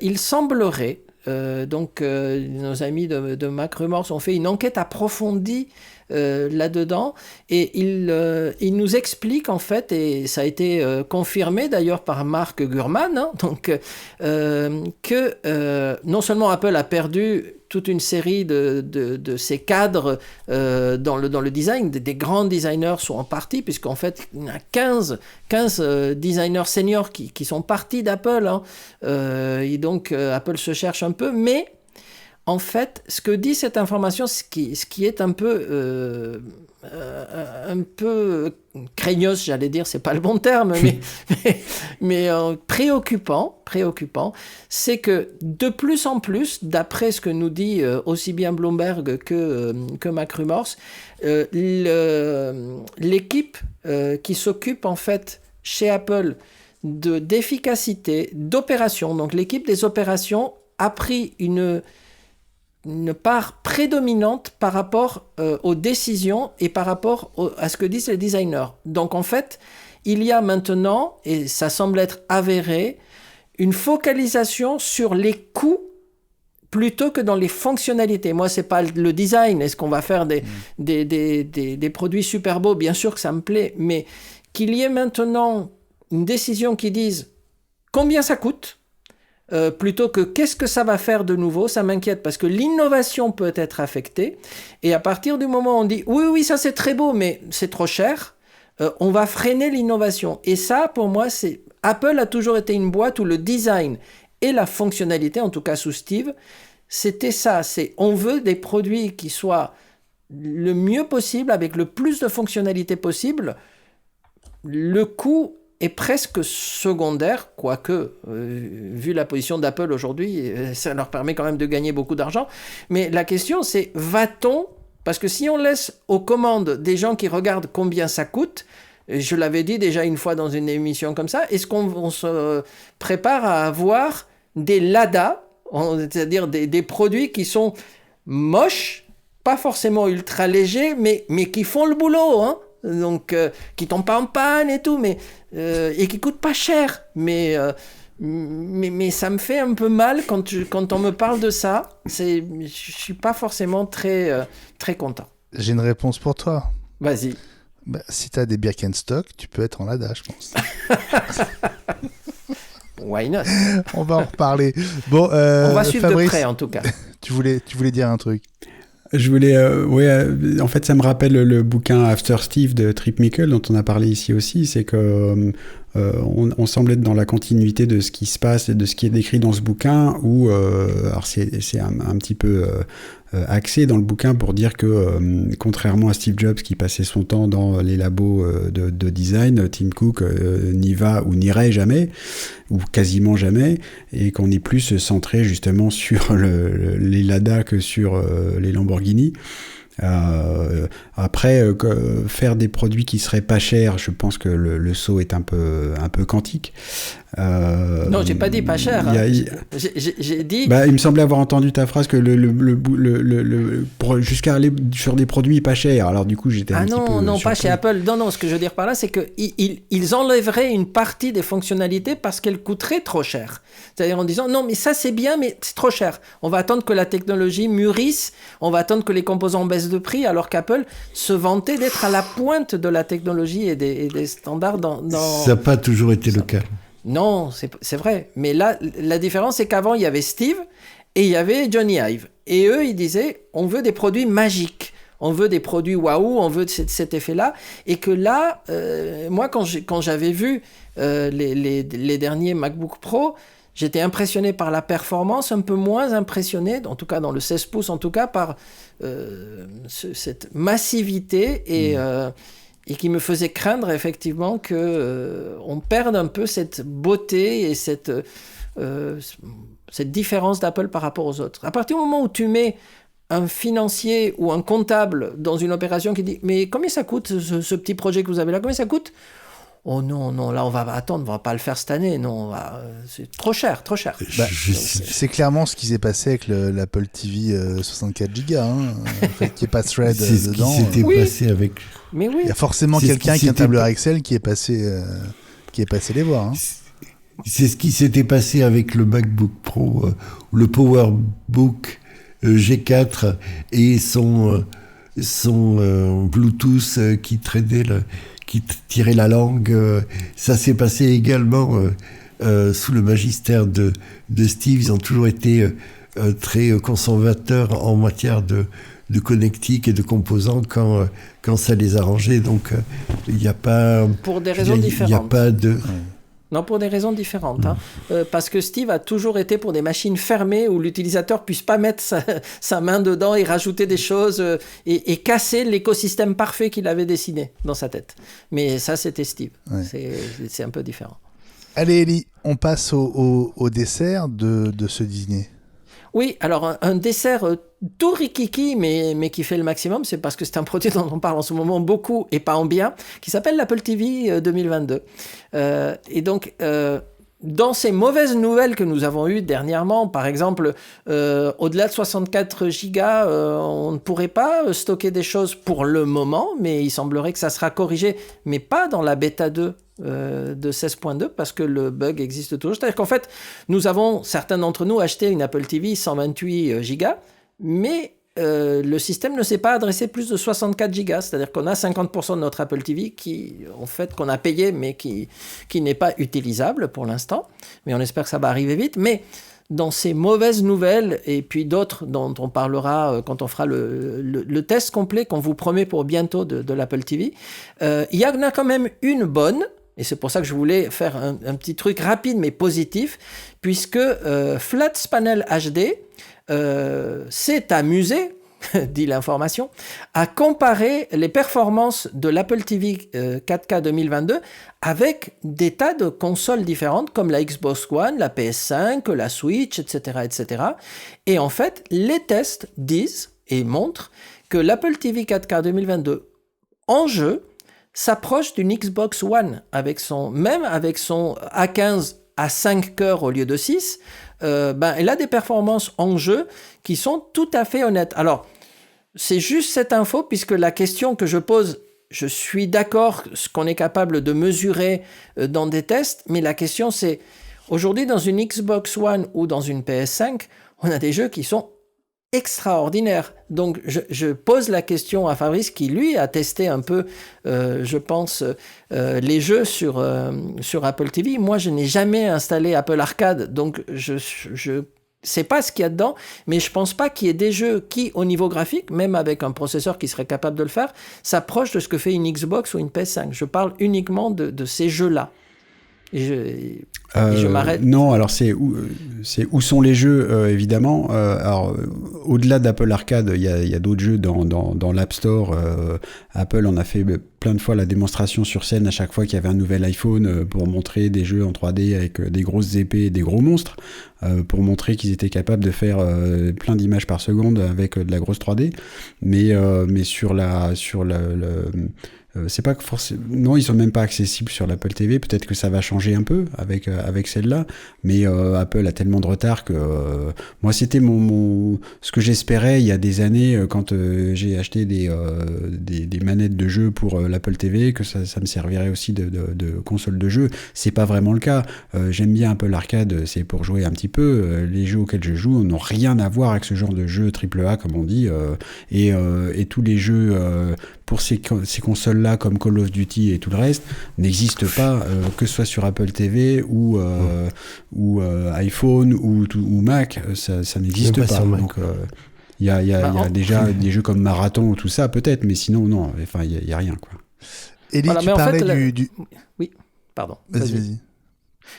il semblerait, nos amis de MacRumors ont fait une enquête approfondie là-dedans, et il nous explique en fait, et ça a été confirmé d'ailleurs par Mark Gurman, hein, que non seulement Apple a perdu toute une série de ses cadres dans le design, des grands designers sont en partie, puisqu'en fait il y a 15 designers seniors qui sont partis d'Apple, hein, et donc Apple se cherche un peu, mais en fait, ce que dit cette information, ce qui est un peu craignos, j'allais dire, c'est pas le bon terme, mais préoccupant, c'est que de plus en plus, d'après ce que nous dit aussi bien Bloomberg que MacRumors, l'équipe qui s'occupe en fait chez Apple d'efficacité, d'opération, donc l'équipe des opérations a pris une part prédominante par rapport aux décisions et par rapport à ce que disent les designers. Donc en fait, il y a maintenant, et ça semble être avéré, une focalisation sur les coûts plutôt que dans les fonctionnalités. Moi, c'est pas le design, est-ce qu'on va faire des produits super beaux, bien sûr que ça me plaît, mais qu'il y ait maintenant une décision qui dise combien ça coûte, plutôt que qu'est-ce que ça va faire de nouveau, ça m'inquiète parce que l'innovation peut être affectée, et à partir du moment où on dit oui ça c'est très beau mais c'est trop cher, on va freiner l'innovation. Et ça pour moi Apple a toujours été une boîte où le design et la fonctionnalité, en tout cas sous Steve, c'était ça, on veut des produits qui soient le mieux possible avec le plus de fonctionnalités possible. Le coût est presque secondaire, quoique, vu la position d'Apple aujourd'hui, ça leur permet quand même de gagner beaucoup d'argent. Mais la question, c'est, va-t-on, parce que si on laisse aux commandes des gens qui regardent combien ça coûte, je l'avais dit déjà une fois dans une émission comme ça, est-ce qu'on se prépare à avoir des LADA, c'est-à-dire des produits qui sont moches, pas forcément ultra légers, mais qui font le boulot, hein, donc qui tombent pas en panne et tout, mais et qui coûtent pas cher, mais ça me fait un peu mal quand on me parle de ça. Je suis pas forcément très content. J'ai une réponse pour toi. Vas-y. Si t'as des Birkenstock, tu peux être en LADA, je pense. Why not? On va en reparler. Bon, on va suivre Fabrice, de près en tout cas. Tu voulais dire un truc? Je voulais, en fait, ça me rappelle le bouquin After Steve de Trip Mickle dont on a parlé ici aussi. C'est que on semble être dans la continuité de ce qui se passe et de ce qui est décrit dans ce bouquin, où alors c'est un petit peu axé dans le bouquin pour dire que contrairement à Steve Jobs qui passait son temps dans les labos de design, Tim Cook n'y va ou n'irait jamais, ou quasiment jamais, et qu'on est plus centré justement sur les Lada que sur les Lamborghini. Après, faire des produits qui seraient pas chers, je pense que le saut est un peu quantique. Non, j'ai pas dit pas cher. J'ai dit. Il me semblait avoir entendu ta phrase que jusqu'à aller sur des produits pas chers. Alors du coup, j'étais un petit peu non, surpris. pas chez Apple. Non, ce que je veux dire par là, c'est que ils enlèveraient une partie des fonctionnalités parce qu'elles coûteraient trop cher. C'est-à-dire en disant non, mais ça c'est bien, mais c'est trop cher. On va attendre que la technologie mûrisse. On va attendre que les composants baissent de prix, alors qu'Apple se vantait d'être à la pointe de la technologie et des standards dans. Ça n'a pas toujours été le cas. Non, c'est vrai. Mais là, la différence, c'est qu'avant, il y avait Steve et il y avait Johnny Ive. Et eux, ils disaient, on veut des produits magiques. On veut des produits waouh, on veut cet effet-là. Et que là, moi, quand j'avais vu les derniers MacBook Pro, j'étais impressionné par la performance, un peu moins impressionné, en tout cas dans le 16 pouces, en tout cas par cette massivité et qui me faisait craindre effectivement qu'on perde un peu cette beauté et cette différence d'Apple par rapport aux autres. À partir du moment où tu mets un financier ou un comptable dans une opération qui dit « Mais combien ça coûte ce petit projet que vous avez là? Combien ça coûte ?» Oh non, là on va attendre, on va pas le faire cette année, non, c'est trop cher. C'est clairement ce qui s'est passé avec l'Apple TV 64 Go, en fait, qui est pas thread dedans. C'est ce qui s'était passé avec. Mais oui. Il y a forcément quelqu'un qui a un tableur Excel qui est passé les voir. C'est ce qui s'était passé avec le MacBook Pro, le PowerBook G4 et son Bluetooth qui tirait la langue. Ça s'est passé également sous le magistère de Steve. Ils ont toujours été très conservateurs en matière de connectique et de composants quand ça les arrangeait. Donc il n'y a pas... Pour des raisons différentes. Il n'y a pas de... Non, pour des raisons différentes. Parce que Steve a toujours été pour des machines fermées où l'utilisateur ne puisse pas mettre sa main dedans et rajouter des choses et casser l'écosystème parfait qu'il avait dessiné dans sa tête. Mais ça, c'était Steve. Ouais. C'est un peu différent. Allez, Ellie, on passe au dessert de ce dîner. Oui, alors un dessert tout rikiki, mais qui fait le maximum, c'est parce que c'est un produit dont on parle en ce moment beaucoup et pas en bien, qui s'appelle l'Apple TV 2022. Et donc, dans ces mauvaises nouvelles que nous avons eues dernièrement, par exemple, au-delà de 64 gigas, on ne pourrait pas stocker des choses pour le moment, mais il semblerait que ça sera corrigé, mais pas dans la bêta 2. De 16.2 parce que le bug existe toujours. C'est-à-dire qu'en fait, nous avons, certains d'entre nous, acheté une Apple TV 128 gigas, mais le système ne s'est pas adressé plus de 64 gigas. C'est-à-dire qu'on a 50% de notre Apple TV qu'on a payé, mais qui n'est pas utilisable pour l'instant. Mais on espère que ça va arriver vite. Mais dans ces mauvaises nouvelles, et puis d'autres dont on parlera quand on fera le test complet qu'on vous promet pour bientôt de l'Apple TV, il y en a quand même une bonne. Et c'est pour ça que je voulais faire un petit truc rapide mais positif, puisque Flatspanel HD s'est amusé, dit l'information, à comparer les performances de l'Apple TV 4K 2022 avec des tas de consoles différentes comme la Xbox One, la PS5, la Switch, etc., etc. Et en fait, les tests disent et montrent que l'Apple TV 4K 2022 en jeu s'approche d'une Xbox One avec son A15 à 5 cœurs au lieu de 6, elle a des performances en jeu qui sont tout à fait honnêtes. Alors, c'est juste cette info, puisque la question que je pose, je suis d'accord ce qu'on est capable de mesurer dans des tests, mais la question c'est, aujourd'hui dans une Xbox One ou dans une PS5, on a des jeux qui sont extraordinaire. Donc je pose la question à Fabrice qui lui a testé un peu je pense les jeux sur Apple TV. Moi je n'ai jamais installé Apple Arcade, donc je sais pas ce qu'il y a dedans, mais je pense pas qu'il y ait des jeux qui au niveau graphique, même avec un processeur qui serait capable de le faire, s'approchent de ce que fait une Xbox ou une PS5. Je parle uniquement de ces jeux-là. Et je m'arrête. Non, alors c'est où sont les jeux, évidemment. Alors, au-delà d'Apple Arcade, il y a d'autres jeux dans l'App Store. Apple en a fait plein de fois la démonstration sur scène à chaque fois qu'il y avait un nouvel iPhone pour montrer des jeux en 3D avec des grosses épées et des gros monstres, pour montrer qu'ils étaient capables de faire plein d'images par seconde avec de la grosse 3D. Mais c'est pas que forcément. Non, ils sont même pas accessibles sur l'Apple TV. Peut-être que ça va changer un peu avec celle-là. Mais Apple a tellement de retard que moi, c'était ce que j'espérais il y a des années quand j'ai acheté des manettes de jeu pour l'Apple TV, que ça me servirait aussi de console de jeu. C'est pas vraiment le cas. J'aime bien Apple Arcade, c'est pour jouer un petit peu. Les jeux auxquels je joue n'ont rien à voir avec ce genre de jeu AAA, comme on dit. Et tous les jeux pour ces consoles-là, comme Call of Duty et tout le reste, n'existent pas, que ce soit sur Apple TV ou iPhone ou Mac, ça n'existe pas. Donc, il y a déjà des jeux comme Marathon ou tout ça, peut-être, mais sinon, non, enfin, il n'y a rien, quoi. Elie, voilà, tu parlais du... Oui, pardon. Vas-y.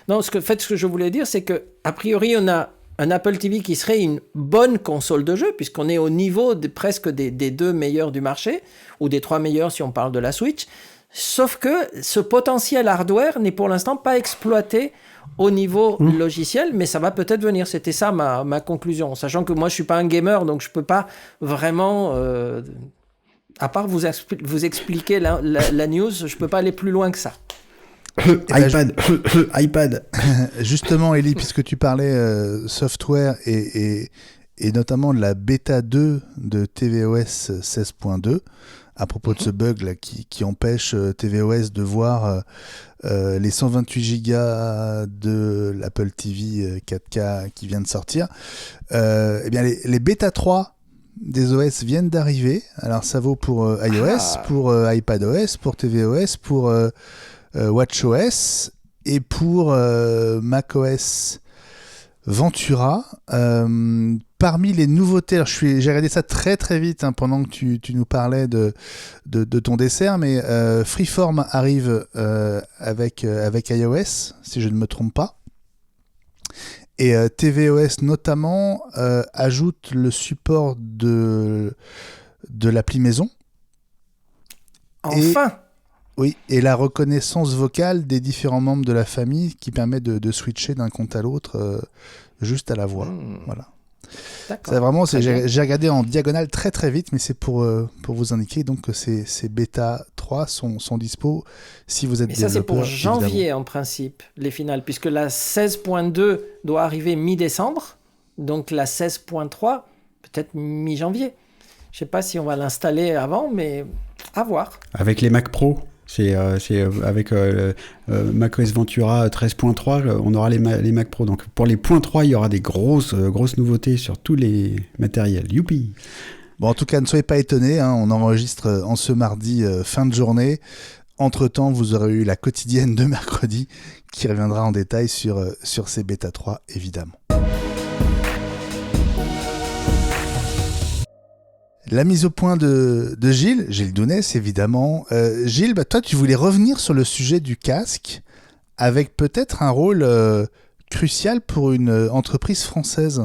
Non, ce que je voulais dire, c'est que a priori, on a un Apple TV qui serait une bonne console de jeu, puisqu'on est au niveau presque des 2 meilleurs du marché, ou des 3 meilleurs si on parle de la Switch, sauf que ce potentiel hardware n'est pour l'instant pas exploité au niveau logiciel, mais ça va peut-être venir. C'était ça ma conclusion, sachant que moi je suis pas un gamer, donc je peux pas vraiment... à part vous expliquer la news, je peux pas aller plus loin que ça. iPad. Justement, Elie, puisque tu parlais software et notamment de la bêta 2 de tvOS 16.2, à propos de ce bug là qui empêche tvOS de voir les 128 Go de l'Apple TV 4K qui vient de sortir, eh bien les bêta 3 des OS viennent d'arriver. Alors ça vaut pour iOS, pour iPadOS, pour tvOS, pour WatchOS et pour macOS Ventura. Parmi les nouveautés, alors j'ai regardé ça très très vite pendant que tu nous parlais de ton dessert, mais Freeform arrive avec iOS, si je ne me trompe pas. Et tvOS notamment ajoute le support de l'appli maison. Enfin. Oui, et la reconnaissance vocale des différents membres de la famille qui permet de switcher d'un compte à l'autre juste à la voix. Voilà. D'accord. Ça, vraiment, j'ai regardé en diagonale très très vite, mais c'est pour vous indiquer donc que ces bêta 3 sont dispo si vous êtes développeur. Mais ça c'est pour janvier évidemment. En principe, les finales, puisque la 16.2 doit arriver mi-décembre, donc la 16.3 peut-être mi-janvier. Je sais pas si on va l'installer avant, mais à voir. Avec les Mac Pro. C'est avec macOS Ventura 13.3, on aura les Mac Pro. Donc pour les .3, il y aura des grosses nouveautés sur tous les matériels. Youpi! Bon, en tout cas, ne soyez pas étonnés, on enregistre en ce mardi fin de journée. Entre-temps, vous aurez eu la quotidienne de mercredi qui reviendra en détail sur ces bêta 3, évidemment. La mise au point de Gilles Dounès, évidemment. Gilles, toi, tu voulais revenir sur le sujet du casque avec peut-être un rôle crucial pour une entreprise française.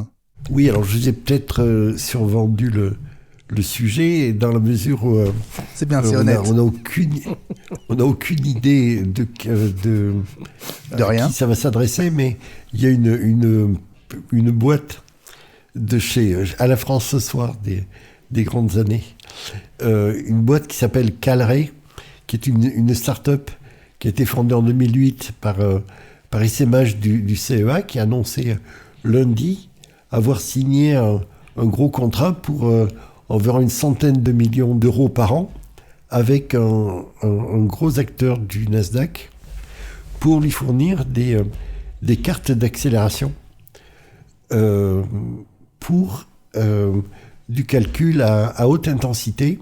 Oui, alors je vous ai peut-être survendu le sujet dans la mesure où c'est bien, c'est honnête. On n'a aucune idée de rien. Qui ça va s'adresser, mais il y a une boîte de chez À la France ce soir des grandes années, une boîte qui s'appelle Calray, qui est une start-up qui a été fondée en 2008 par SMH du CEA, qui a annoncé lundi avoir signé un gros contrat pour environ une centaine de millions d'euros par an avec un gros acteur du Nasdaq pour lui fournir des cartes d'accélération pour du calcul à haute intensité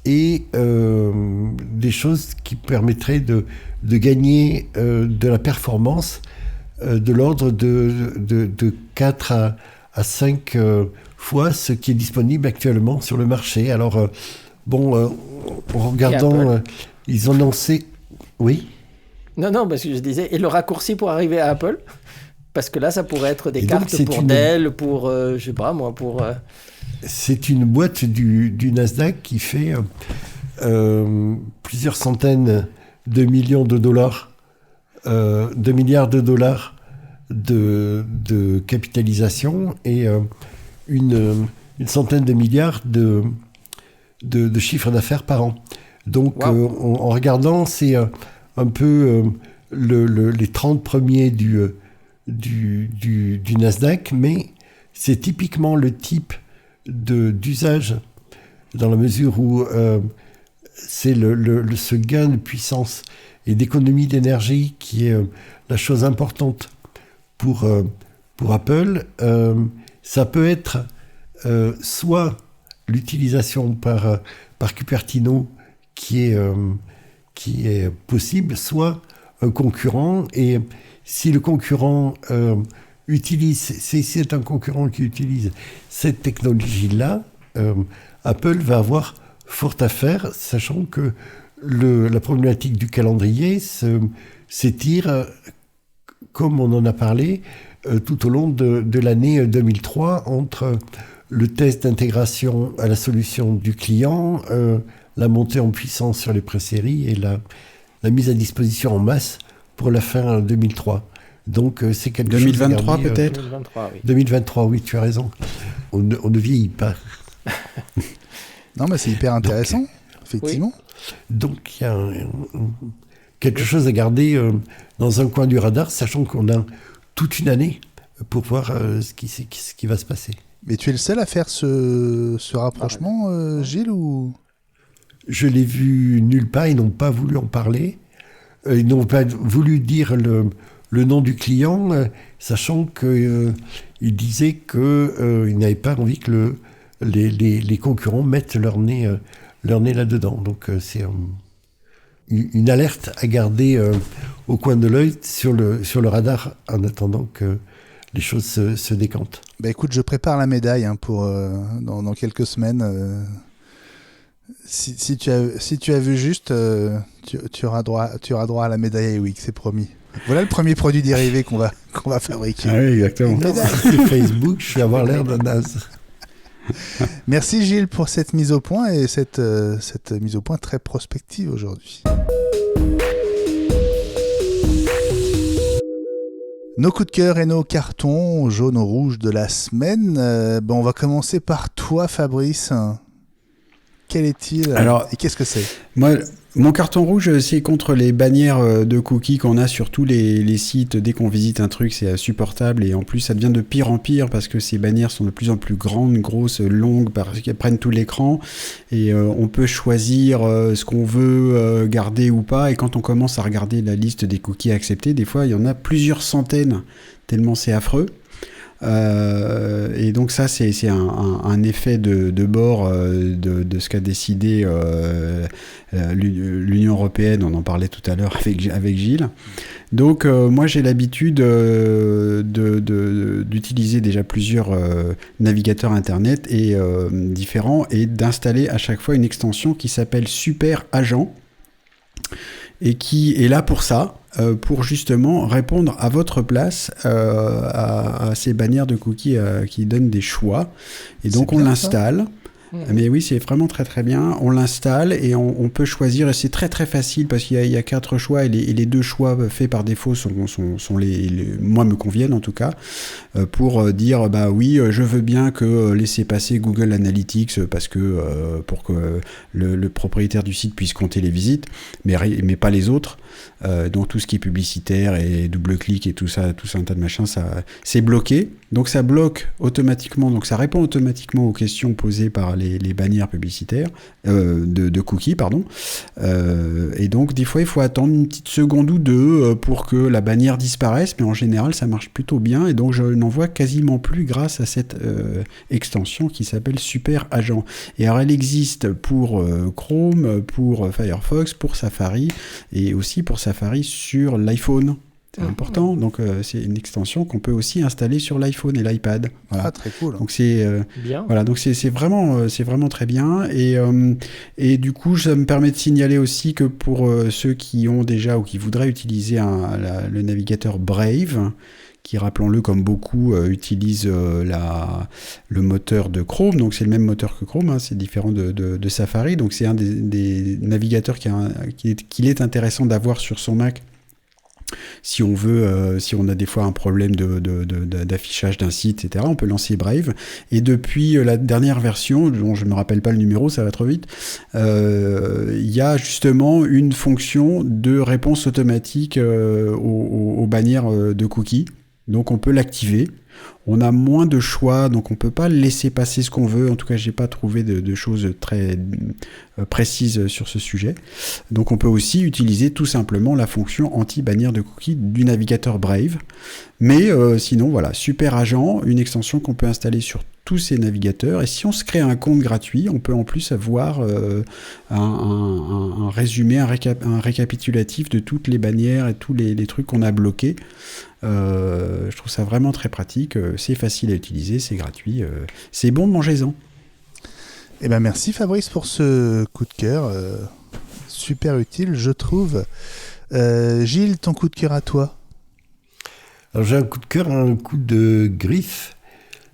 et des choses qui permettraient de gagner de la performance de l'ordre de 4 à 5 fois ce qui est disponible actuellement sur le marché. Alors, en regardant, ils ont lancé... Oui ? Non, parce que je disais, et le raccourci pour arriver à Apple? Parce que là, ça pourrait être des Et donc, cartes pour Dell, pour, je sais pas moi, pour... C'est une boîte du Nasdaq qui fait plusieurs centaines de millions de dollars, de milliards de dollars de capitalisation et une centaine de milliards de chiffre d'affaires par an. Donc, wow. En regardant, c'est un peu les 30 premiers du Nasdaq, mais c'est typiquement le type d'usage dans la mesure où c'est ce gain de puissance et d'économie d'énergie qui est la chose importante pour Apple. Ça peut être soit l'utilisation par Cupertino qui est possible, soit un concurrent. Et si le concurrent c'est un concurrent qui utilise cette technologie-là, Apple va avoir fort à faire, sachant que la problématique du calendrier s'étire, comme on en a parlé, tout au long de l'année 2003, entre le test d'intégration à la solution du client, la montée en puissance sur les pré-séries et la mise à disposition en masse pour la fin 2003. Donc c'est quelque 2023 chose... 2023 peut-être 2023, oui. 2023, oui, tu as raison. On ne vieillit pas. Non, mais c'est hyper intéressant, effectivement. Donc il y a quelque chose à garder dans un coin du radar, sachant qu'on a toute une année pour voir ce qui va se passer. Mais tu es le seul à faire ce rapprochement, Gilles, ou... Je l'ai vu nulle part, ils n'ont pas voulu en parler. Ils n'ont pas voulu dire le nom du client, sachant qu'ils disaient qu'ils n'avaient pas envie que les concurrents mettent leur nez là-dedans. Donc c'est une alerte à garder au coin de l'œil sur le radar en attendant que les choses se décantent. Bah écoute, je prépare la médaille pour dans quelques semaines. Si tu as vu juste, tu auras droit à la médaille iWeek, c'est promis. Voilà le premier produit dérivé qu'on va fabriquer. Ah oui, exactement. C'est Facebook, je vais avoir l'air d'un naze. Merci Gilles pour cette mise au point et cette mise au point très prospective aujourd'hui. Nos coups de cœur et nos cartons jaunes ou rouges de la semaine. On va commencer par toi, Fabrice. Quel est-il ? Alors, et qu'est-ce que c'est ? Moi, mon carton rouge, c'est contre les bannières de cookies qu'on a sur tous les sites. Dès qu'on visite un truc, c'est insupportable. Et en plus, ça devient de pire en pire parce que ces bannières sont de plus en plus grandes, grosses, longues, parce qu'elles prennent tout l'écran. Et on peut choisir ce qu'on veut garder ou pas. Et quand on commence à regarder la liste des cookies acceptés, des fois, il y en a plusieurs centaines, tellement c'est affreux. Et donc ça c'est un effet de bord de ce qu'a décidé l'Union européenne. On en parlait tout à l'heure avec Gilles. Donc moi j'ai l'habitude d'utiliser déjà plusieurs navigateurs internet et différents et d'installer à chaque fois une extension qui s'appelle Super Agent et qui est là pour ça. Pour justement répondre à votre place à ces bannières de cookies qui donnent des choix. Et donc on l'installe. Mais oui, c'est vraiment très très bien. On l'installe et on peut choisir. Et c'est très très facile parce qu'il y a 4 choix et les 2 choix faits par défaut sont moi me conviennent en tout cas pour dire bah oui, je veux bien que laisser passer Google Analytics parce que pour que le propriétaire du site puisse compter les visites, mais pas les autres. Donc tout ce qui est publicitaire et double clic et tout ça un tas de machins, ça c'est bloqué. Donc ça bloque automatiquement. Donc ça répond automatiquement aux questions posées par les bannières publicitaires de cookies, pardon. Et donc des fois il faut attendre une petite seconde ou deux pour que la bannière disparaisse, mais en général ça marche plutôt bien. Et donc je n'en vois quasiment plus grâce à cette extension qui s'appelle Super Agent. Et alors elle existe pour Chrome, pour Firefox, pour Safari et aussi pour Safari sur l'iPhone. C'est important. Donc, c'est une extension qu'on peut aussi installer sur l'iPhone et l'iPad. Voilà. Ah, très cool. Donc, c'est Bien. voilà. Donc, c'est vraiment très bien. Et du coup, ça me permet de signaler aussi que pour ceux qui ont déjà ou qui voudraient utiliser le navigateur Brave, qui, rappelons-le, comme beaucoup, utilise le moteur de Chrome. Donc, c'est le même moteur que Chrome, hein, c'est différent de Safari. Donc, c'est un des navigateurs qu'il est intéressant d'avoir sur son Mac si on veut, si on a des fois un problème d'affichage d'un site, etc. On peut lancer Brave. Et depuis la dernière version, dont je ne me rappelle pas le numéro, ça va trop vite, il y a justement une fonction de réponse automatique aux bannières de cookies. Donc on peut l'activer. On a moins de choix, donc on peut pas laisser passer ce qu'on veut. En tout cas, j'ai pas trouvé de choses très précises sur ce sujet. Donc on peut aussi utiliser tout simplement la fonction anti-bannière de cookies du navigateur Brave. Mais sinon, voilà, Super Agent, une extension qu'on peut installer sur tous ces navigateurs. Et si on se crée un compte gratuit, on peut en plus avoir un résumé, un récapitulatif de toutes les bannières et tous les trucs qu'on a bloqués. Je trouve ça vraiment très pratique, c'est facile à utiliser, c'est gratuit, c'est bon, mangez-en. Eh ben merci Fabrice pour ce coup de cœur, super utile je trouve. Gilles, ton coup de cœur à toi? Alors j'ai un coup de cœur, un coup de griffe.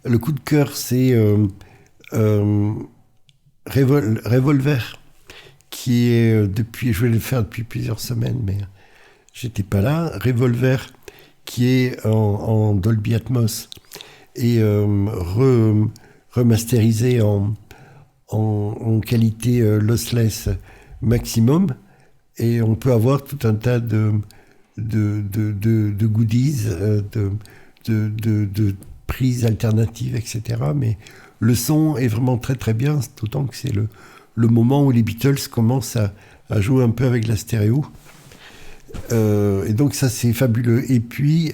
Le coup de cœur c'est Revolver, qui est je vais le faire depuis plusieurs semaines, mais j'étais pas là. Revolver, qui est en Dolby Atmos et remasterisé en qualité lossless maximum, et on peut avoir tout un tas de goodies, de prises alternatives, etc. Mais le son est vraiment très très bien, d'autant que c'est le moment où les Beatles commencent à jouer un peu avec la stéréo. Et donc ça c'est fabuleux. Et puis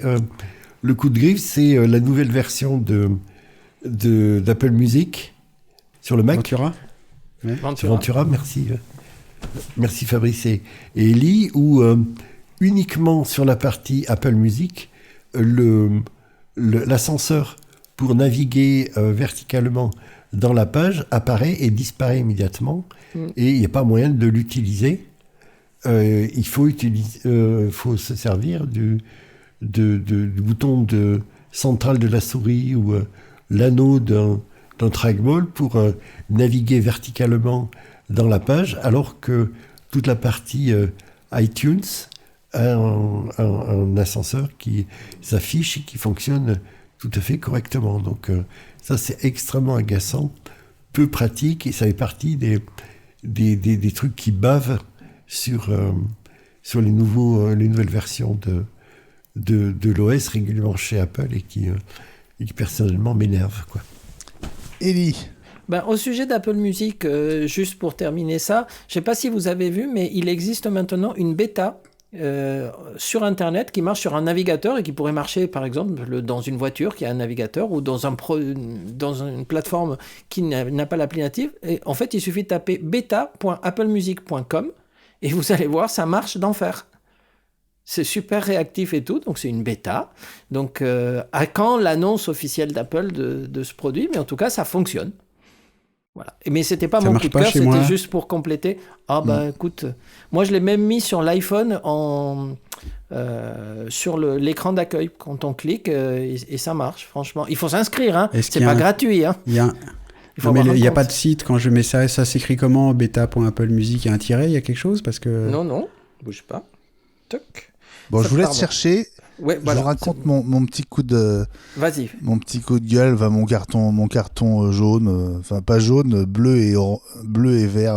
le coup de griffe, c'est la nouvelle version d'Apple Music sur le Mac. Ventura. Ouais. Ventura, merci. Merci Fabrice et Ellie, où uniquement sur la partie Apple Music, l'ascenseur pour naviguer verticalement dans la page apparaît et disparaît immédiatement, et il n'y a pas moyen de l'utiliser. Il faut se servir du bouton central de la souris ou l'anneau d'un trackball pour naviguer verticalement dans la page, alors que toute la partie iTunes a un ascenseur qui s'affiche et qui fonctionne tout à fait correctement. Donc ça c'est extrêmement agaçant, peu pratique, et ça fait partie des trucs qui bavent sur les nouvelles versions de l'OS régulièrement chez Apple, et qui personnellement m'énervent, quoi. Ellie. Au sujet d'Apple Music, juste pour terminer ça, je ne sais pas si vous avez vu, mais il existe maintenant une bêta sur Internet qui marche sur un navigateur et qui pourrait marcher, par exemple, dans une voiture qui a un navigateur, ou dans une plateforme qui n'a pas l'appli native. Et en fait, il suffit de taper beta.applemusic.com et vous allez voir, ça marche d'enfer. C'est super réactif et tout, donc c'est une bêta. Donc, à quand l'annonce officielle d'Apple de ce produit? Mais en tout cas, ça fonctionne. Voilà. Mais c'était pas mon coup de cœur, c'était juste pour compléter. Écoute, moi je l'ai même mis sur l'iPhone sur l'écran d'accueil. Quand on clique, et ça marche, franchement. Il faut s'inscrire, hein. C'est pas gratuit. Hein. Il n'y a pas de site. Quand je mets ça s'écrit comment? Beta.applemusic, il y a un tiret, il y a quelque chose parce que... Non, bouge pas. Toc. Bon, je vous laisse chercher. Ouais, voilà, je vous raconte mon petit coup de... Vas-y. Mon petit coup de gueule, mon carton jaune, pas jaune, bleu et vert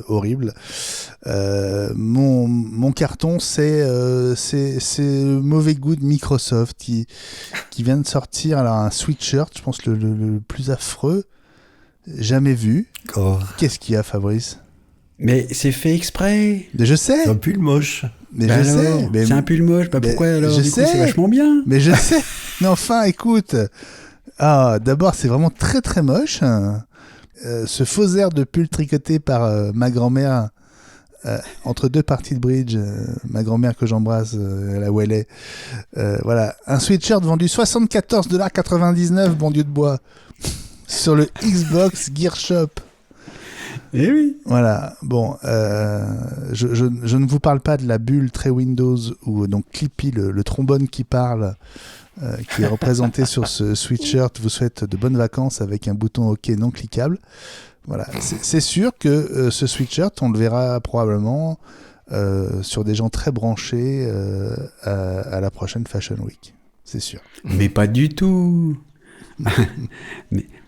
horrible. Mon carton, c'est le mauvais goût de Microsoft qui vient de sortir un sweatshirt, je pense le plus affreux jamais vu. Oh. Qu'est-ce qu'il y a, Fabrice? Mais c'est fait exprès. Mais je sais. C'est un pull moche. Mais je sais. C'est un pull moche. Pourquoi alors? Du coup, c'est vachement bien. Mais je sais. Mais enfin, écoute. D'abord, c'est vraiment très très moche. Ce faux air de pull tricoté par ma grand-mère entre deux parties de bridge, ma grand-mère que j'embrasse, là où elle est. Voilà, un sweatshirt vendu $74,99, bon Dieu de bois, sur le Xbox Gear Shop. Eh oui. Voilà, bon, je ne vous parle pas de la bulle très Windows où donc Clippy, le trombone qui parle, qui est représenté sur ce sweatshirt, vous souhaite de bonnes vacances avec un bouton OK non cliquable. Voilà, c'est sûr que ce sweatshirt, on le verra probablement sur des gens très branchés à la prochaine Fashion Week, c'est sûr. Mais pas du tout.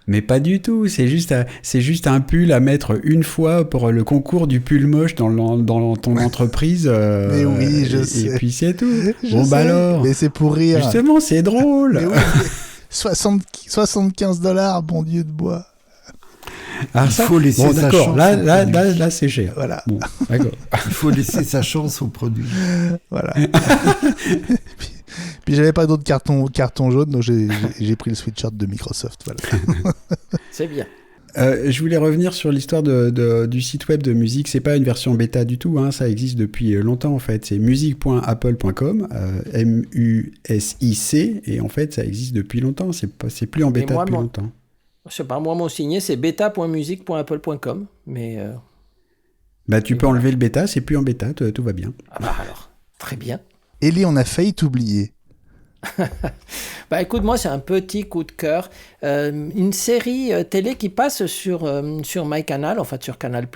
mais pas du tout. C'est juste un pull à mettre une fois pour le concours du pull moche dans ton entreprise. Mais oui, je sais. Et puis c'est tout. Bon, bah alors. Mais c'est pour rire. Justement, c'est drôle. Mais oui, mais $75, bon Dieu de bois. Ah, il faut laisser sa chance. Là, c'est cher. Voilà. Bon, d'accord. Il faut laisser sa chance au produit. Voilà. Puis j'avais pas d'autres cartons jaunes, donc j'ai pris le sweatshirt de Microsoft. Voilà. C'est bien. Je voulais revenir sur l'histoire du site web de musique. C'est pas une version bêta du tout, hein, ça existe depuis longtemps en fait. C'est music.apple.com, MUSIC, et en fait ça existe depuis longtemps. C'est plus en bêta depuis longtemps. Je sais pas, moi mon signé c'est beta.music.apple.com, mais. Bah tu peux enlever le bêta, c'est plus en bêta, tout va bien. Ah bah alors, très bien. Ellie, on a failli t'oublier. Bah écoute, moi c'est un petit coup de cœur, une série télé qui passe sur MyCanal, enfin sur Canal+,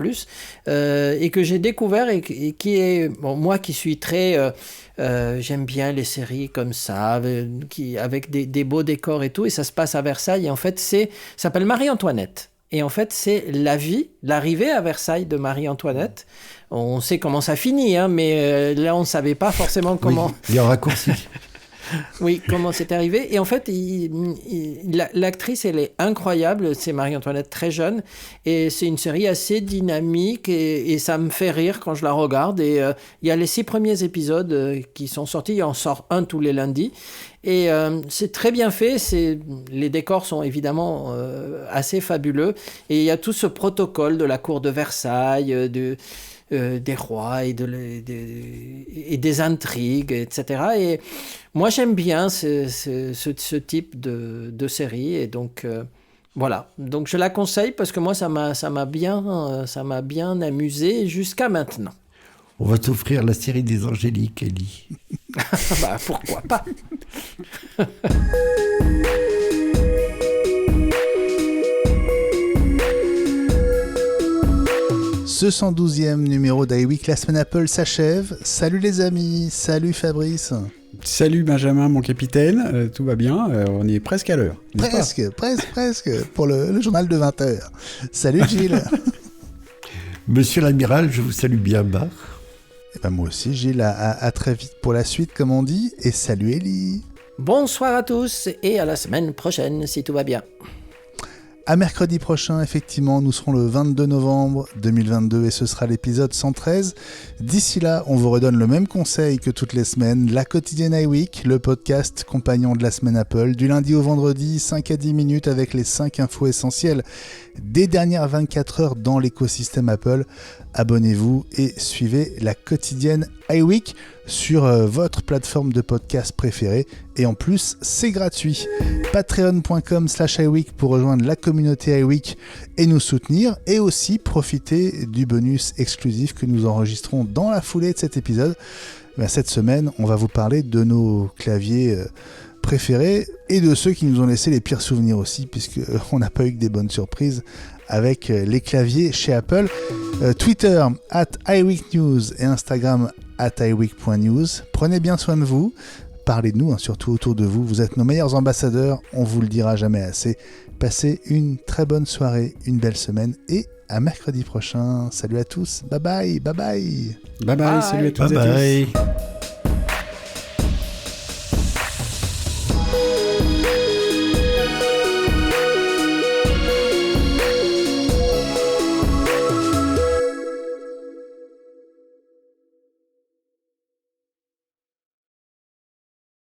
et que j'ai découvert et qui est, bon, moi qui suis très, j'aime bien les séries comme ça, avec des beaux décors et tout, et ça se passe à Versailles, et en fait ça s'appelle Marie-Antoinette. Et en fait, c'est l'arrivée à Versailles de Marie-Antoinette. On sait comment ça finit, hein, mais là on ne savait pas forcément comment. Oui, il y a un raccourci. Oui, comment c'est arrivé. Et en fait, l'actrice, elle est incroyable. C'est Marie-Antoinette très jeune. Et c'est une série assez dynamique. Et ça me fait rire quand je la regarde. Et il y a les 6 premiers épisodes qui sont sortis. Il en sort un tous les lundis. Et c'est très bien fait. Les décors sont évidemment assez fabuleux. Et il y a tout ce protocole de la cour de Versailles, des rois et des intrigues, etc. Et moi, j'aime bien ce type de série. Et donc, voilà. Donc, je la conseille parce que moi, ça m'a bien amusé jusqu'à maintenant. On va t'offrir la série des Angéliques, Ellie. Bah, pourquoi pas. Ce 112e numéro d'iWeek, la semaine Apple s'achève. Salut les amis, salut Fabrice. Salut Benjamin, mon capitaine, tout va bien, on est presque à l'heure. Presque, pour le journal de 20h. Salut Gilles. Monsieur l'amiral, je vous salue bien bas. Et ben moi aussi Gilles, à très vite pour la suite comme on dit, et salut Ellie. Bonsoir à tous et à la semaine prochaine si tout va bien. À mercredi prochain, effectivement, nous serons le 22 novembre 2022 et ce sera l'épisode 113. D'ici là, on vous redonne le même conseil que toutes les semaines, la quotidienne iWeek, le podcast compagnon de la semaine Apple, du lundi au vendredi, 5 à 10 minutes avec les 5 infos essentielles des dernières 24 heures dans l'écosystème Apple. Abonnez-vous et suivez la quotidienne iWeek sur votre plateforme de podcast préférée. Et en plus, c'est gratuit. Patreon.com/iWeek pour rejoindre la communauté iWeek et nous soutenir. Et aussi profiter du bonus exclusif que nous enregistrons dans la foulée de cet épisode. Cette semaine, on va vous parler de nos claviers préférés et de ceux qui nous ont laissé les pires souvenirs aussi, puisqu'on n'a pas eu que des bonnes surprises avec les claviers chez Apple. Twitter @iWeekNews et Instagram @iWeek.news. Prenez bien soin de vous, parlez de nous, surtout autour de vous. Vous êtes nos meilleurs ambassadeurs, on vous le dira jamais assez. Passez une très bonne soirée, une belle semaine et à mercredi prochain. Salut à tous, bye bye. Bye bye, salut à tous et à tous.